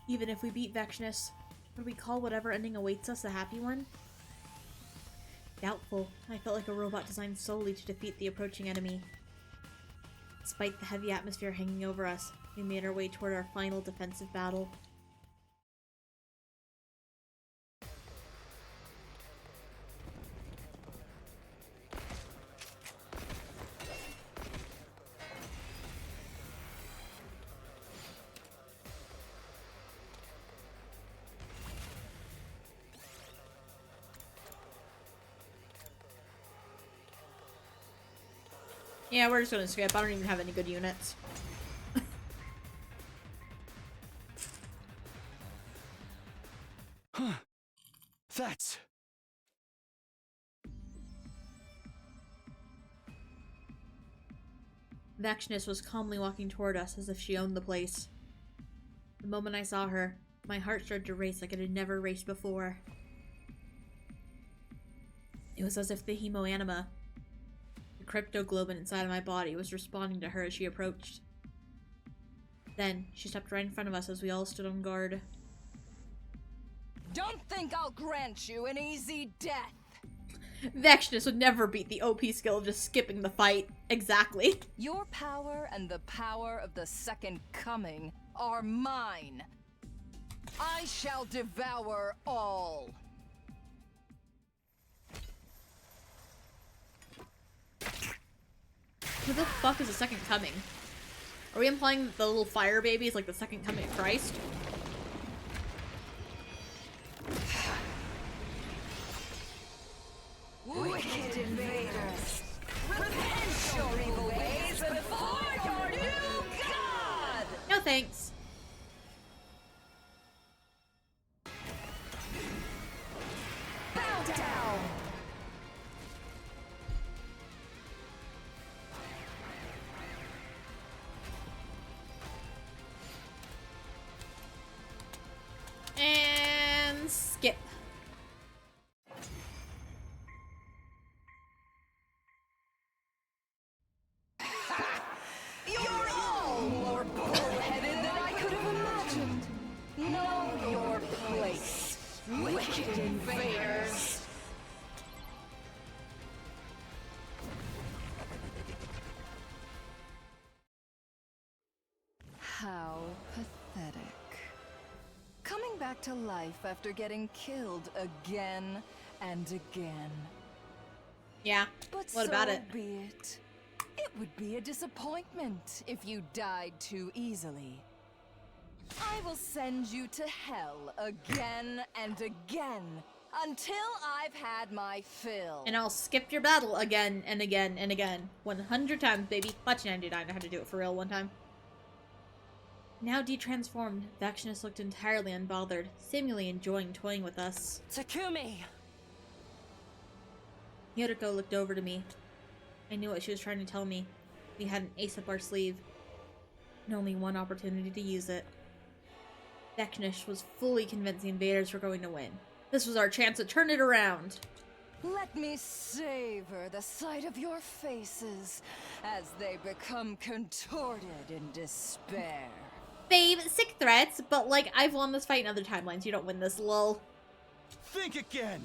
Even if we beat Vexnus, would we call whatever ending awaits us a happy one? Doubtful. I felt like a robot designed solely to defeat the approaching enemy. Despite the heavy atmosphere hanging over us, we made our way toward our final defensive battle. Yeah, we're just gonna skip. I don't even have any good units. Huh. That's... Vexnus was calmly walking toward us as if she owned the place. The moment I saw her, my heart started to race like it had never raced before. It was as if the hemoanima, the cryptoglobin inside of my body, was responding to her as she approached. Then, she stepped right in front of us as we all stood on guard. Don't think I'll grant you an easy death! Vexnus would never beat the OP skill of just skipping the fight. Exactly. Your power and the power of the Second Coming are mine. I shall devour all. Who the fuck is the Second Coming? Are we implying that the little fire baby is like the Second Coming of Christ? Wicked invaders! Repent your evil ways before your new god! No thanks. Bow down! And skip. You're all more bullheaded than I could have imagined. Know your place, wicked invaders. How pathetic. Coming back to life after getting killed again and again. Yeah, But what about it? Be it. It would be a disappointment if you died too easily. I will send you to hell again and again until I've had my fill. And I'll skip your battle again and again and again. 100 times, baby. Watch 99. I had to do it for real one time. Now detransformed, Vexnus looked entirely unbothered, seemingly enjoying toying with us. Takumi! Yoriko looked over to me. I knew what she was trying to tell me. We had an ace up our sleeve, and only one opportunity to use it. Vexnus was fully convinced the invaders were going to win. This was our chance to turn it around. Let me savor the sight of your faces as they become contorted in despair. Babe, sick threats, but like, I've won this fight in other timelines. You don't win this, lol. Think again!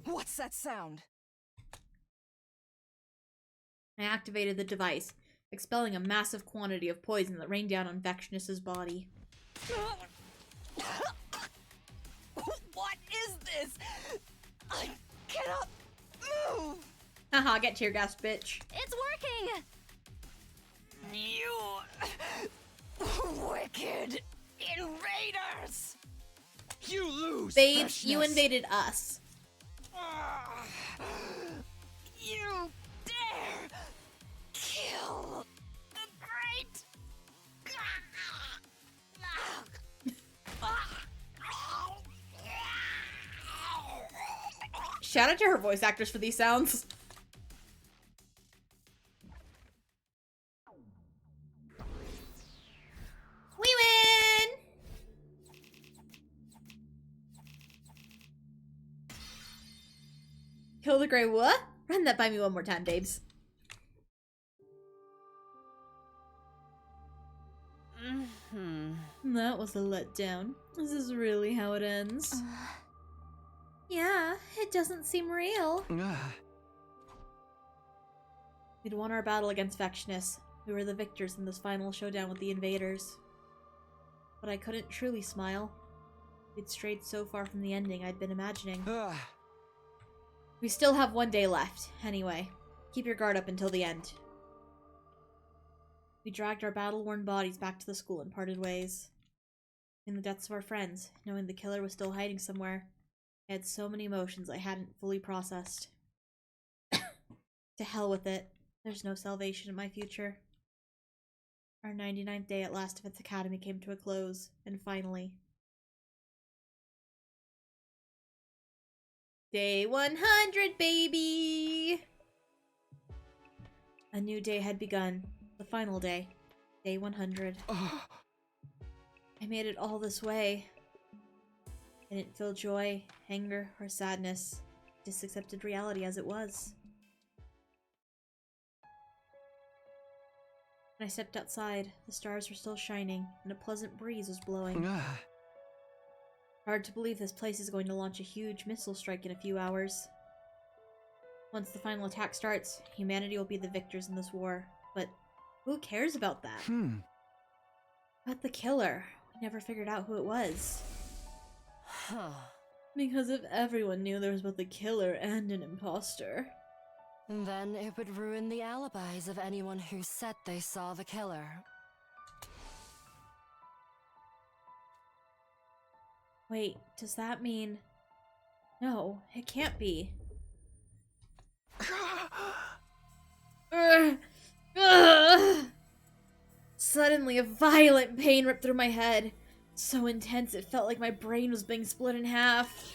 What's that sound? I activated the device, expelling a massive quantity of poison that rained down on Vexnus's body. What is this? I cannot move! Haha, get tear gas, bitch. It's working! Wicked invaders! You lose, Babe, freshness. you invaded us. You dare kill the great. Shout out to her voice actors for these sounds. We win! Kill the Grey what? Run that by me one more time, babes. That was a letdown. This is really how it ends. Yeah, it doesn't seem real. We'd won our battle against Vectionus. We were the victors in this final showdown with the invaders. But I couldn't truly smile. We'd strayed so far from the ending I'd been imagining. We still have one day left, anyway. Keep your guard up until the end. We dragged our battle-worn bodies back to the school and parted ways. In the deaths of our friends, knowing the killer was still hiding somewhere, I had so many emotions I hadn't fully processed. To hell with it. There's no salvation in my future. Our 99th day at Last Defense Academy came to a close, and finally... Day 100, baby! A new day had begun. The final day. Day 100. I made it all this way. I didn't feel joy, anger, or sadness. Just accepted reality as it was. When I stepped outside, the stars were still shining, and a pleasant breeze was blowing. Hard to believe this place is going to launch a huge missile strike in a few hours. Once the final attack starts, humanity will be the victors in this war. But who cares about that? About the killer. We never figured out who it was. Because if everyone knew there was both a killer and an imposter. Then it would ruin the alibis of anyone who said they saw the killer. Wait, does that mean... No, it can't be. Suddenly, a violent pain ripped through my head. So intense it felt like my brain was being split in half.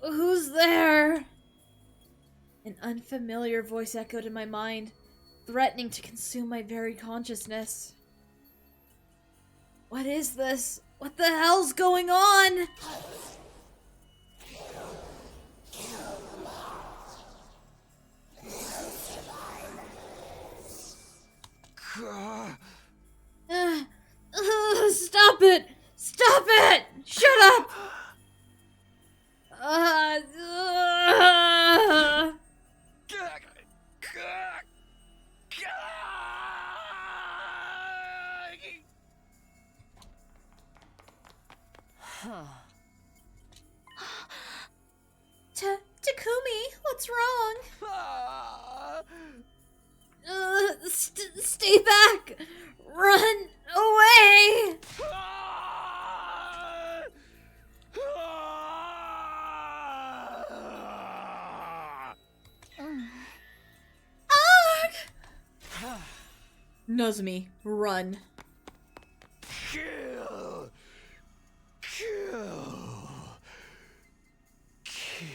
Who's there? An unfamiliar voice echoed in my mind, threatening to consume my very consciousness. What is this? What the hell's going on? Stop it! Stop it! Shut up! Takumi, what's wrong? Stay back! Run away! Nozomi, run. Kill! Kill! Kill!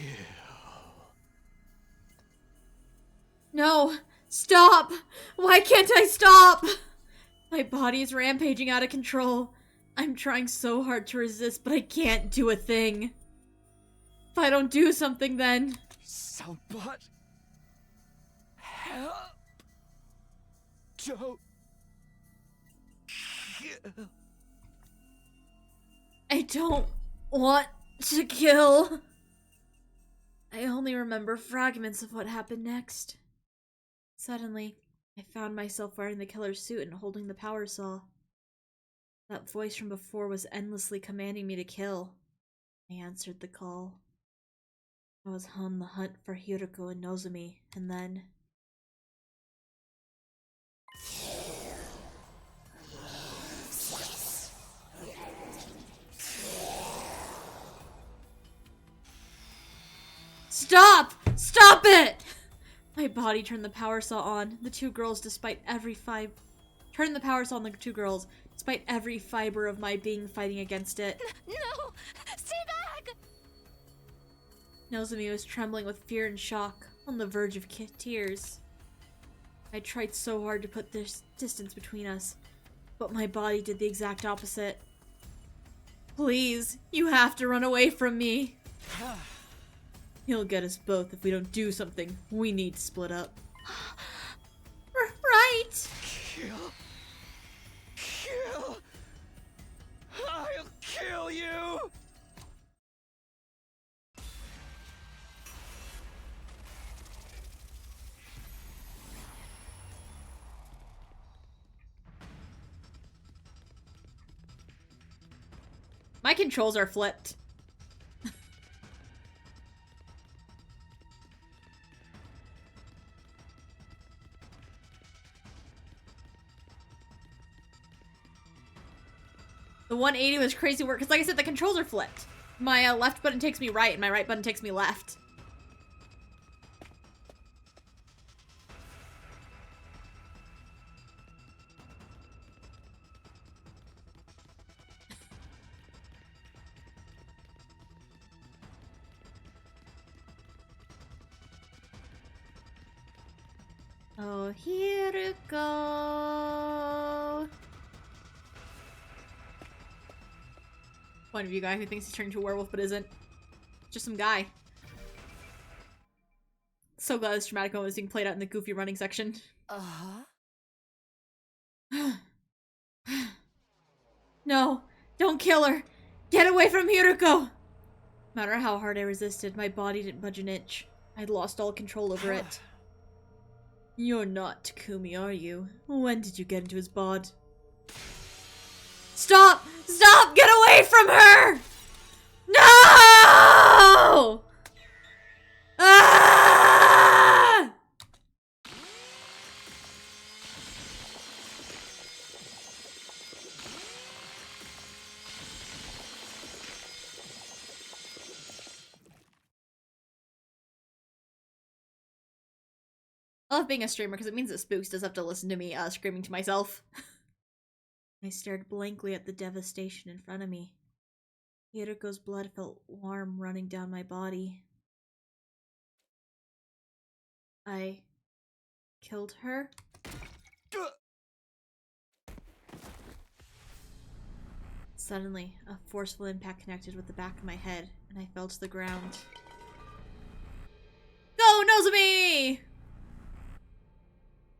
No! Stop! Why can't I stop? My body is rampaging out of control. I'm trying so hard to resist, but I can't do a thing. If I don't do something, then... Somebody... help! Don't... kill! I don't want to kill. I only remember fragments of what happened next. Suddenly, I found myself wearing the killer's suit and holding the power saw. That voice from before was endlessly commanding me to kill. I answered the call. I was on the hunt for Hiroko and Nozomi, and then... Stop! Stop it! My body turned the power saw on. The two girls, despite every turned the power saw on the two girls, despite every fiber of my being fighting against it. No! Stay back! Nozomi was trembling with fear and shock, on the verge of tears. I tried so hard to put this distance between us, but my body did the exact opposite. Please, you have to run away from me. He'll get us both if we don't do something. We need to split up. Right! Kill. Kill. I'll kill you! My controls are flipped. The 180 was crazy work, because like I said, the controls are flipped. My left button takes me right, and my right button takes me left. Oh, here it go. Point of view guy who thinks he's turning into a werewolf but isn't. Just some guy. So glad this dramatic moment is being played out in the goofy running section. No, don't kill her. Get away from Hiroko. No matter how hard I resisted, my body didn't budge an inch. I'd lost all control over it. You're not Takumi, are you? When did you get into his bod? Stop! Stop! Get away from her! No! Ah! I love being a streamer because it means that Spooks does have to listen to me screaming to myself. I stared blankly at the devastation in front of me. Hiroko's blood felt warm running down my body. I killed her? Suddenly, a forceful impact connected with the back of my head, and I fell to the ground. Go, Nozomi!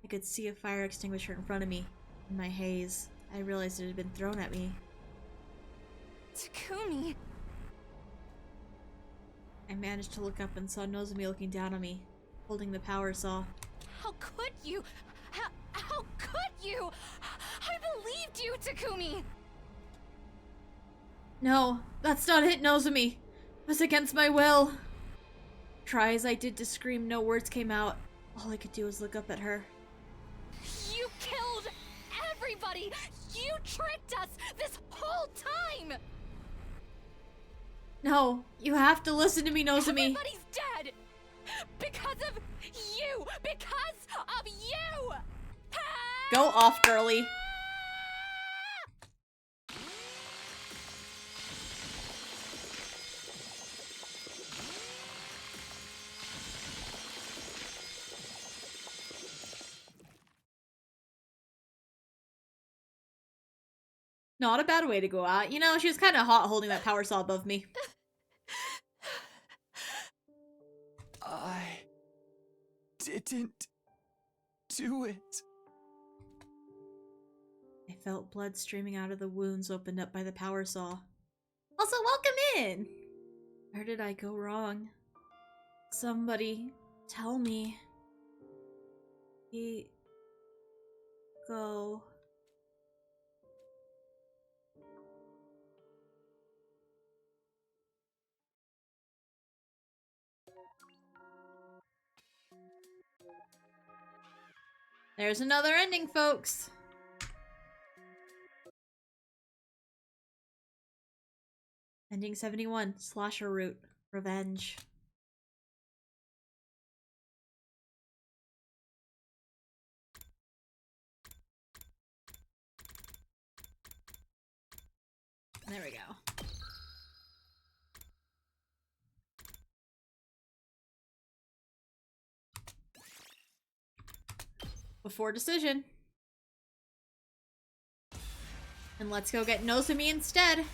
I could see a fire extinguisher in front of me. In my haze, I realized it had been thrown at me. Takumi! I managed to look up and saw Nozomi looking down on me, holding the power saw. How could you? How could you? I believed you, Takumi! No, that's not it, Nozomi. It was against my will. Try as I did to scream, no words came out. All I could do was look up at her. You killed everybody! You tricked us this whole time! No, you have to listen to me, Nozomi. Everybody's dead! Because of you! Because of you! Go off, girly. Not a bad way to go out. You know, she was kind of hot holding that power saw above me. I didn't do it. I felt blood streaming out of the wounds opened up by the power saw. Also, welcome in! Where did I go wrong? Somebody tell me. Go. There's another ending, folks. Ending 71. Slasher route. Revenge. There we go. Before decision. And let's go get Nozomi instead.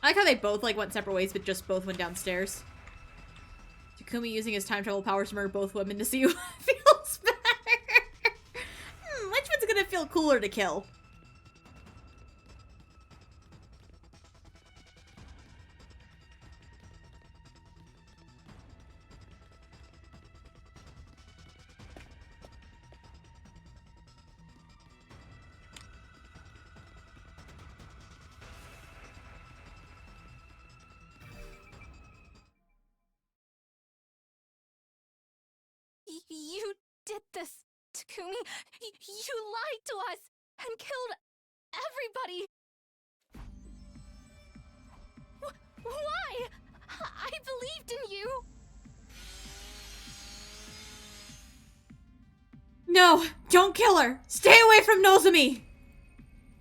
I like how they both like went separate ways, but just both went downstairs. Takumi using his time travel powers to murder both women to see who feels better. Which one's gonna feel cooler to kill? You did this, Takumi. You lied to us and killed everybody. Why? I believed in you. No! Don't kill her! Stay away from Nozomi!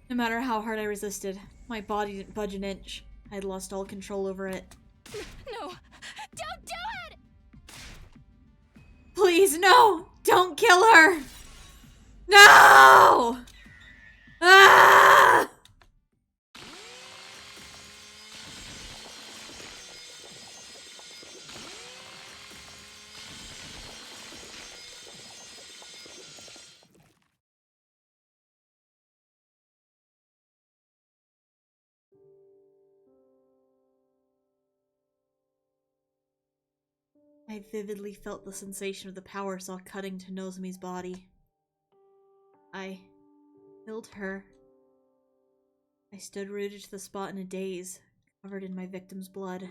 No matter how hard I resisted, my body didn't budge an inch. I'd lost all control over it. No! Don't do it! Please, no! Don't kill her! No! Ah! I vividly felt the sensation of the power saw cutting to Nozomi's body. I killed her. I stood rooted to the spot in a daze, covered in my victim's blood.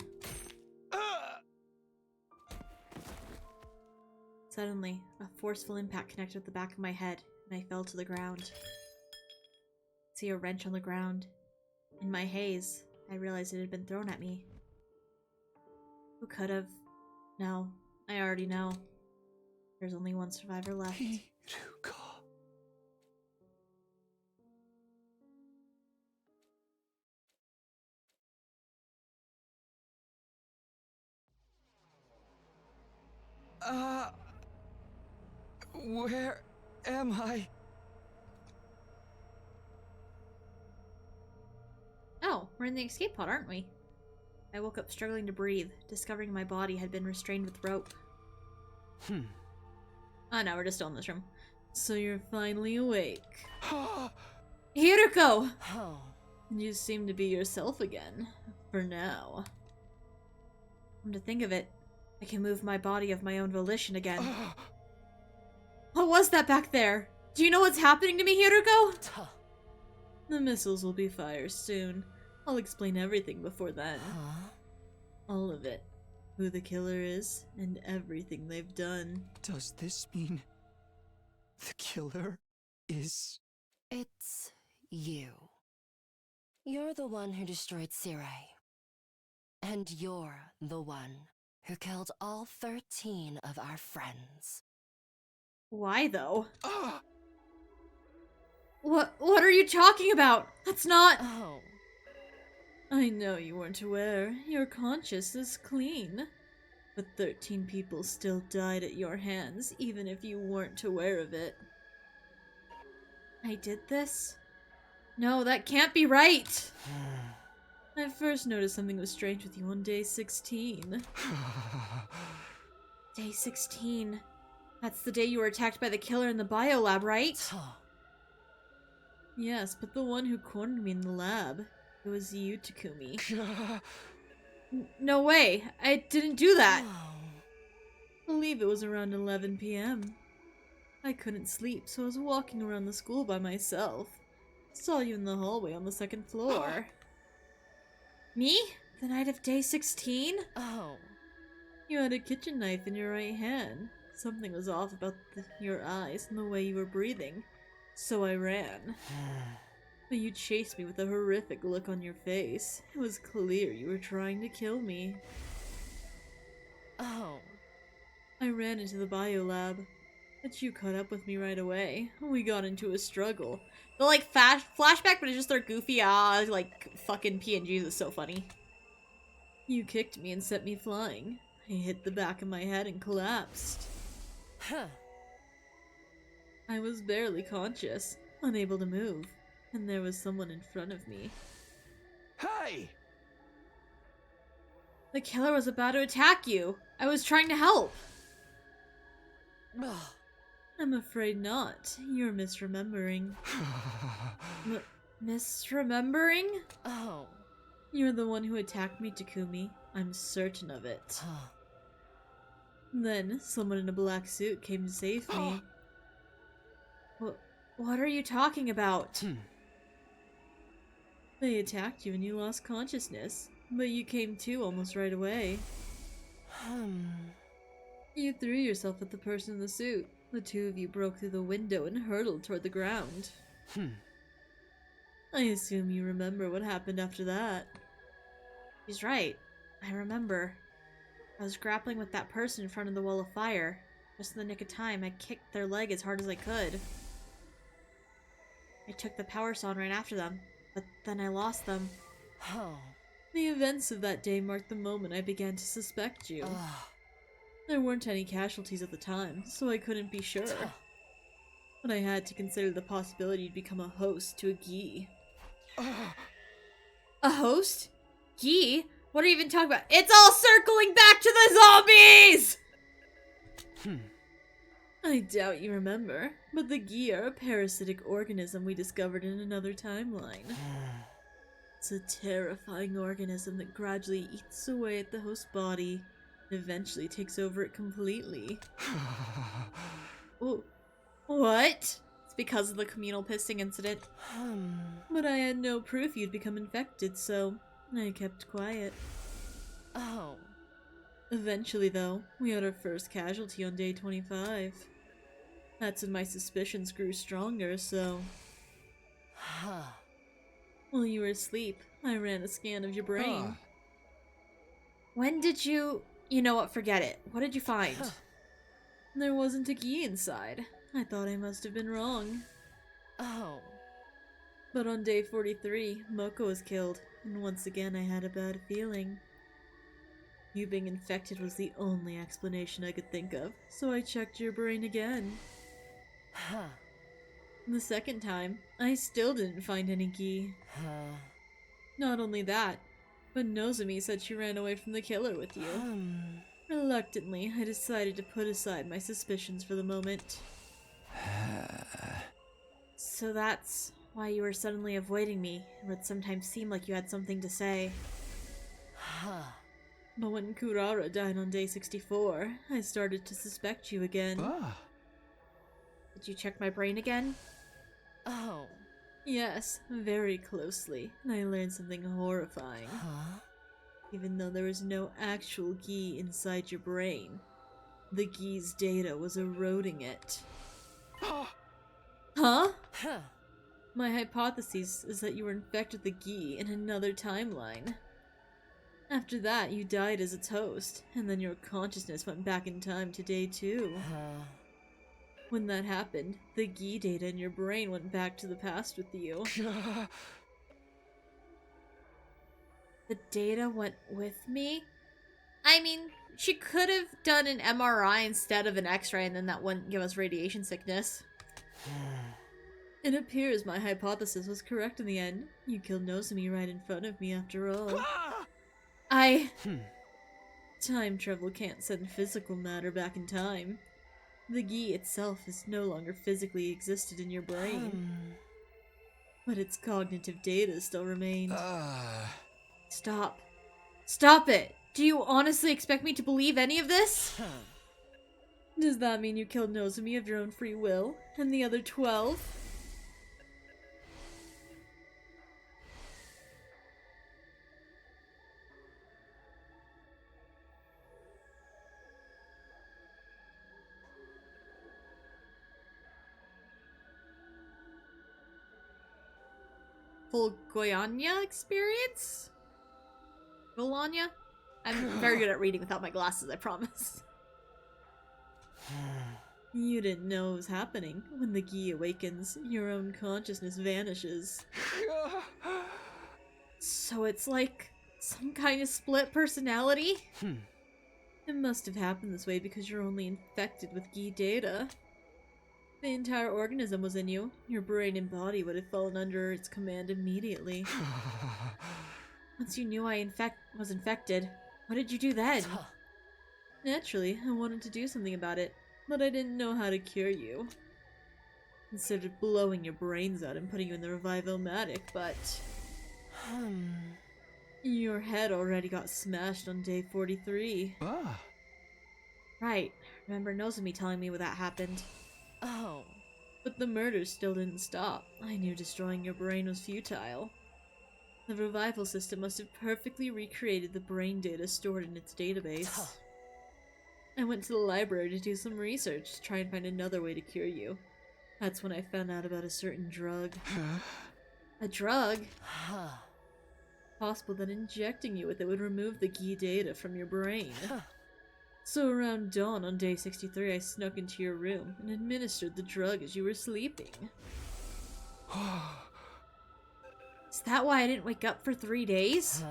Suddenly, a forceful impact connected with the back of my head, and I fell to the ground. I see a wrench on the ground. In my haze, I realized it had been thrown at me. Who could have? No, I already know. There's only one survivor left. Where am I? Oh, we're in the escape pod, aren't we? I woke up struggling to breathe, discovering my body had been restrained with rope. Oh no, we're just still in this room. So you're finally awake. Hiruko! You seem to be yourself again. For now. Come to think of it, I can move my body of my own volition again. What was that back there? Do you know what's happening to me, Hiruko? The missiles will be fired soon. I'll explain everything before then. All of it. Who the killer is, and everything they've done. Does this mean the killer is... It's you. You're the one who destroyed Sirei. And you're the one who killed all 13 of our friends. Why, though? What are you talking about? That's not... Oh. I know you weren't aware. Your conscience is clean. But 13 people still died at your hands, even if you weren't aware of it. I did this? No, that can't be right! I first noticed something was strange with you on day 16. Day 16. That's the day you were attacked by the killer in the biolab, right? Yes, but the one who cornered me in the lab, it was you, Takumi. No way. I didn't do that. I believe it was around 11 p.m. I couldn't sleep, so I was walking around the school by myself. Saw you in the hallway on the second floor. Me? The night of day 16? Oh. You had a kitchen knife in your right hand. Something was off about your eyes and the way you were breathing. So I ran. But you chased me with a horrific look on your face. It was clear you were trying to kill me. Oh. I ran into the biolab, but you caught up with me right away. We got into a struggle. The like flashback, but it's just their goofy like fucking PNGs is so funny. You kicked me and sent me flying. I hit the back of my head and collapsed. Huh. I was barely conscious, unable to move, and there was someone in front of me. Hey! The killer was about to attack you. I was trying to help. I'm afraid not. You're misremembering. Misremembering? Oh. You're the one who attacked me, Takumi. I'm certain of it. Huh. Then, someone in a black suit came to save me. What are you talking about? They attacked you and you lost consciousness, but you came to almost right away. You threw yourself at the person in the suit. The two of you broke through the window and hurtled toward the ground. I assume you remember what happened after that. He's right. I remember. I was grappling with that person in front of the wall of fire. Just in the nick of time, I kicked their leg as hard as I could. I took the power saw right after them, but then I lost them. Oh. The events of that day marked the moment I began to suspect you. There weren't any casualties at the time, so I couldn't be sure. But I had to consider the possibility you'd become a host to a Gi. A host? Gi? What are you even talking about? It's all circling back to the zombies! I doubt you remember, but the Gi are a parasitic organism we discovered in another timeline. It's a terrifying organism that gradually eats away at the host body and eventually takes over it completely. Oh, what? It's because of the communal pissing incident. But I had no proof you'd become infected, so I kept quiet. Oh. Eventually, though, we had our first casualty on day 25. That's when my suspicions grew stronger, so... While you were asleep, I ran a scan of your brain. When did you... You know what, forget it. What did you find? There wasn't a key inside. I thought I must have been wrong. Oh. But on day 43, Moko was killed, and once again I had a bad feeling. You being infected was the only explanation I could think of, so I checked your brain again. The second time, I still didn't find any key. Not only that, but Nozomi said she ran away from the killer with you. Reluctantly, I decided to put aside my suspicions for the moment. So that's why you were suddenly avoiding me. It would sometimes seem like you had something to say. But when Kurara died on day 64, I started to suspect you again. Did you check my brain again? Oh. Yes, very closely, and I learned something horrifying. Even though there was no actual Gi inside your brain, the Gi's data was eroding it. Huh? My hypothesis is that you were infected with the Gi in another timeline. After that, you died as its host, and then your consciousness went back in time to day 2. When that happened, the Gi data in your brain went back to the past with you. The data went with me? I mean, she could have done an MRI instead of an X-ray, and then that wouldn't give us radiation sickness. It appears my hypothesis was correct in the end. You killed Nozomi right in front of me after all. Time travel can't send physical matter back in time. The Gi itself has no longer physically existed in your brain. But its cognitive data still remained. Stop. Stop it! Do you honestly expect me to believe any of this? Does that mean you killed Nozomi of your own free will? And the other 12? Full Goianya experience? Golanya? I'm very good at reading without my glasses, I promise. You didn't know it was happening. When the Gi awakens, your own consciousness vanishes. So it's like some kind of split personality? It must have happened this way because you're only infected with Gi data. The entire organism was in you. Your brain and body would have fallen under its command immediately. Once you knew I was infected, what did you do then? Naturally, I wanted to do something about it, but I didn't know how to cure you. Instead of blowing your brains out and putting you in the Revive-O-Matic, but... Your head already got smashed on day 43. Ah. Right. Remember Nozomi telling me when that happened. Oh. But the murders still didn't stop. I knew destroying your brain was futile. The revival system must have perfectly recreated the brain data stored in its database. I went to the library to do some research to try and find another way to cure you. That's when I found out about a certain drug. A drug? Possible that injecting you with it would remove the Gi data from your brain. So around dawn on day 63, I snuck into your room and administered the drug as you were sleeping. Is that why I didn't wake up for 3 days?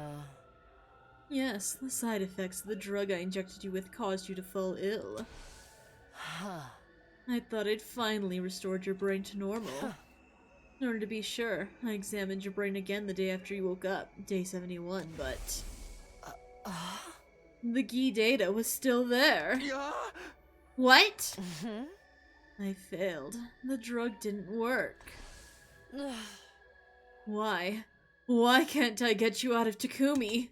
Yes, the side effects of the drug I injected you with caused you to fall ill. I thought I'd finally restored your brain to normal. In order to be sure, I examined your brain again the day after you woke up, day 71, but... the Gi data was still there. What? I failed. The drug didn't work. Why? Why can't I get you out of Takumi?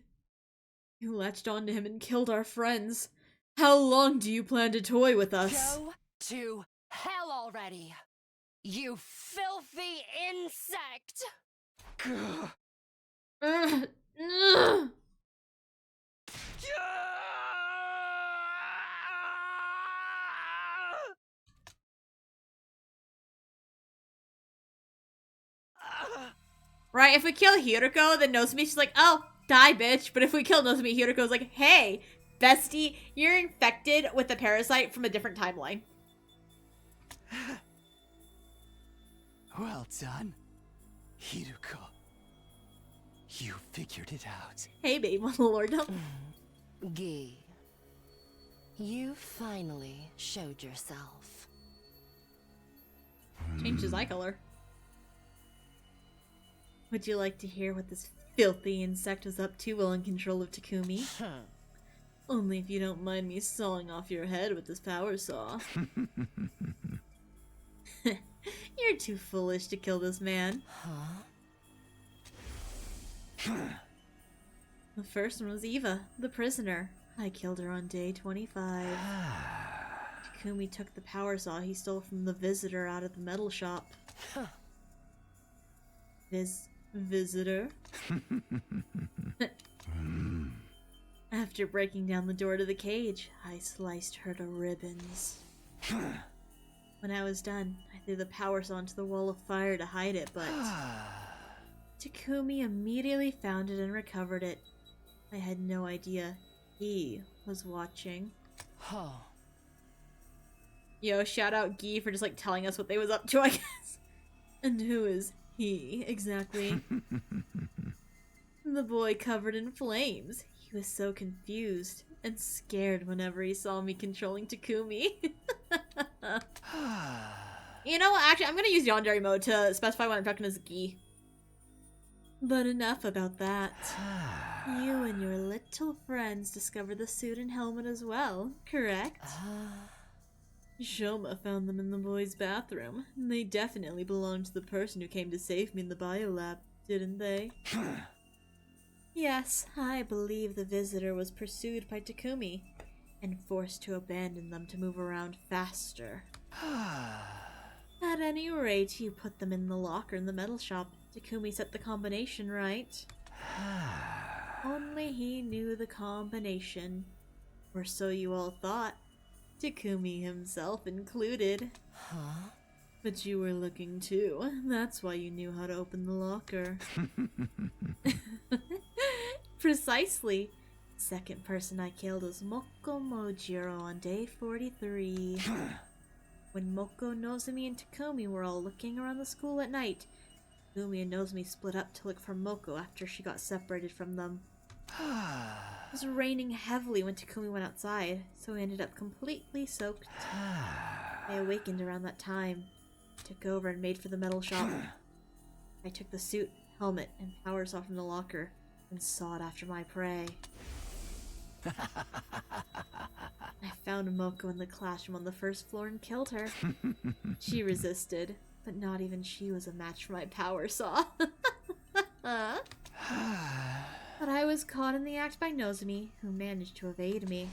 You latched onto him and killed our friends. How long do you plan to toy with us? Go to hell already! You filthy insect! Right, if we kill Hiroko, then Nozomi's like, oh, die, bitch. But if we kill Nozomi, Hiroko's like, hey, bestie, you're infected with a parasite from a different timeline. Well done, Hiruko. You figured it out. Hey, babe, want a lord up? Gi, you finally showed yourself. Changed his eye color. Would you like to hear what this filthy insect was up to while in control of Takumi? Only if you don't mind me sawing off your head with this power saw. You're too foolish to kill this man. The first one was Eva, the prisoner. I killed her on day 25. Takumi took the power saw he stole from the visitor out of the metal shop. Visitor? After breaking down the door to the cage, I sliced her to ribbons. When I was done, I threw the power saw into the wall of fire to hide it, but... Takumi immediately found it and recovered it. I had no idea he was watching. Yo, shout out Gi for just like telling us what they was up to, I guess. And who is he, exactly? The boy covered in flames. He was so confused and scared whenever he saw me controlling Takumi. You know what, actually, I'm gonna use Yandere mode to specify what I'm talking as Gi. But enough about that. You and your little friends discovered the suit and helmet as well, correct? Shoma found them in the boys' bathroom. They definitely belonged to the person who came to save me in the biolab, didn't they? Yes, I believe the visitor was pursued by Takumi and forced to abandon them to move around faster. At any rate, you put them in the locker in the metal shop. Takumi set the combination right. Only he knew the combination. Or so you all thought. Takumi himself included. Huh? But you were looking too. That's why you knew how to open the locker. Precisely. Second person I killed was Moko Mojiro on day 43. When Moko, Nozomi, and Takumi were all looking around the school at night, Takumi and Nozomi split up to look for Moko after she got separated from them. It was raining heavily when Takumi went outside, so he ended up completely soaked. I awakened around that time, took over and made for the metal shop. I took the suit, helmet, and power saw from the locker and sought after my prey. I found Moko in the classroom on the first floor and killed her. She resisted, but not even she was a match for my power saw. But I was caught in the act by Nozomi, who managed to evade me.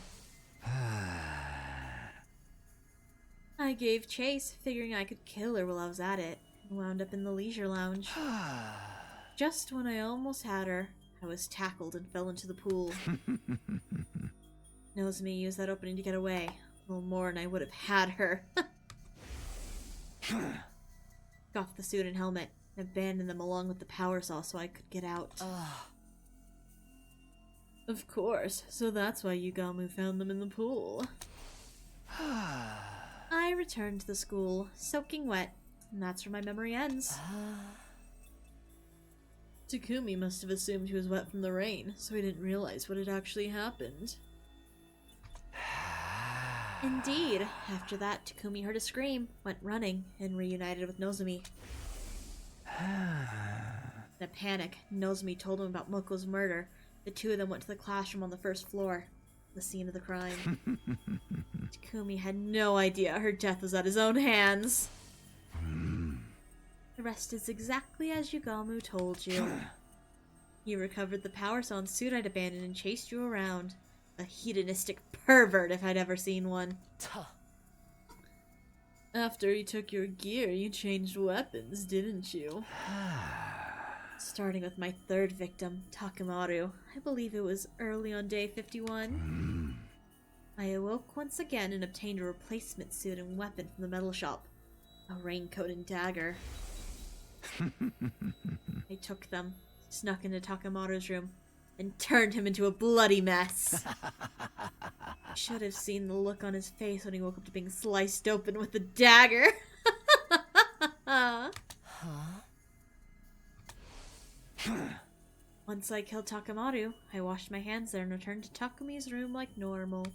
I gave chase, figuring I could kill her while I was at it, and wound up in the leisure lounge. Just when I almost had her, I was tackled and fell into the pool. Nozomi used that opening to get away. A little more and I would have had her. Took off the suit and helmet, and abandoned them along with the power saw so I could get out. Of course, so that's why Yugamu found them in the pool. I returned to the school, soaking wet, and that's where my memory ends. Takumi must have assumed he was wet from the rain, so he didn't realize what had actually happened. Indeed, after that, Takumi heard a scream, went running, and reunited with Nozomi. In a panic, Nozomi told him about Moko's murder. The two of them went to the classroom on the first floor, the scene of the crime. Takumi had no idea her death was at his own hands. The rest is exactly as Yugamu told you. He recovered the power saw and suit I'd abandoned and chased you around. A hedonistic pervert if I'd ever seen one. After he took your gear, you changed weapons, didn't you? Starting with my third victim, Takemaru. I believe it was early on day 51. I awoke once again and obtained a replacement suit and weapon from the metal shop. A raincoat and dagger. I took them, snuck into Takemaru's room, and turned him into a bloody mess. I should have seen the look on his face when he woke up to being sliced open with the dagger. Once I killed Takemaru, I washed my hands there and returned to Takumi's room like normal.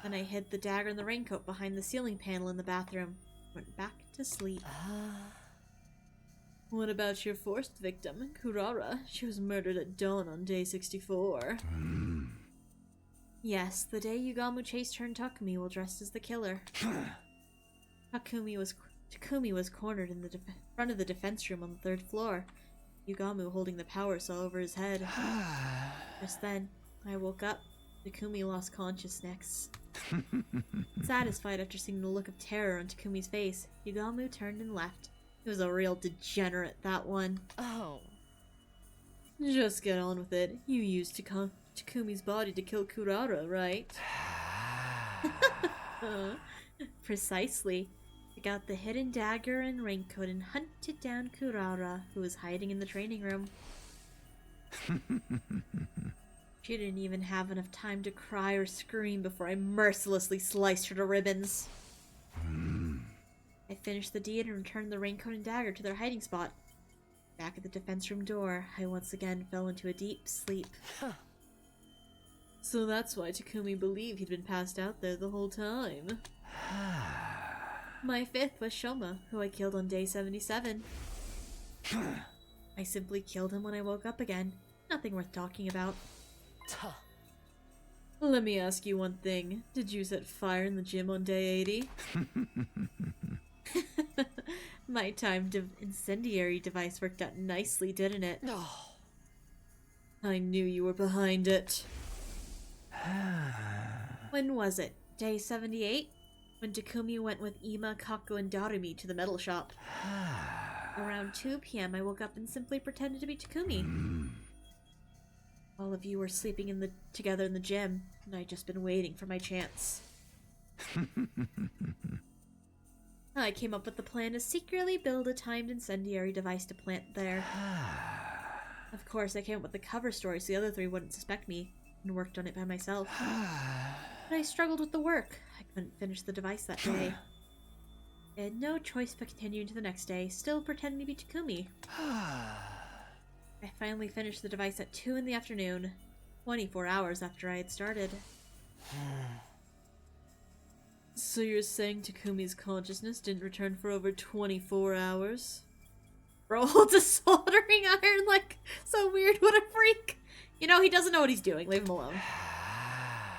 Then I hid the dagger and the raincoat behind the ceiling panel in the bathroom. Went back to sleep. What about your fourth victim, Kurara? She was murdered at dawn on day 64. Yes, the day Yugamu chased her and Takumi while dressed as the killer. Takumi was cornered in the front of the defense room on the third floor, Yugamu holding the power saw over his head. Just then, I woke up. Takumi lost consciousness. Satisfied after seeing the look of terror on Takumi's face, Yugamu turned and left. He was a real degenerate, that one. Oh. Just get on with it. You used Takumi's body to kill Kurara, right? Precisely. Took out the hidden dagger and raincoat and hunted down Kurara, who was hiding in the training room. She didn't even have enough time to cry or scream before I mercilessly sliced her to ribbons. I finished the deed and returned the raincoat and dagger to their hiding spot. Back at the defense room door, I once again fell into a deep sleep. So that's why Takumi believed he'd been passed out there the whole time. My fifth was Shoma, who I killed on day 77. I simply killed him when I woke up again. Nothing worth talking about. Let me ask you one thing. Did you set fire in the gym on day 80? My timed incendiary device worked out nicely, didn't it? I knew you were behind it. When was it? Day 78? When Takumi went with Ima, Kako, and Darumi to the metal shop. Around 2 p.m. I woke up and simply pretended to be Takumi. All of you were sleeping together in the gym, and I'd just been waiting for my chance. I came up with the plan to secretly build a timed incendiary device to plant there. Of course, I came up with the cover story so the other 3 wouldn't suspect me, and worked on it by myself. But I struggled with the work. I couldn't finish the device that day. I had no choice but continuing to the next day, still pretending to be Takumi. I finally finished the device at 2 in the afternoon, 24 hours after I had started. So you're saying Takumi's consciousness didn't return for over 24 hours? Bro holds a soldering iron like, so weird, what a freak! You know, he doesn't know what he's doing, leave him alone.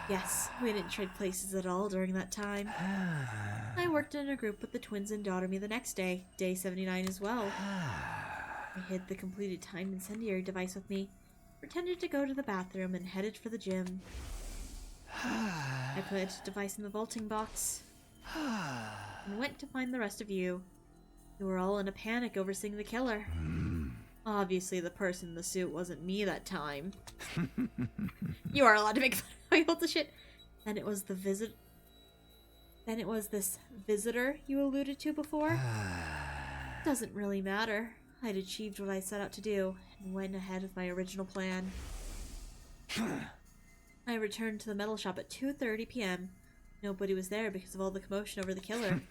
Yes, we didn't trade places at all during that time. I worked in a group with the twins and Darumi the next day, day 79 as well. I hid the completed timed incendiary device with me, pretended to go to the bathroom, and headed for the gym. I put the device in the vaulting box, and went to find the rest of you. You were all in a panic over seeing the killer. Obviously, the person in the suit wasn't me that time. You are allowed to make fun of me, what the shit? Then it was this visitor you alluded to before? Doesn't really matter. I'd achieved what I set out to do, and went ahead with my original plan. I returned to the metal shop at 2:30 p.m. Nobody was there because of all the commotion over the killer.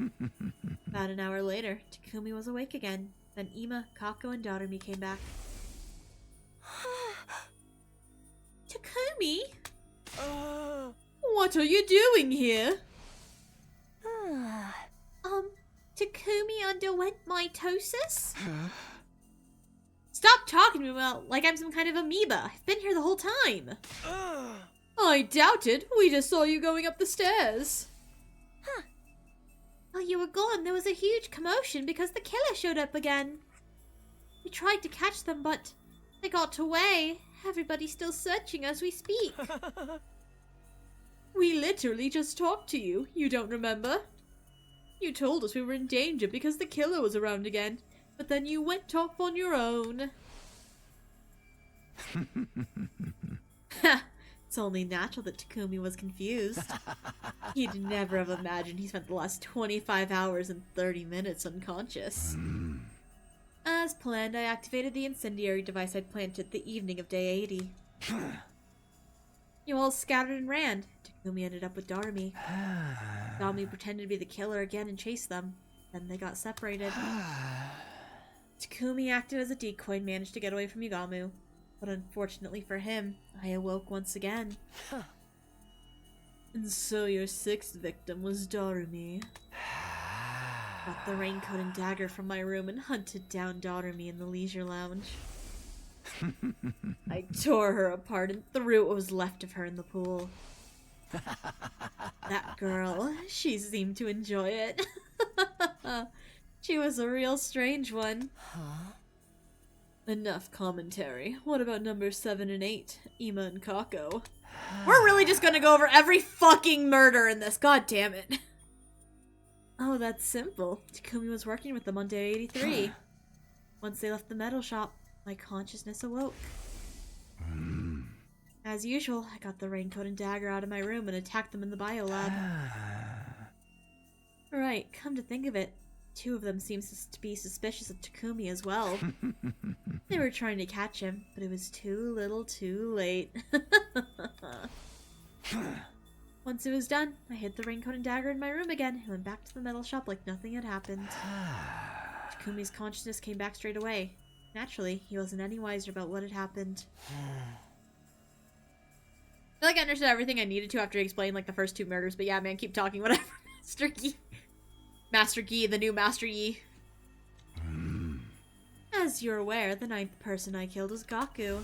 About an hour later, Takumi was awake again. Then Ima, Kako, and Darumi came back. Takumi? What are you doing here? Takumi underwent mitosis? Stop talking to me like I'm some kind of amoeba. I've been here the whole time. I doubt it. We just saw you going up the stairs. Huh. While you were gone, there was a huge commotion because the killer showed up again. We tried to catch them, but they got away. Everybody's still searching as we speak. We literally just talked to you. You don't remember? You told us we were in danger because the killer was around again, but then you went off on your own. It's only natural that Takumi was confused. He'd never have imagined he spent the last 25 hours and 30 minutes unconscious. As planned, I activated the incendiary device I'd planted the evening of day 80. You all scattered and ran. Takumi ended up with Darumi. Darumi pretended to be the killer again and chased them. Then they got separated. Takumi acted as a decoy and managed to get away from Yugamu. But unfortunately for him, I awoke once again. And so your 6th victim was Darumi. Got the raincoat and dagger from my room and hunted down Darumi in the leisure lounge. I tore her apart and threw what was left of her in the pool. That girl, she seemed to enjoy it. She was a real strange one. Enough commentary. What about number 7 and 8, Ima and Kako? We're really just gonna go over every fucking murder in this, god damn it. Oh, that's simple. Takumi was working with them on day 83. Once they left the metal shop, my consciousness awoke. As usual, I got the raincoat and dagger out of my room and attacked them in the biolab. Right, come to think of it, 2 of them seems to be suspicious of Takumi as well. They were trying to catch him, but it was too little too late. Once it was done, I hid the raincoat and dagger in my room again and went back to the metal shop like nothing had happened. Takumi's consciousness came back straight away. Naturally, he wasn't any wiser about what had happened. I feel like I understood everything I needed to after he explained like the first 2 murders, but yeah, man, keep talking, whatever. Master Yi. Master Yi, the new Master Yi. As you're aware, the 9th person I killed was Gaku.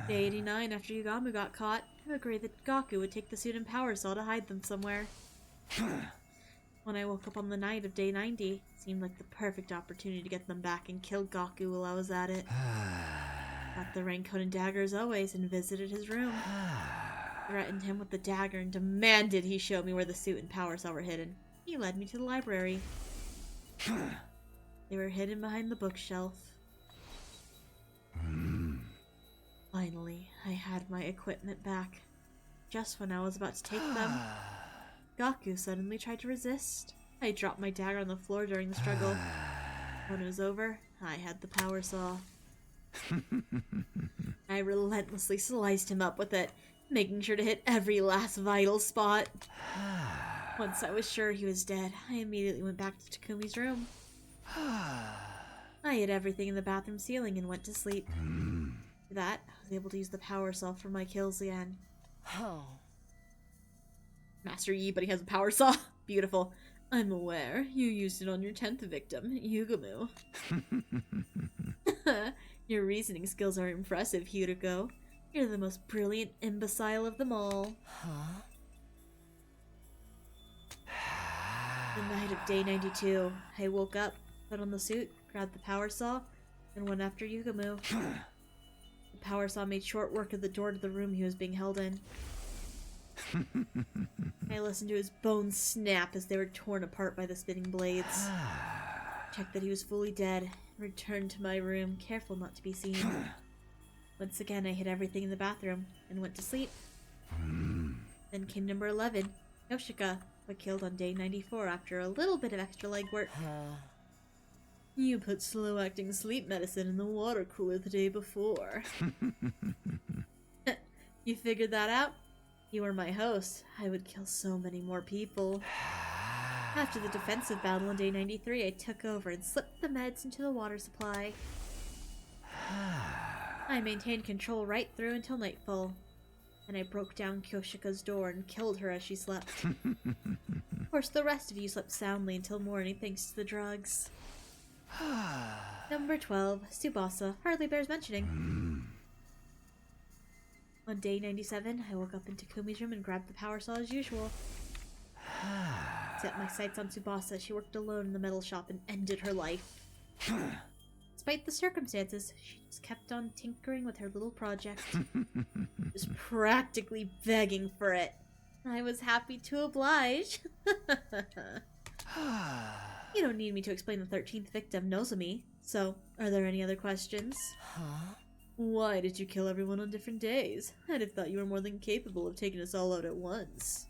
Day 89, after Yugamu got caught, I agreed that Gaku would take the suit and power cell to hide them somewhere. When I woke up on the night of day 90, it seemed like the perfect opportunity to get them back and kill Gaku while I was at it. Got the raincoat and dagger as always and visited his room. Threatened him with the dagger and demanded he show me where the suit and power saw were hidden. He led me to the library. They were hidden behind the bookshelf. Finally, I had my equipment back. Just when I was about to take them, Gaku suddenly tried to resist. I dropped my dagger on the floor during the struggle. When it was over, I had the power saw. I relentlessly sliced him up with it, making sure to hit every last vital spot. Once I was sure he was dead, I immediately went back to Takumi's room. I hid everything in the bathroom ceiling and went to sleep. After that, I was able to use the power saw for my kills again. Oh. Master Yi, but he has a power saw. Beautiful. I'm aware you used it on your 10th victim, Yugumu. Your reasoning skills are impressive, Hiruko. You're the most brilliant imbecile of them all. Huh? The night of day 92, I woke up, put on the suit, grabbed the power saw, and went after Yugumu. The power saw made short work of the door to the room he was being held in. I listened to his bones snap as they were torn apart by the spinning blades. Checked that he was fully dead, and returned to my room, careful not to be seen. Once again, I hid everything in the bathroom and went to sleep. Then came number 11, Yoshika, but killed on day 94 after a little bit of extra legwork. You put slow-acting sleep medicine in the water cooler the day before. You figured that out? You were my host. I would kill so many more people. After the defensive battle on day 93, I took over and slipped the meds into the water supply. I maintained control right through until nightfall. Then I broke down Kyoshika's door and killed her as she slept. Of course, the rest of you slept soundly until morning thanks to the drugs. Number 12, Tsubasa, hardly bears mentioning. On day 97, I woke up in Takumi's room and grabbed the power saw as usual. Set my sights on Tsubasa. She worked alone in the metal shop and ended her life. Despite the circumstances, she just kept on tinkering with her little project. Just practically begging for it. I was happy to oblige. You don't need me to explain the 13th victim, Nozomi. So, are there any other questions? Huh? Why did you kill everyone on different days? I'd have thought you were more than capable of taking us all out at once.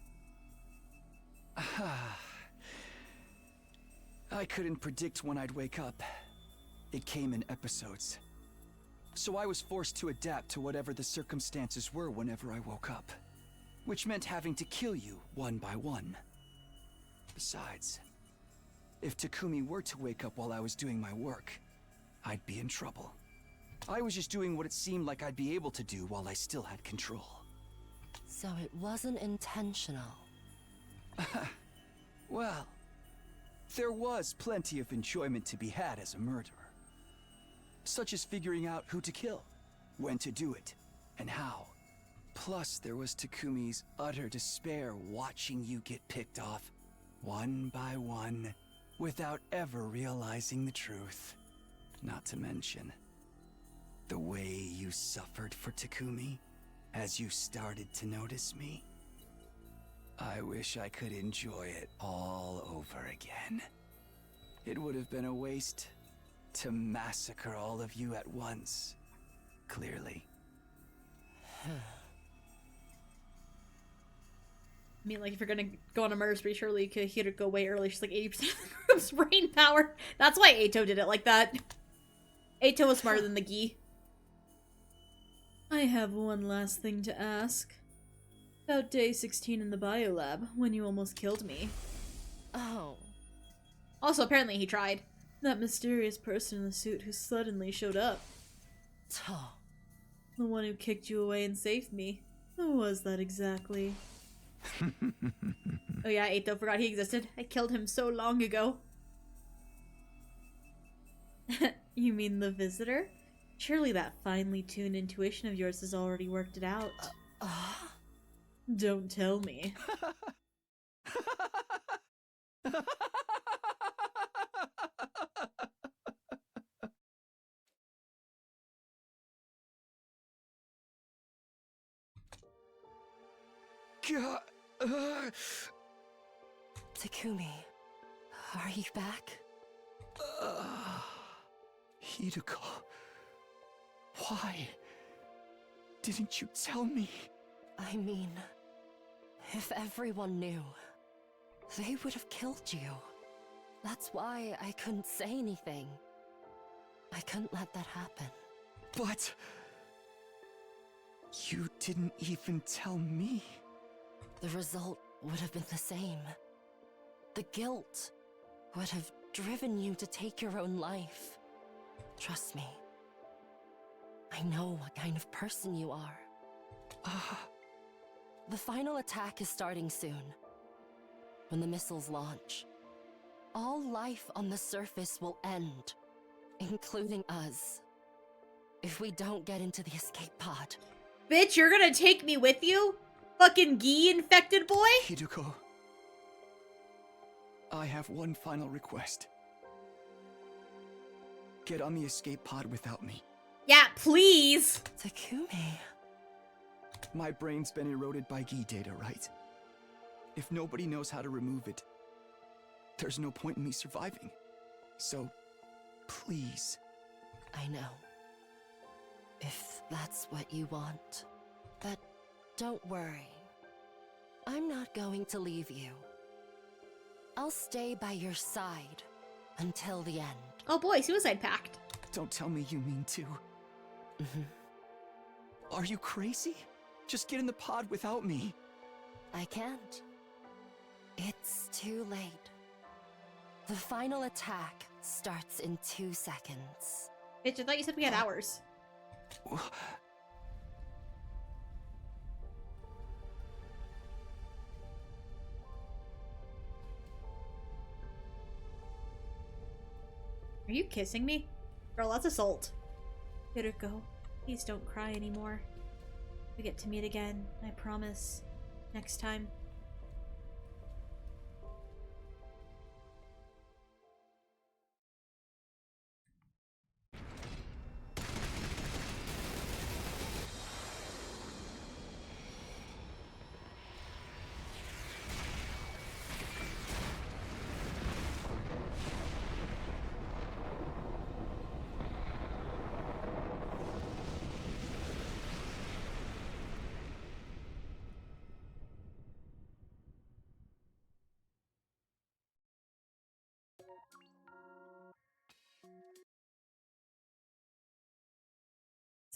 I couldn't predict when I'd wake up. It came in episodes. So I was forced to adapt to whatever the circumstances were whenever I woke up. Which meant having to kill you one by one. Besides, if Takumi were to wake up while I was doing my work, I'd be in trouble. I was just doing what it seemed like I'd be able to do while I still had control. So it wasn't intentional. Well, there was plenty of enjoyment to be had as a murderer. Such as figuring out who to kill, when to do it, and how. Plus, there was Takumi's utter despair watching you get picked off, one by one, without ever realizing the truth. Not to mention, the way you suffered for Takumi, as you started to notice me. I wish I could enjoy it all over again. It would have been a waste to massacre all of you at once, clearly. I mean, like, if you're gonna go on a murder spree, surely you could hit her go way early. She's like 80% of the group's brain power. That's why Eito did it like that. Eito was smarter than the Gi. I have one last thing to ask. About day 16 in the biolab, when you almost killed me. Oh. Also, apparently he tried. That mysterious person in the suit who suddenly showed up. The one who kicked you away and saved me. Who was that exactly? Oh yeah, Eito forgot he existed. I killed him so long ago. You mean the visitor? Surely that finely tuned intuition of yours has already worked it out. Don't tell me. Takumi, are you back? Hideko, why didn't you tell me? I mean, if everyone knew, they would have killed you. That's why I couldn't say anything. I couldn't let that happen. But you didn't even tell me. The result would have been the same. The guilt would have driven you to take your own life. Trust me. I know what kind of person you are. The final attack is starting soon. When the missiles launch, all life on the surface will end, including us. If we don't get into the escape pod. Bitch, you're gonna take me with you? Fucking Gi-infected boy? Hideko, I have one final request. Get on the escape pod without me. Yeah, please! Takumi. My brain's been eroded by Gi data, right? If nobody knows how to remove it, there's no point in me surviving. So, please. I know. If that's what you want. But don't worry. I'm not going to leave you. I'll stay by your side until the end. Oh boy, suicide pact. Don't tell me you mean to. Are you crazy? Just get in the pod without me. I can't. It's too late. The final attack starts in 2 seconds. Bitch, I thought you said we had hours. Are you kissing me? Girl, that's assault. Hideko, please don't cry anymore. We get to meet again, I promise. Next time.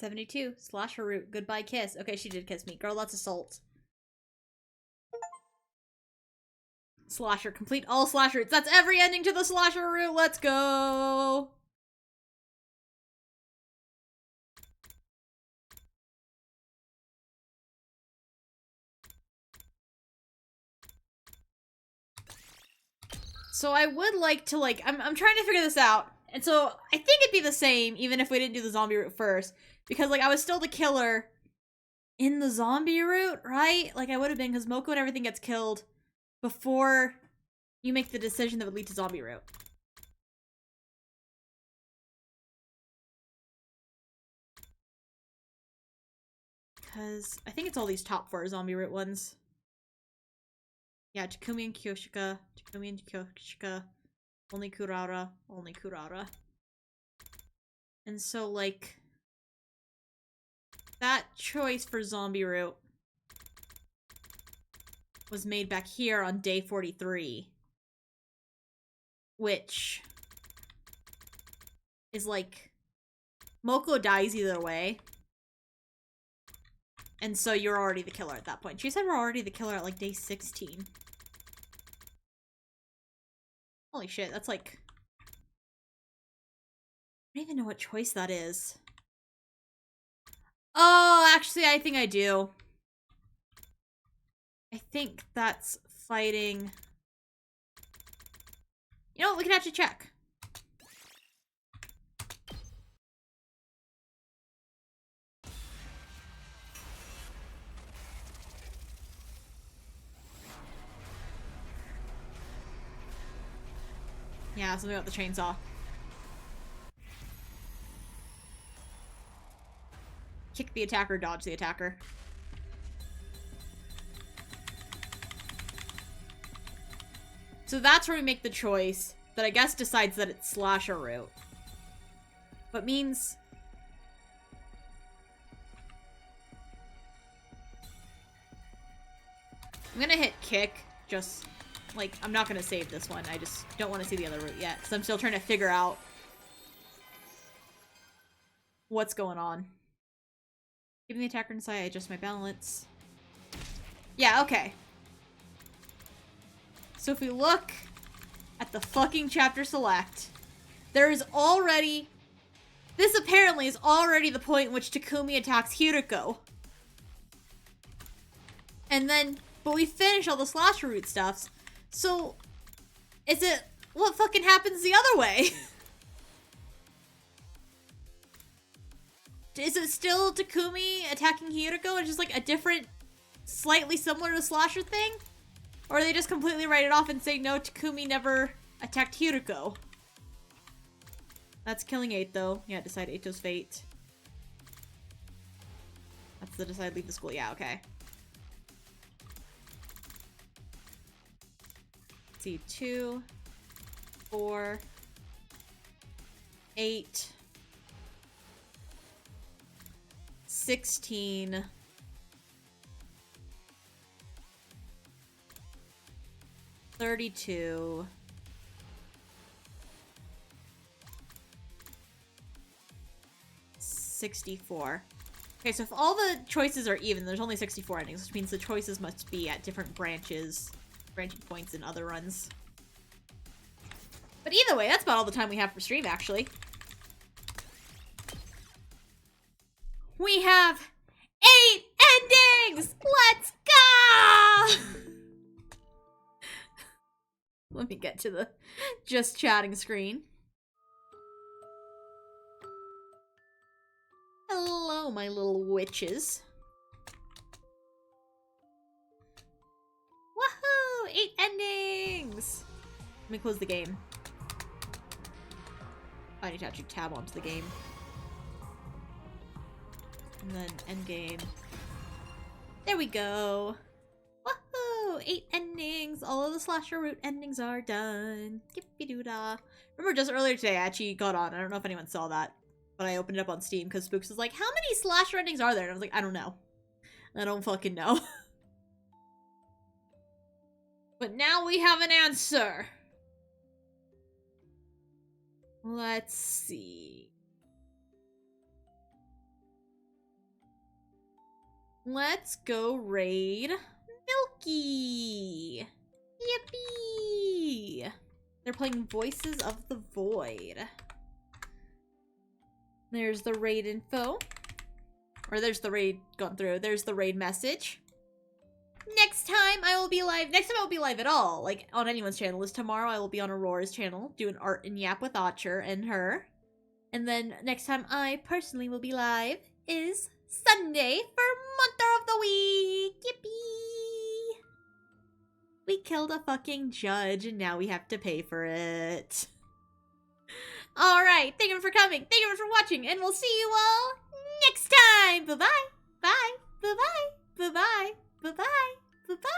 $72. Slash her root. Goodbye kiss. Okay, she did kiss me. Girl, that's assault. Slasher. Complete all slash routes. That's every ending to the slasher route. Let's go. So I would like to, like, I'm trying to figure this out. And so I think it'd be the same even if we didn't do the zombie route first. Because, like, I was still the killer in the zombie route, right? Like, I would have been because Moko and everything gets killed before you make the decision that would lead to zombie route. Because I think it's all these top 4 zombie route ones. Yeah, Takumi and Kyoshika, Takumi and Kyoshika, only Kurara, only Kurara. And so, like, that choice for zombie route was made back here on day 43. Which is, like, Moko dies either way. And so you're already the killer at that point. She said we're already the killer at, like, day 16. Holy shit, that's like... I don't even know what choice that is. Oh, actually, I think I do. I think that's fighting... You know what, we can actually check. Yeah, something about the chainsaw. Kick the attacker, dodge the attacker. So that's where we make the choice that I guess decides that it's slasher route. But means... I'm gonna hit kick, just... Like, I'm not gonna save this one. I just don't want to see the other route yet, because I'm still trying to figure out what's going on. Giving the attacker inside, I adjust my balance. Yeah, okay. So if we look at the fucking chapter select, there is already... This apparently is already the point in which Takumi attacks Hiriko. And then, but we finish all the slasher route stuffs. So, is it... What fucking happens the other way? Is it still Takumi attacking Hiriko and just like a different, slightly similar to slasher thing? Or they just completely write it off and say, no, Takumi never attacked Hiriko? That's killing 8, though. Yeah, decide Eito's fate. That's the decide leave the school. Yeah, okay. Let's see, 2, 4, 8, 16, 32, 64. Okay, so if all the choices are even, there's only 64 endings, which means the choices must be at different branching points in other runs. But either way, that's about all the time we have for stream, actually. We have 8 endings! Let's go! Let me get to the just chatting screen. Hello, my little witches. Woohoo! 8 endings! Let me close the game. I need to actually tab onto the game. And then end game. There we go. Woohoo! 8 endings. All of the slasher route endings are done. Yippee-doo-dah. Remember just earlier today I actually got on. I don't know if anyone saw that. But I opened it up on Steam because Spooks was like, how many slasher endings are there? And I was like, I don't know. I don't fucking know. But now we have an answer. Let's see. Let's go raid Milky. Yippee! They're playing Voices of the Void. There's the raid info. Or there's the raid gone through. There's the raid message. Next time I will be live. Next time I will be live at all. Like on anyone's channel. Is tomorrow I will be on Aurora's channel. Doing art and yap with Archer and her. And then next time I personally will be live is Sunday for Monster of the Week. Yippee! We killed a fucking judge and now we have to pay for it. Alright, thank you for coming, thank you for watching, and we'll see you all next time! Bye-bye! Bye! Bye-bye! Bye-bye! Bye-bye! Bye-bye!